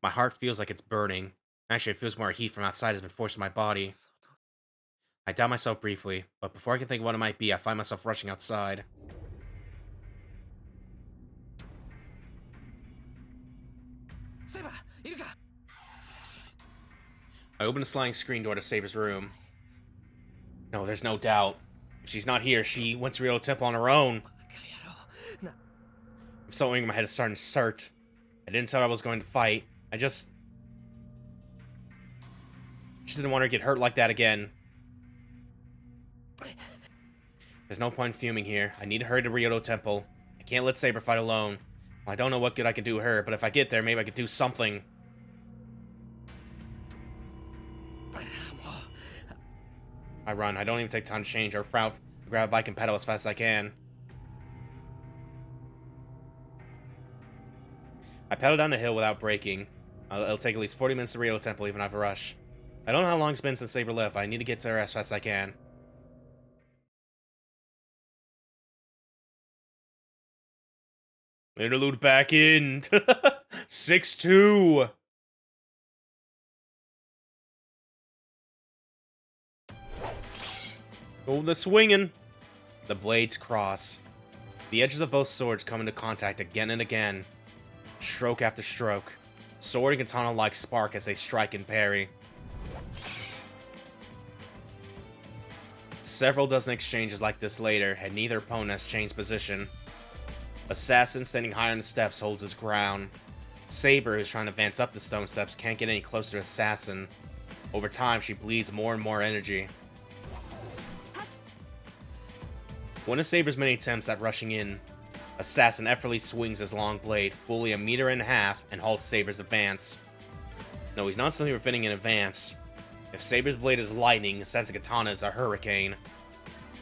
My heart feels like it's burning. Actually, it feels more heat from outside has been forced to my body. I doubt myself briefly, but before I can think of what it might be, I find myself rushing outside. I open the sliding screen door to Saber's room. No, there's no doubt. If she's not here, she went to Ryo Temple on her own. I'm so angry, my head is starting to start. I didn't say I was going to fight. I just didn't want her to get hurt like that again. There's no point in fuming here. I need to hurry to Ryo Temple. I can't let Saber fight alone. Well, I don't know what good I can do her, but if I get there, maybe I could do something. I run. I don't even take time to change or grab a bike and pedal as fast as I can. I pedal down the hill without braking. It'll take at least 40 minutes to Ryo Temple, even if I have a rush. I don't know how long it's been since Saber left, but I need to get to her as fast as I can. Interlude back in. 6-2. Oh, the swinging. The blades cross. The edges of both swords come into contact again and again. Stroke after stroke. Sword and katana-like spark as they strike and parry. Several dozen exchanges like this later, and neither opponent has changed position. Assassin, standing higher on the steps, holds his ground. Saber, who's trying to advance up the stone steps, can't get any closer to Assassin. Over time, she bleeds more and more energy. One of Saber's many attempts at rushing in, Assassin effortlessly swings his long blade fully 1.5 meters and halts Saber's advance. No, he's not simply preventing an advance. If Saber's blade is lightning, Assassin's katana is a hurricane.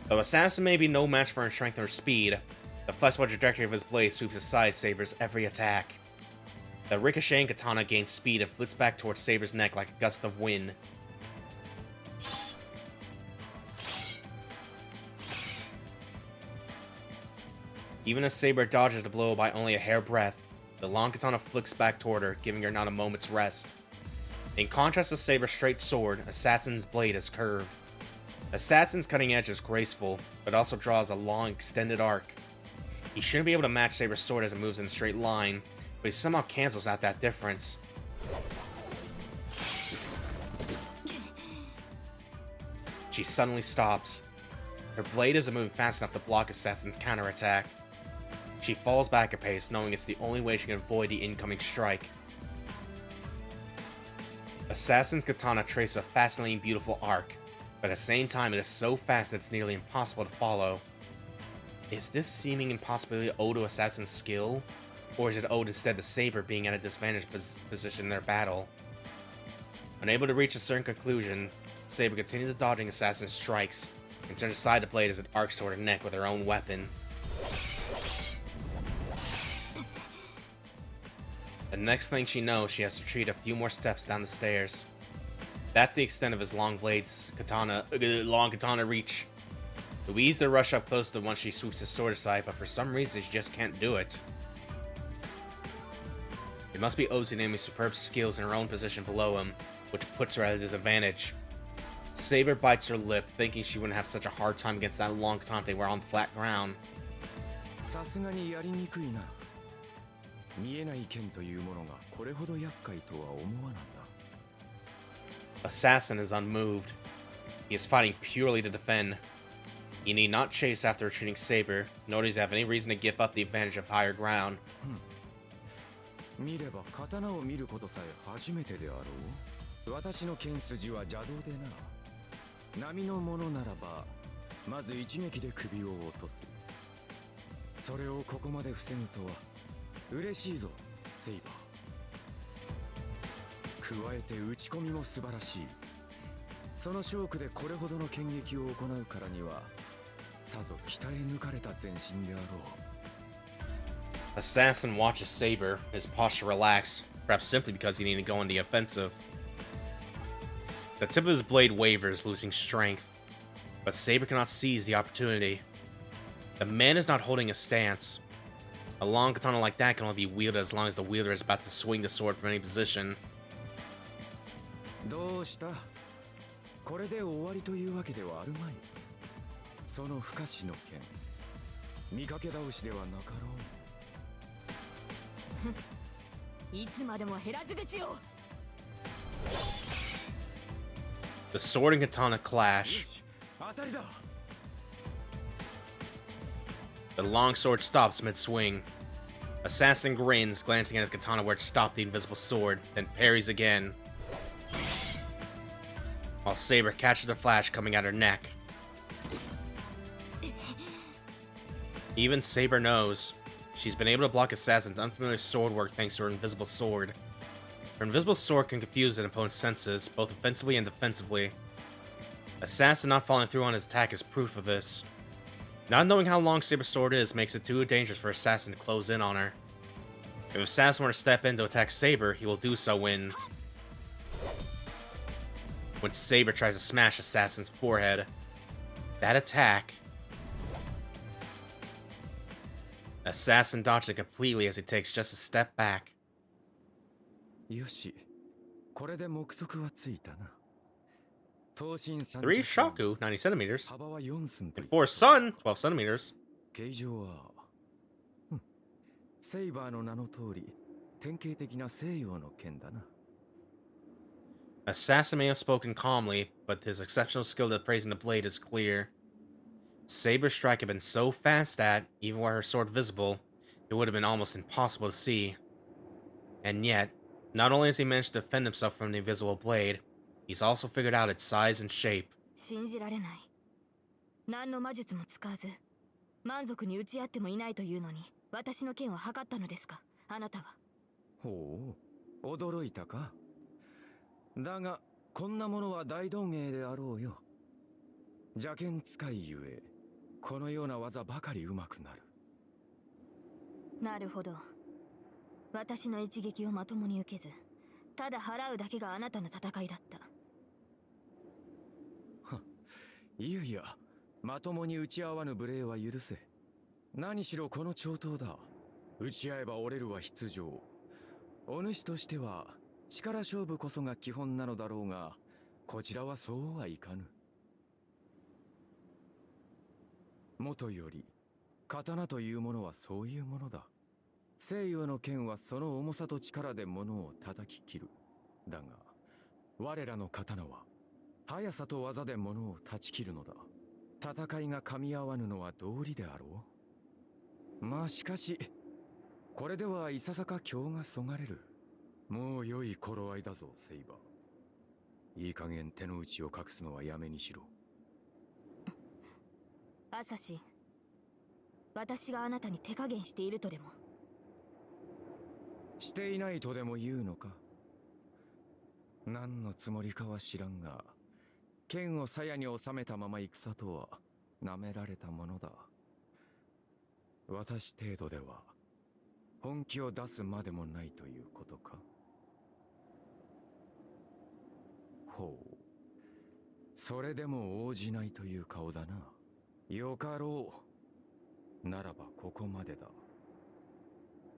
Though Assassin may be no match for her strength or speed, the flexible trajectory of his blade sweeps aside Saber's every attack. The ricocheting katana gains speed and flits back towards Saber's neck like a gust of wind. Even as Saber dodges the blow by only a hair breadth, the long katana flicks back toward her, giving her not a moment's rest. In contrast to Saber's straight sword, Assassin's blade is curved. Assassin's cutting edge is graceful, but also draws a long, extended arc. He shouldn't be able to match Saber's sword as it moves in a straight line, but he somehow cancels out that difference. She suddenly stops. Her blade isn't moving fast enough to block Assassin's counterattack. She falls back a pace, knowing it's the only way she can avoid the incoming strike. Assassin's katana traces a fascinating, beautiful arc, but at the same time it is so fast that it's nearly impossible to follow. Is this seeming impossibility owed to Assassin's skill, or is it owed instead to Saber being at a disadvantaged position in their battle? Unable to reach a certain conclusion, Saber continues dodging Assassin's strikes, and turns aside the blade as it arcs toward her neck with her own weapon. The next thing she knows, she has to retreat a few more steps down the stairs. That's the extent of his long katana reach. Louise to rush up close to once she swoops his sword aside, but for some reason she just can't do it. It must be owed to Naomi's superb skills in her own position below him, which puts her at a disadvantage. Saber bites her lip, thinking she wouldn't have such a hard time against that long katana if they were on the flat ground. Assassin is unmoved. He is fighting purely to defend. He need not chase after retreating Saber, nor does he have any reason to give up the advantage of higher ground. 見れば刀を見ることさえ初めてであろう。私の剣筋は邪道でな。波のものならば、まず一撃で首を落とす。それをここまで防ぐとは嬉しいぞ、セイバー。加えて打ち込みも素晴らしい。その勝負でこれほどの剣撃を行うからには、さぞ鍛え抜かれた全身であろう。Assassin watches Saber, his posture relax, perhaps simply because he needed to go on the offensive. The tip of his blade wavers, losing strength, but Saber cannot seize the opportunity. The man is not holding a stance. A long katana like that can only be wielded as long as the wielder is about to swing the sword from any position. どうした？これで終わりというわけではあるまい。その不可視の剣、見かけ倒しではなかろう。いつまでも減らず口を。The sword and katana clash. The long sword stops mid-swing. Assassin grins, glancing at his katana where it stopped the invisible sword, then parries again. While Saber catches the flash coming at her neck. Even Saber knows. She's been able to block Assassin's unfamiliar sword work thanks to her invisible sword. Her invisible sword can confuse an opponent's senses, both offensively and defensively. Assassin not following through on his attack is proof of this. Not knowing how long Saber's sword is makes it too dangerous for Assassin to close in on her. If Assassin were to step in to attack Saber, he will do so when Saber tries to smash Assassin's forehead. That attack... Assassin dodged it completely as he takes just a step back. よし、これで目測はついたな。等身30 3 Shaku, 90 centimeters. 幅は4寸と And 4 Sun, 12 centimeters. 形状は、セイバーの名の通り、典型的な西洋の剣だな。Assassin may have spoken calmly, but his exceptional skill at praising the blade is clear. Saber's strike had been so fast that, even were her sword visible, it would have been almost impossible to see. And yet, not only has he managed to defend himself from the invisible blade, he's also figured out its size and shape. 信じられない。何の魔術も使わず、満足に打ち合ってもいないというのに、私の剣を測ったのですか、あなたは。ほう、驚いたか。だが、こんなものは大道芸であろうよ。邪剣使いゆえ、このような技ばかり上手くなる。なるほど。私の一撃をまともに受けず、ただ払うだけがあなたの戦いだった。いやいや、まともに打ち合わぬ無礼は許せ。何しろこの長刀だ。打ち合えば折れるは必定。お主としては力勝負こそが基本なのだろうが、こちらはそうはいかぬ。もとより刀というものはそういうものだ。西洋の剣はその重さと力で物を叩き切る。だが我らの刀は速さと技で物を断ち切るのだ。戦いが噛み合わぬのは道理であろう。まあしかしこれではいささか興がそがれる。もう良い頃合いだぞ、セイバー。いい加減手の内を隠すのはやめにしろ。アサシン、私があなたに手加減しているとでも？していないとでも言うのか。何のつもりかは知らんが、剣を鞘に収めたまま戦とは舐められたものだ。私程度では本気を出すまでもないということか。ほう、それでも応じないという顔だな。よかろう。ならばここまでだ。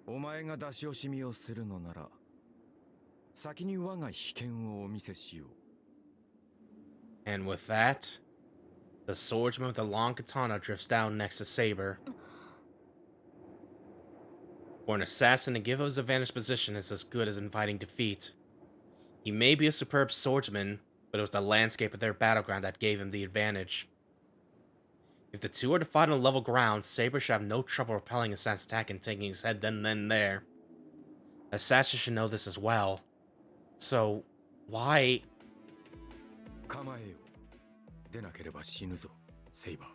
お前が出し惜しみをするのなら、先に我が秘剣をお見せしよう。 And with that, the swordsman with the long katana drifts down next to Saber. For an assassin to give up his advantage position is as good as inviting defeat. He may be a superb swordsman, but it was the landscape of their battleground that gave him the advantage. If the two are to fight on level ground, Saber should have no trouble repelling Assassin's attack and taking his head then and there. Assassin should know this as well. So, why... 構えよ。出なければ死ぬぞ、セイバー。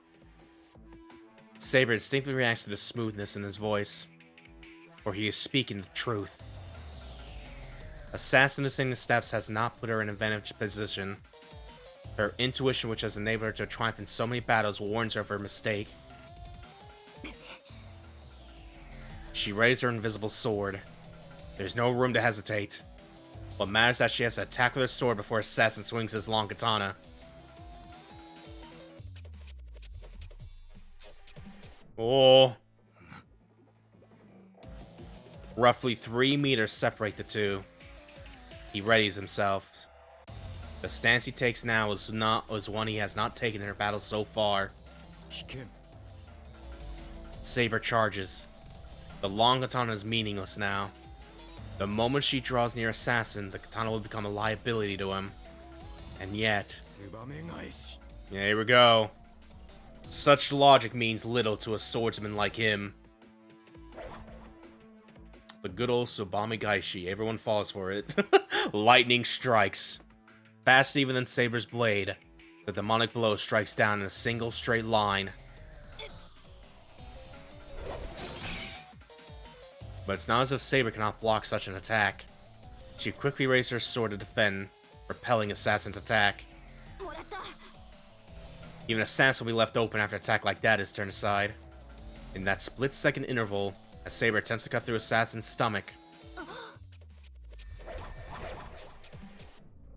Saber instinctively reacts to the smoothness in his voice, for he is speaking the truth. Assassin descending the steps has not put her in an advantage position. Her intuition, which has enabled her to triumph in so many battles, warns her of her mistake. She raised her invisible sword. There's no room to hesitate. What matters is that she has to attack with her sword before Assassin swings his long katana. Oh. Roughly 3 meters separate the two. He readies himself. The stance he takes now is one he has not taken in her battles so far. Saber charges. The long katana is meaningless now. The moment she draws near Assassin, the katana will become a liability to him. And yet... Yeah, here we go. Such logic means little to a swordsman like him. The good old Tsubame Gaishi, everyone falls for it. Lightning strikes. Faster even than Saber's blade. The demonic blow strikes down in a single straight line. But it's not as if Saber cannot block such an attack. She quickly raised her sword to defend, repelling Assassin's attack. Even Assassin will be left open after an attack like that is turned aside. In that split-second interval, as Saber attempts to cut through Assassin's stomach.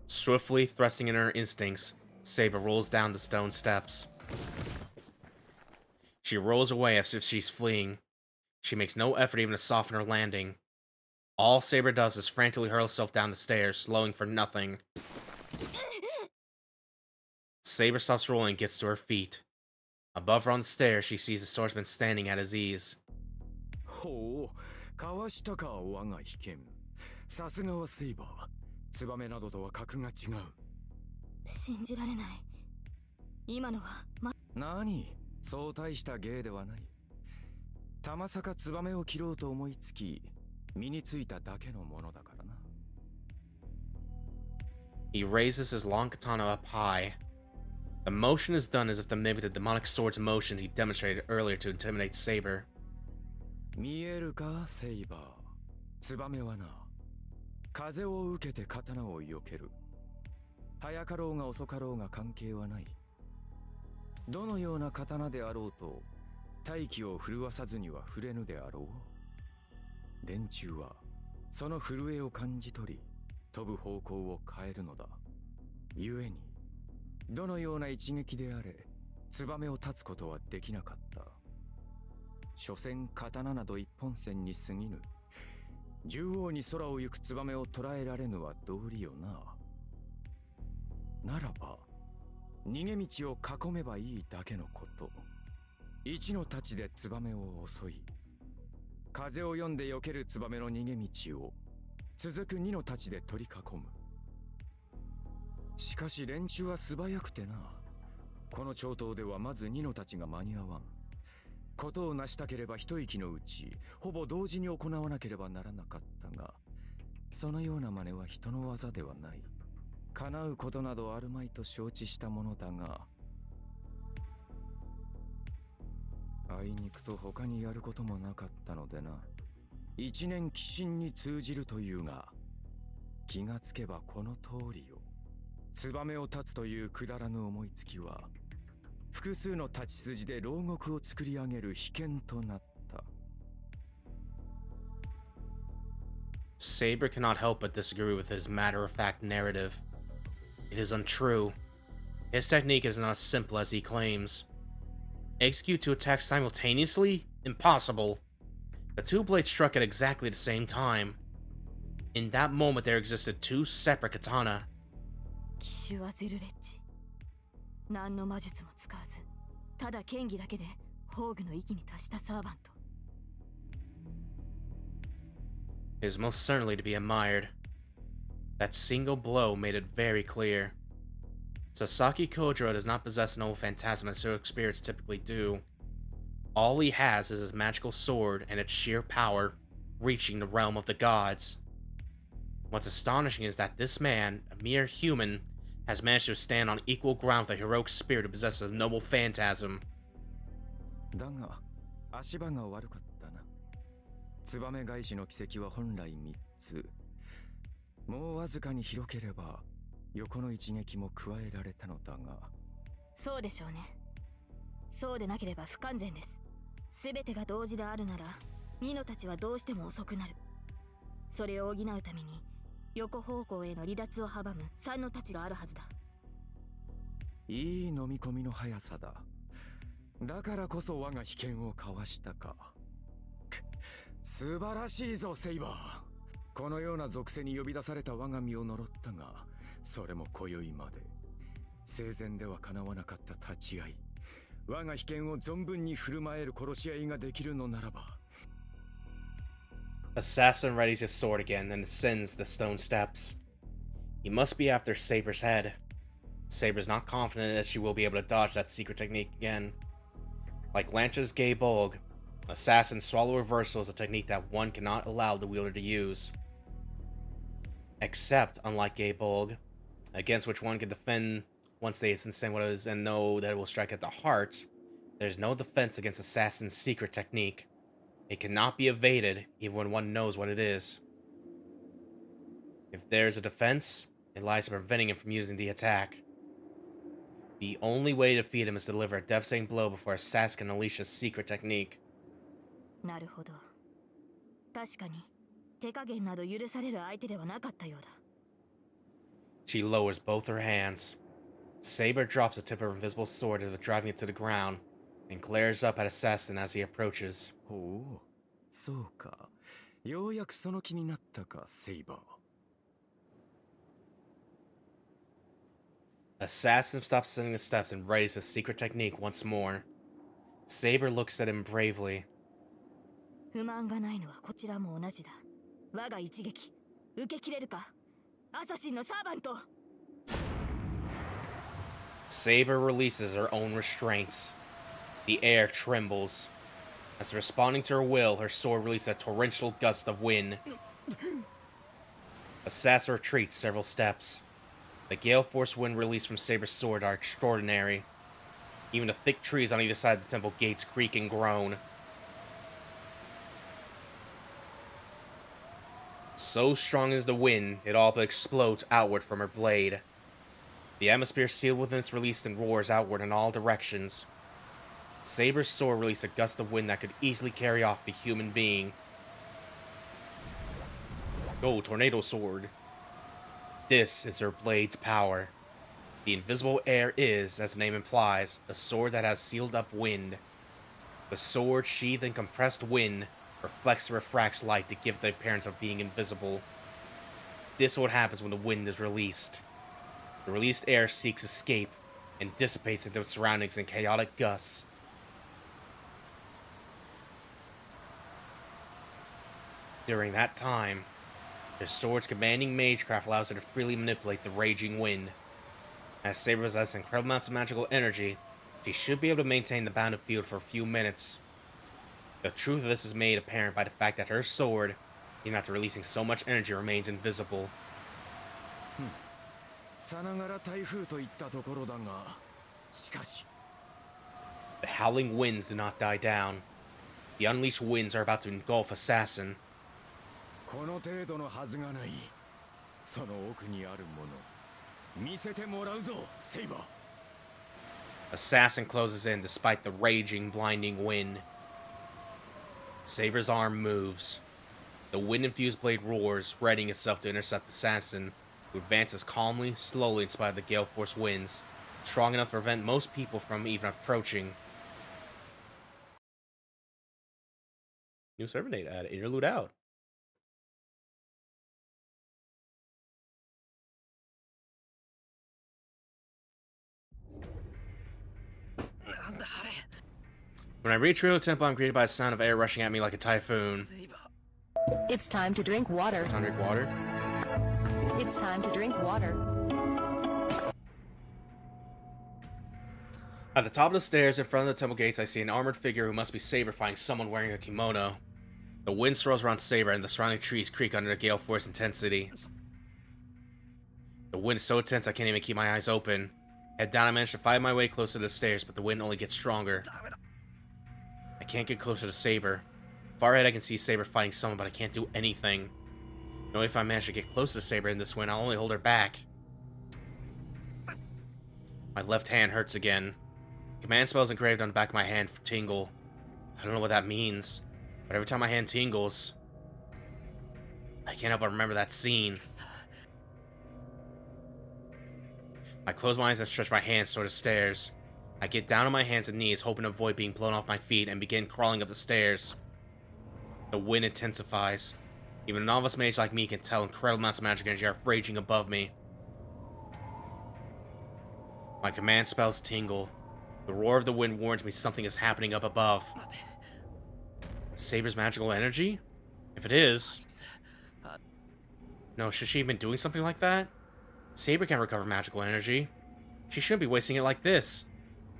Swiftly thrusting in her instincts, Saber rolls down the stone steps. She rolls away as if she's fleeing. She makes no effort even to soften her landing. All Saber does is frantically hurl herself down the stairs, slowing for nothing. Saber stops rolling and gets to her feet. Above her on the stairs, she sees the swordsman standing at his ease. ほう、かわしたか、我が秘剣。さすがはセイバー。ツバメなどとは格が違う。信じられない。今のは、何、そう大した芸ではない。たまさかツバメを切ろうと思いつき、身についただけのものだからな。He raises his long katana up high. The motion is done as if to mimic the demonic sword's motions he demonstrated earlier to intimidate Saber. 見えるか、セイバー。ツバメはな、風を受けて刀を避ける。早かろうが遅かろうが関係はない。どのような刀であろうと、大気を震わさずには触れぬであろう。連中はその震えを感じ取り、飛ぶ方向を変えるのだ。故に、どのような一撃であれ、ツバメを立つことはできなかった。所詮刀など一本線に過ぎぬ。縦横に空を行くツバメを捉えられぬは道理よな。ならば、逃げ道を囲めばいいだけのこと。一の太刀でツバメを襲い、風を読んで避けるツバメの逃げ道を続く二の太刀で取り囲む。しかし連中は素早くてな。この長刀ではまず二の太刀が間に合わん。ことを成したければ一息のうちほぼ同時に行わなければならなかったが、そのような真似は人の技ではない。叶うことなどあるまいと承知したものだが、あいにくと他にやることもなかったのでな。一年鬼神に通じるというが、気がつけばこの通りよ。ツバメを立つというくだらぬ思いつきは、複数の立ち筋で牢獄を作り上げる秘剣となった。Saber cannot help but disagree with his matter-of-fact narrative. It is untrue. His technique is not as simple as he claims. Execute two attacks simultaneously? Impossible. The two blades struck at exactly the same time. In that moment, there existed two separate katana. 奇襲はゼルレッジ。何の魔術も使わず、ただ剣技だけで宝具の域に達したサーバント。It is most certainly to be admired. That single blow made it very clear. Sasaki Kojiro does not possess no phantasm as heroic spirits typically do. All he has is his magical sword and its sheer power, reaching the realm of the gods. What's astonishing is that this man, a mere human, has managed to stand on equal ground with a heroic spirit who possesses a noble phantasm. だが、足場が悪かったな。ツバメ返しの奇跡は本来3つ。もうわずかに広ければ、横の一撃も加えられたのだが。そうでしょうね。そうでなければ不完全です。すべてが同時であるなら、ニノたちはどうしても遅くなる。それを補うために、横方向への離脱を阻む3の太刀があるはずだ。いい飲み込みの速さだ。だからこそ我が秘剣をかわしたか。素晴らしいぞ、セイバー。このような属性に呼び出された我が身を呪ったが、それも今宵まで。生前では叶わなかった立ち会い。我が秘剣を存分に振る舞える殺し合いができるのならば。Assassin readies his sword again, then ascends the stone steps. He must be after Saber's head. Saber's not confident that she will be able to dodge that secret technique again. Like Lance's Gay Bolg, Assassin's Swallow Reversal is a technique that one cannot allow the wielder to use. Except, unlike Gay Bolg, against which one can defend once they understand what it is and know that it will strike at the heart, there's no defense against Assassin's secret technique. It cannot be evaded, even when one knows what it is. If there is a defense, it lies in preventing him from using the attack. The only way to defeat him is to deliver a devastating blow before Assassin can unleash his secret technique. なるほど。確かに、手加減など許される相手ではなかったようだ。She lowers both her hands. Saber drops the tip of her invisible sword as if driving it to the ground, and glares up at Assassin as he approaches. ほう、そうか。ようやくその気になったか、セイバー。Assassin stops ascending the steps and readies his secret technique once more. Saber looks at him bravely. 不満がないのはこちらも同じだ。我が一撃、受け切れるか？アサシンのサーバント！ Saber releases her own restraints. The air trembles. As responding to her will, her sword releases a torrential gust of wind. Assassin retreats several steps. The gale force wind released from Saber's sword are extraordinary. Even the thick trees on either side of the temple gates creak and groan. So strong is the wind, it all but explodes outward from her blade. The atmosphere sealed within its release and roars outward in all directions. Saber's sword released a gust of wind that could easily carry off a human being. Go, Tornado Sword. This is her blade's power. The invisible air is, as the name implies, a sword that has sealed up wind. The sword, sheathed in compressed wind, reflects and refracts light to give the appearance of being invisible. This is what happens when the wind is released. The released air seeks escape and dissipates into its surroundings in chaotic gusts. During that time, the sword's commanding magecraft allows her to freely manipulate the raging wind. As Saber possesses incredible amounts of magical energy, she should be able to maintain the bounded field for a few minutes. The truth of this is made apparent by the fact that her sword, even after releasing so much energy, remains invisible. さながら台風といったところだが、しかし The howling winds do not die down. The unleashed winds are about to engulf Assassin. この程度のはずがない。その奥にあるもの、見せてもらうぞ、セイバー。Assassin closes in despite the raging, blinding wind. Saber's arm moves. The wind-infused blade roars, readying itself to intercept Assassin, who advances calmly, slowly in spite of the gale-force winds, strong enough to prevent most people from even approaching. New servant date added. Interlude out. When I reach Rio Temple, I'm greeted by the sound of air rushing at me like a typhoon. It's time to drink water. Time to drink water. It's time to drink water. At the top of the stairs in front of the temple gates, I see an armored figure who must be Saber fighting someone wearing a kimono. The wind swirls around Saber and the surrounding trees creak under the gale force intensity. The wind is so intense I can't even keep my eyes open. Head down, I manage to fight my way closer to the stairs, but the wind only gets stronger. I can't get closer to Saber. Far ahead I can see Saber fighting someone, but I can't do anything. Knowing if I manage to get close to Saber in this wind, I'll only hold her back. My left hand hurts again. Command spell is engraved on the back of my hand for tingle. I don't know what that means, but every time my hand tingles, I can't help but remember that scene. I close my eyes and stretch my hands toward the stairs. I get down on my hands and knees, hoping to avoid being blown off my feet, and begin crawling up the stairs. The wind intensifies. Even a novice mage like me can tell incredible amounts of magic energy are raging above me. My command spells tingle. The roar of the wind warns me something is happening up above. Saber's magical energy? If it is... No, should she have been doing something like that? Saber can recover magical energy. She shouldn't be wasting it like this.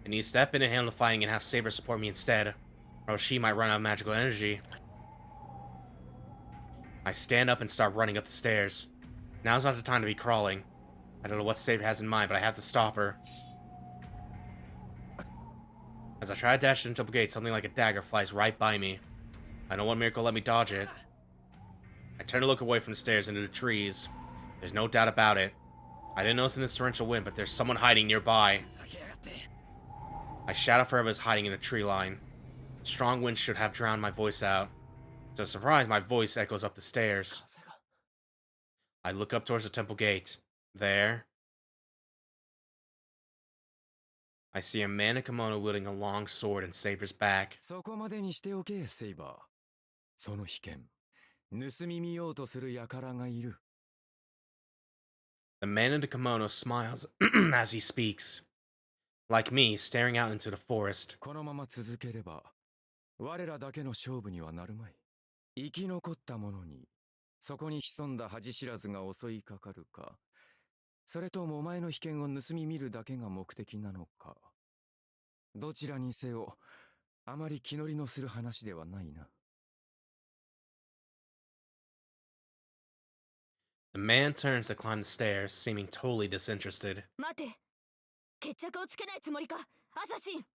I need to step in and handle the fighting and have Saber support me instead, or else she might run out of magical energy. I stand up and start running up the stairs. Now's not the time to be crawling. I don't know what Saber has in mind, but I have to stop her. As I try to dash into the gate, something like a dagger flies right by me. I know one miracle let me dodge it. I turn to look away from the stairs into the trees. There's no doubt about it. I didn't notice in this torrential wind, but there's someone hiding nearby. I shout out for whoever's hiding in the tree line. Strong winds should have drowned my voice out. To surprise, my voice echoes up the stairs. I look up towards the temple gate. There, I see a man in kimono wielding a long sword and Saber's back. そこまでにしておけ、セイバー。その被験、盗み見ようとする輩がいる。The man in the kimono smiles as he speaks. Like me, staring out into the forest. このまま続ければ、我らだけの勝負にはなるまい。生き残った者に、そこに潜んだ恥知らずが襲いかかるか、それともお前の被験を盗み見るだけが目的なのか。どちらにせよ、あまり気乗りのする話ではないな。The man turns to climb the stairs, seeming totally disinterested. 待て、決着をつけないつもりか、アサシン。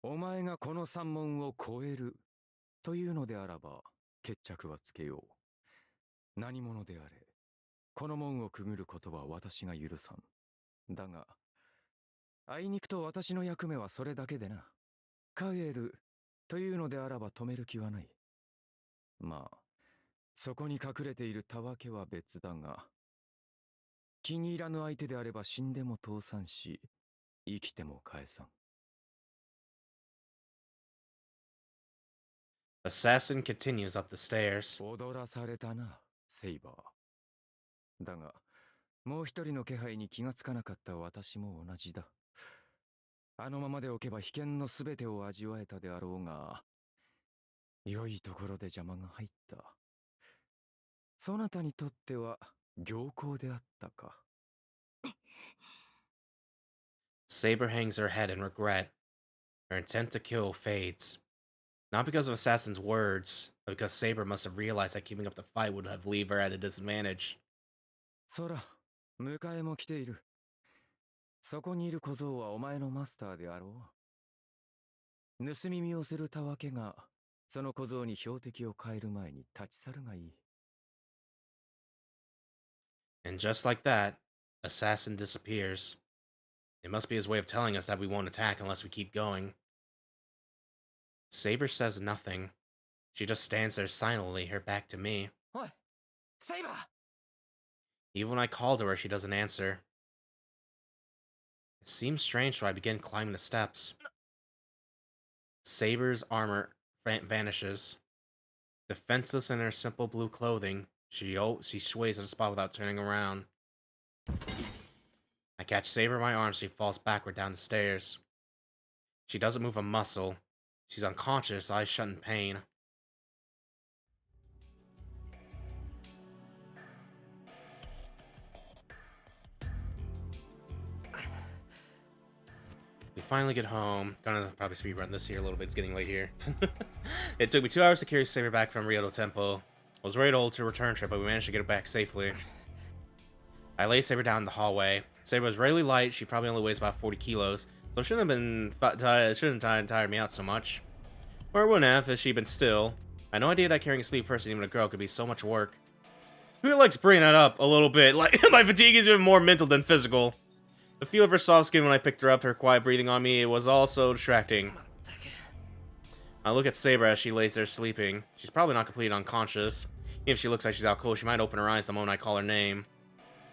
お前がこの三門を越えるというのであらば、決着はつけよう。何者であれ、この門をくぐることは私が許さん。だが、あいにくと私の役目はそれだけでな。帰るというのであらば止める気はない。まあ、そこに隠れているたわけは別だが、気に入らぬ相手であれば死んでも倒産し、生きても返さん。Assassin continues up the stairs. 踊らされたな、セイバー。だが、もう一人の気配に気がつかなかった私も同じだ。あのままでおけば危険のすべてを味わえたであろうが、良いところで邪魔が入った。そなたにとっては良好であったか。Saber hangs her head in regret. Her intent to kill fades. Not because of Assassin's words, but because Saber must have realized that keeping up the fight would have leave her at a disadvantage. そら、迎えも来ている。そこにいる小僧はお前のマスターであろう。盗み見をするたわけが、その小僧に標的を変える前に立ち去るがいい。And just like that, Assassin disappears. It must be his way of telling us that we won't attack unless we keep going. Saber says nothing. She just stands there silently, her back to me. おい、セイバー。 Even when I call to her, she doesn't answer. It seems strange, so I begin climbing the steps. Saber's armor vanishes. Defenseless in her simple blue clothing, she sways in a spot without turning around. I catch Saber in my arms, she falls backward down the stairs. She doesn't move a muscle. She's unconscious, eyes shut in pain. We finally get home. Gonna probably speedrun this here a little bit. It's getting late here. It took me 2 hours to carry Saber back from Rio Tempo. I was worried old to return trip, but we managed to get her back safely. I lay Saber down in the hallway. Saber was really light. She probably only weighs about 40 kilos, so it shouldn't have tired me out so much. Or it wouldn't have if she'd been still. I had no idea that carrying a sleep person, even a girl, could be so much work. I feel like bringing that up a little bit. Like, my fatigue is even more mental than physical. The feel of her soft skin when I picked her up, her quiet breathing on me, it was all so distracting. I look at Saber as she lays there sleeping. She's probably not completely unconscious. Even if she looks like she's out cold, she might open her eyes the moment I call her name.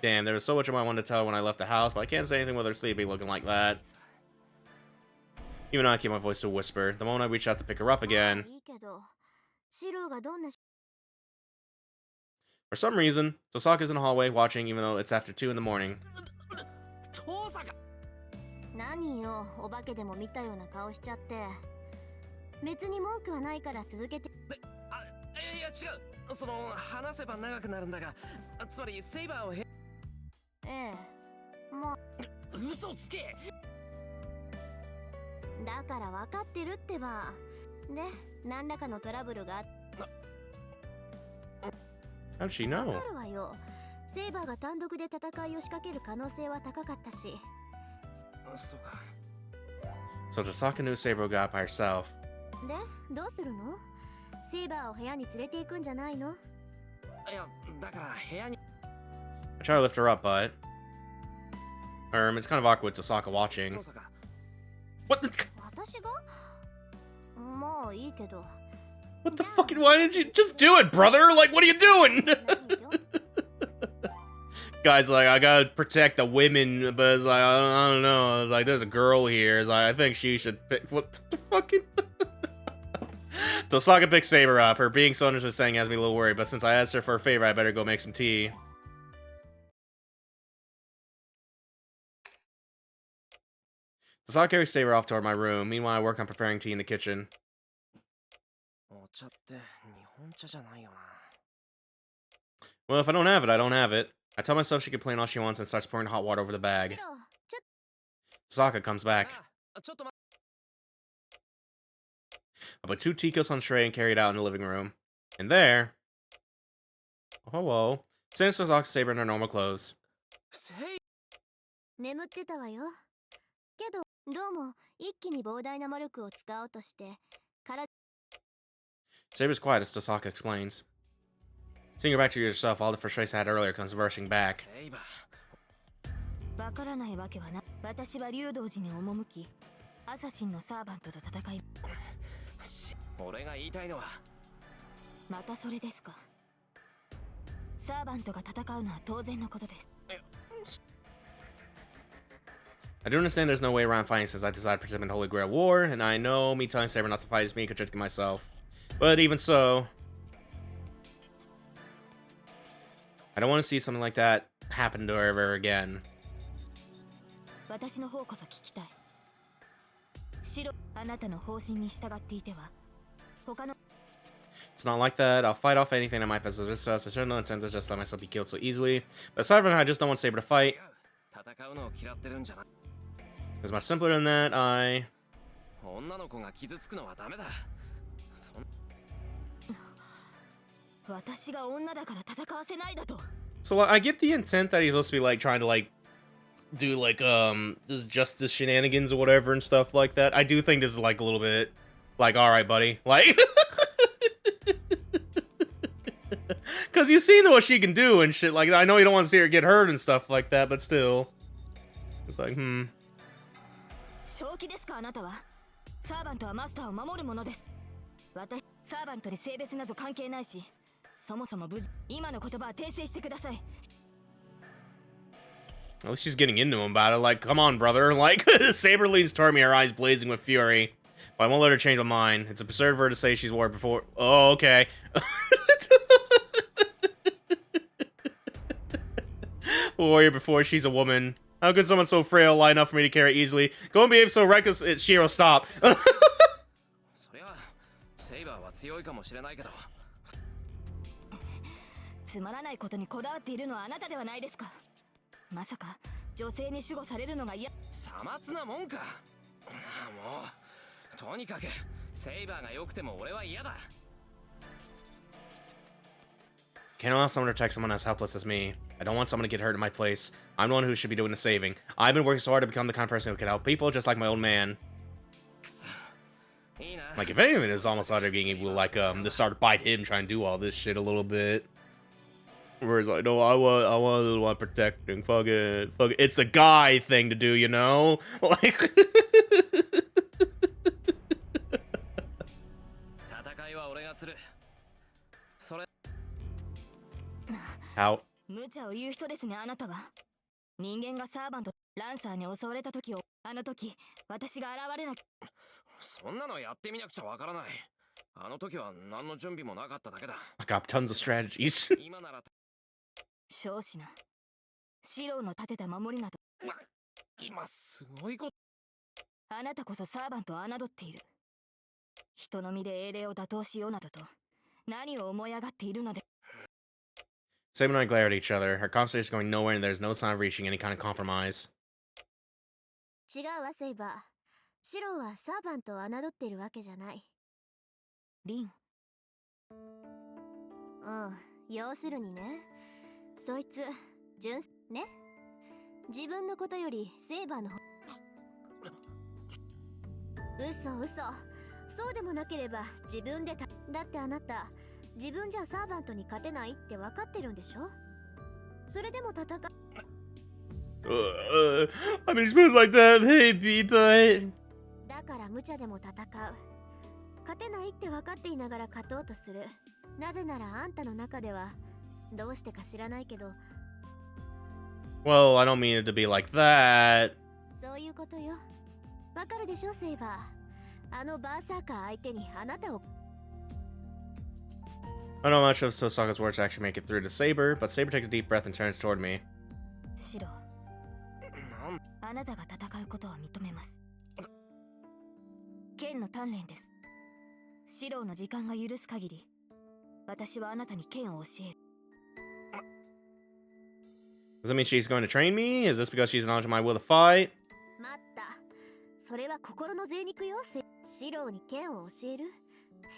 Damn, there was so much of I wanted to tell her when I left the house, but I can't say anything with her sleeping looking like that. Even though I keep my voice to a whisper, the moment I reach out to pick her up again, for some reason, Tosaka's in the hallway watching even though it's after 2 in the morning. 何よ、お化けでも見たような顔しちゃって。別に文句はないから続けて。あ、いや違う。その話せば長くなるんだが、つまりセイバーをええ、まあ。嘘つけ。だから分かってるってば。で、何らかのトラブルがあっ。How'd she know? 分かるわよ。セイバーが単独で戦いを仕掛ける可能性は高かったし。そうか。So Tosaka knew Saber got by herself. で、どうするの？セイバーを部屋に連れて行くんじゃないの？いや、だから部屋に。I try to lift her up, but it's kind of awkward with Tosaka watching. What the? 私が？まあいいけど。What the fucking? Why did you just do it, brother? Like, what are you doing? Guys, like, I gotta protect the women, but it's like, I don't know. It's like, there's a girl here. It's like, I think she should pick. What the fucking? Tosaka picks Saber up. Her being so understanding has me a little worried, but since I asked her for a favor, I better go make some tea. Tosaka carries Saber off toward my room. Meanwhile, I work on preparing tea in the kitchen. Well, if I don't have it, I don't have it. I tell myself she can complain all she wants and starts pouring hot water over the bag. Tosaka comes back. I put 2 teacups on a tray and carry it out in the living room. And there... Oh, whoa. Sinister Tosaka's Saber in her normal clothes. 眠ってたわよ。けど、どうも一気に膨大な魔力を使おうとして、Saber's quiet as Tosaka explains. Seeing her back to yourself, all the frustration I had earlier comes rushing back. わからないわけはな。私は竜道寺に赴き、アサシンのサーバントと戦い。俺が言いたいのは。またそれですか。サーバントが戦うのは当然のことです。 I do understand there's no way around fighting since I decided to participate in the Holy Grail War, and I know me telling Saber not to fight is me contradicting myself. But even so, I don't want to see something like that happen to her ever again. 私の方こそ聞きたい。白、あなたの方針に従っていては他の It's not like that. I'll fight off anything that might possess us. I should no intent to just let myself be killed so easily. But aside from that, I just don't want Saber to fight. 戦うのを嫌ってるんじゃない。 It's much simpler than that. 女の子が傷つくのはダメだ。私が女だから戦わせないだと。 So I get the intent that he's supposed to be like trying to like do like this justice shenanigans or whatever and stuff like that. I do think this is like a little bit like, all right, buddy, like, because you've seen what she can do and shit like that. I know you don't want to see her get hurt and stuff like that, but still, it's like, 正気ですかあなたは。サーバントはマスターを守るものです。私、サーバントに性別など関係ないし、そもそも無事、今の言葉は訂正してください。 At least she's getting into him about it. Like, come on, brother. Like, Saber leans toward me, her eyes blazing with fury. But I won't let her change my mind. It's absurd for her to say she's warrior before. Oh, okay. Warrior before she's a woman. How could someone so frail lie enough for me to carry easily? Go and behave so reckless. Shiro, stop. そりゃセイバーは強いかもしれないけど。つまらないことにこだわっているのはあなたではないですか。まさか女性に守護されるのが嫌。さまつなもんか。もうとにかくセイバーが良くても俺は嫌だ。 Can't allow someone to protect someone as helpless as me. I don't want someone to get hurt in my place. I'm the one who should be doing the saving. I've been working so hard to become the kind of person who can help people, just like my old man. Like, if anything, it's almost like being able to, like, to start to bite him trying to do all this shit a little bit. Where it's like, no, I want the one protecting. Fuck it. It's the guy thing to do, you know? Like, how? 無茶を言う人ですねあなたは。人間がサーバントランサーに襲われた時を、あの時私が現れなきゃ。そんなのやってみなくちゃわからない。あの時は何の準備もなかっただけだ。I got tons of strategies. 今なら少子なシローの立てた守りなど。今すごいこと。あなたこそサーバントを侮っている。人の身で英霊を打倒しようなどと何を思い上がっているので。 Saber and I glare at each other. Our conversation is going nowhere and there's no sign of reaching any kind of compromise. 違うわセイバー。シローはサーバントを侮っているわけじゃない。リン。要するにね、そいつ純ね、自分のことよりセイバーの嘘。そうでもなければ自分でだってあなた自分じゃサーバントに勝てないって分かってるんでしょ。それでも戦う。I mean, it feels like that, baby, but だから無茶でも戦う。勝てないって分かっていながら勝とうとする。なぜならあんたの中ではどうしてか知らないけど。well, I don't mean it to be like that. そういうことよ。わかるでしょセイバー。あのバーサーカー相手にあなたを。I don't know much of Sosaga's words to actually make it through to Saber, but Saber takes a deep breath and turns toward me. シロー。あなたが戦うことは認めます。剣の鍛錬です。シローの時間が許す限り、私はあなたに剣を教える。Does that mean she's going to train me? Is this because she's knowledge of my will to fight? 待った。それは心の贅肉よ。シローに剣を教える？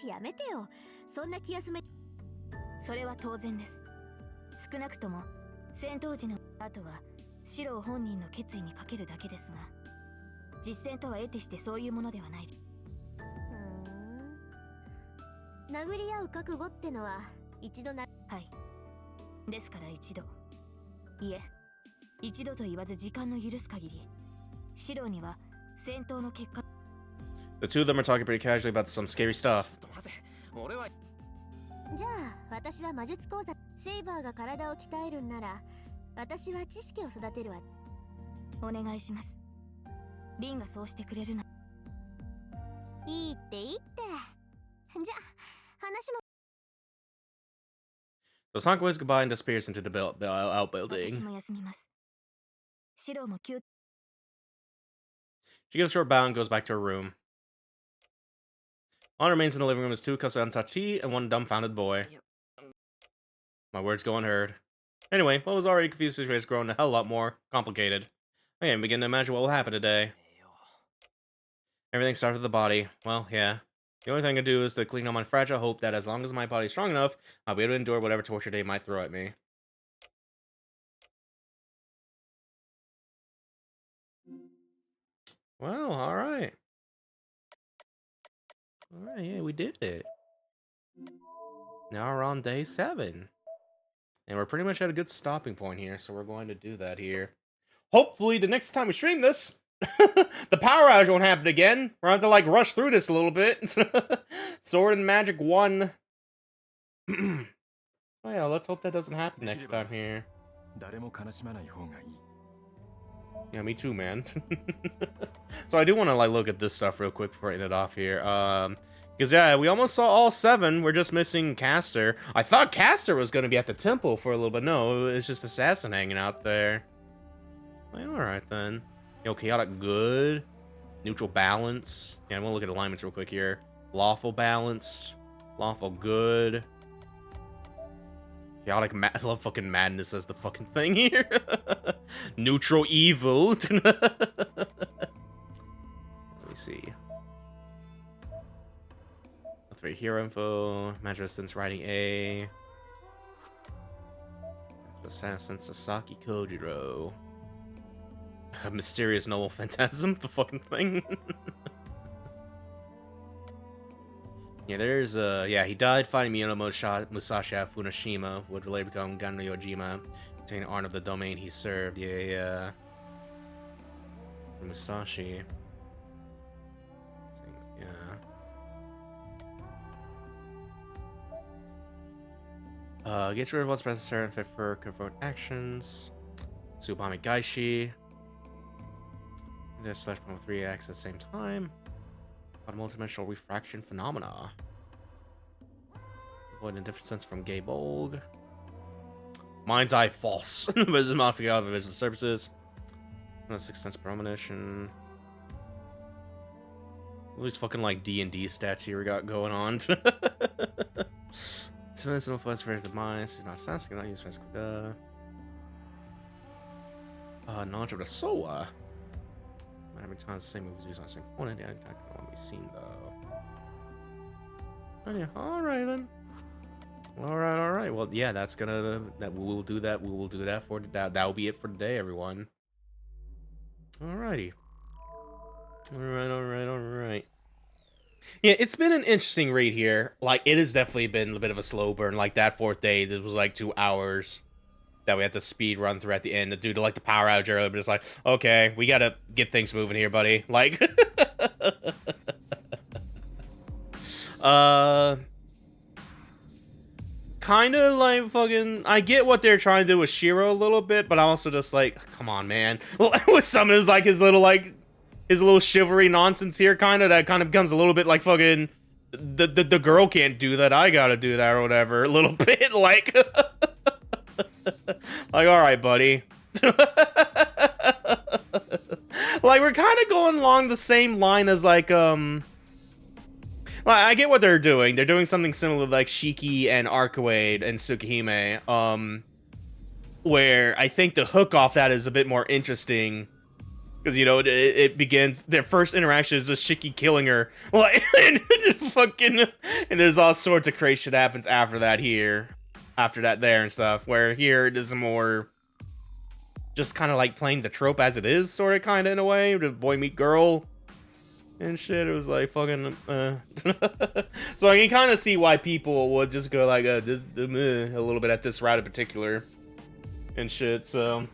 やめてよ。そんな気休め。それは当然です。少なくとも戦闘時の後はシロー本人の決意にかけるだけですが、実践とは得てしてそういうものではない。殴り合う覚悟ってのは一度な。はい。ですから一度。いえ、一度と言わず時間の許す限り、シローには戦闘の結果。The two of them are talking pretty casually about some scary stuff. じゃあ私は魔術講座セイバーが体を鍛えるんなら私は知識を育てるわ。お願いします。リンがそうしてくれるな。いいっていいって。じゃ話も So Sonic waves goodbye and disappears into the 私 outbuilding. も休みます。シロも休 She gives her a bow and goes back to her room. All that remains in the living room is 2 cups of untouched tea and 1 dumbfounded boy. My words go unheard. Anyway, what was already a confused situation has grown a hell of a lot more complicated. I can't begin to imagine what will happen today. Everything starts with the body. Well, yeah. The only thing I can do is to cling on my fragile hope that as long as my body's strong enough, I'll be able to endure whatever torture day might throw at me. Well, alright. Alright, yeah, we did it. Now we're on day 7. And we're pretty much at a good stopping point here, so we're going to do that here. Hopefully, the next time we stream this, the power outage won't happen again. We're going to have to, like, rush through this a little bit. Sword and Magic 1. Oh yeah, let's hope that doesn't happen next time here. Yeah, me too, man. So I do want to, like, look at this stuff real quick before I end it off here. Because, yeah, we almost saw all 7. We're just missing Caster. I thought Caster was going to be at the temple for a little bit. No, it's just Assassin hanging out there. Well, alright, then. Yo, Chaotic Good. Neutral Balance. Yeah, I'm going to look at alignments real quick here. Lawful Balance. Lawful Good. Chaotic I love fucking Madness as the fucking thing here. Neutral Evil. Let me see. 3 hero info, magic resistance writing A. Assassin Sasaki Kojiro. A mysterious noble phantasm, the fucking thing. Yeah, there's yeah, he died fighting Miyamoto Musashi at Funashima, would later become Ganno Yojima, obtaining honor of the domain he served. Yeah. Musashi. Gets rid of what's necessary and fit for confront actions. Tsubame Gaishi. This slash 3x at the same time. Multidimensional refraction phenomena. Avoid a different sense from Gay Bolg. Mind's Eye False. Vision modifier of visual services. 6 sense premonition. All these fucking like D&D stats here we got going on. Medicinal flesh varies the mind. He's not Sasuke, not used for knowledge of the Soa. Every time the same moves used on the same opponent. Yeah, I don't want to be seen though. Oh, yeah, alright then. Alright. Well, yeah, that's gonna we will do that. We will do that for that. That will be it for today, everyone. Alrighty. Alright. Yeah, it's been an interesting raid here. Like, it has definitely been a bit of a slow burn. Like, that 4th day, it was like 2 hours that we had to speed run through at the end due to, like, the power outage earlier. But it's like, okay, we gotta get things moving here, buddy. Like, kind of like fucking, I get what they're trying to do with Shiro a little bit, but I'm also just like, come on, man. With some of his, like, his little chivalry nonsense here, that kind of becomes a little bit like fucking the girl can't do that, I gotta do that or whatever, a little bit like like, all right, buddy. Like, we're kind of going along the same line as like I get what they're doing. They're doing something similar like Shiki and Arcade and Tsukihime, where I think the hook off that is a bit more interesting. Because, you know, it begins, their first interaction is just Shiki killing her. Like, and there's all sorts of crazy shit happens after that here. After that there and stuff. Where here it is more just kind of like playing the trope as it is, sort of, kind of, in a way. The boy meet girl and shit. It was like fucking, So I can kind of see why people would just go like, a little bit at this route in particular. And shit, so...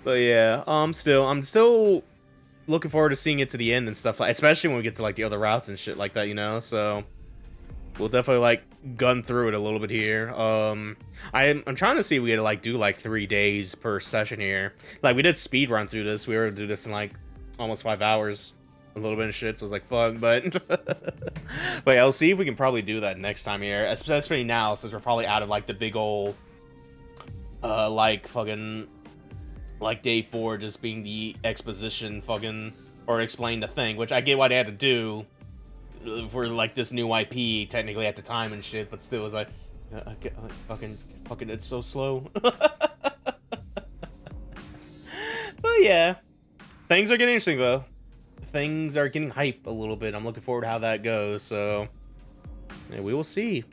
But yeah, I'm still looking forward to seeing it to the end and stuff, like, especially when we get to like the other routes and shit like that, you know. So We'll definitely like gun through it a little bit here. I'm trying to see if we could like do like 3 days per session here. Like we did speed run through this. We were able to do this in like almost 5 hours. A little bit of shit, so it was like fuck, but but yeah, we'll see if we can probably do that next time here. Especially now since we're probably out of like the big old like fucking like day 4 just being the exposition fucking or explain the thing, which I get why they had to do for like this new IP technically at the time and shit, but still it was like fucking it's so slow. But yeah, things are getting interesting though. Things are getting hype a little bit. I'm looking forward to how that goes. So yeah, we will see.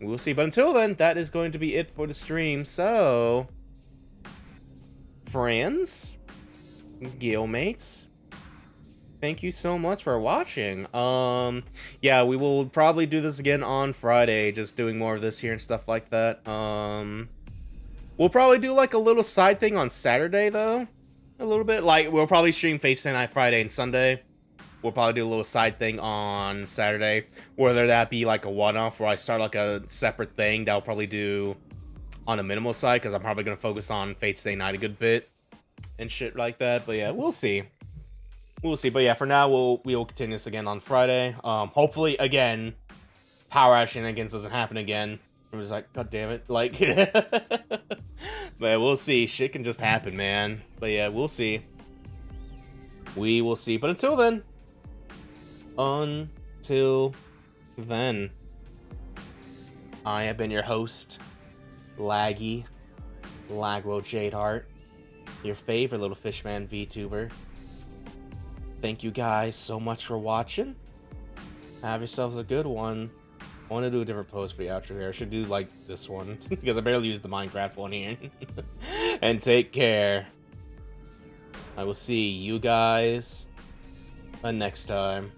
We will see. But until then, that is going to be it for the stream. So, friends, guildmates, thank you so much for watching. Yeah, we will probably do this again on Friday, just doing more of this here and stuff like that. We'll probably do like a little side thing on Saturday though. A little bit. Like, we'll probably stream Fate Stay Night Friday and Sunday. We'll probably do a little side thing on Saturday. Whether that be like a one-off where I start like a separate thing that I'll probably do on a minimal side, because I'm probably going to focus on Fate Stay Night a good bit and shit like that. But yeah, we'll see. We'll see. But yeah, for now, we will continue this again on Friday. Hopefully, again, Power Out Shenanigans doesn't happen again. It was like, god damn it. Like, but yeah, we'll see. Shit can just happen, man. But yeah, we'll see. We will see. But until then, I have been your host, Laguo Jadeheart, your favorite little fishman VTuber. Thank you guys so much for watching. Have yourselves a good one. I want to do a different pose for the outro here. I should do like this one because I barely use the Minecraft one here. And take care. I will see you guys next time.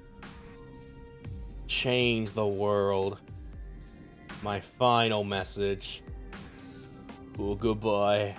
Change the world. My final message. Ooh, goodbye.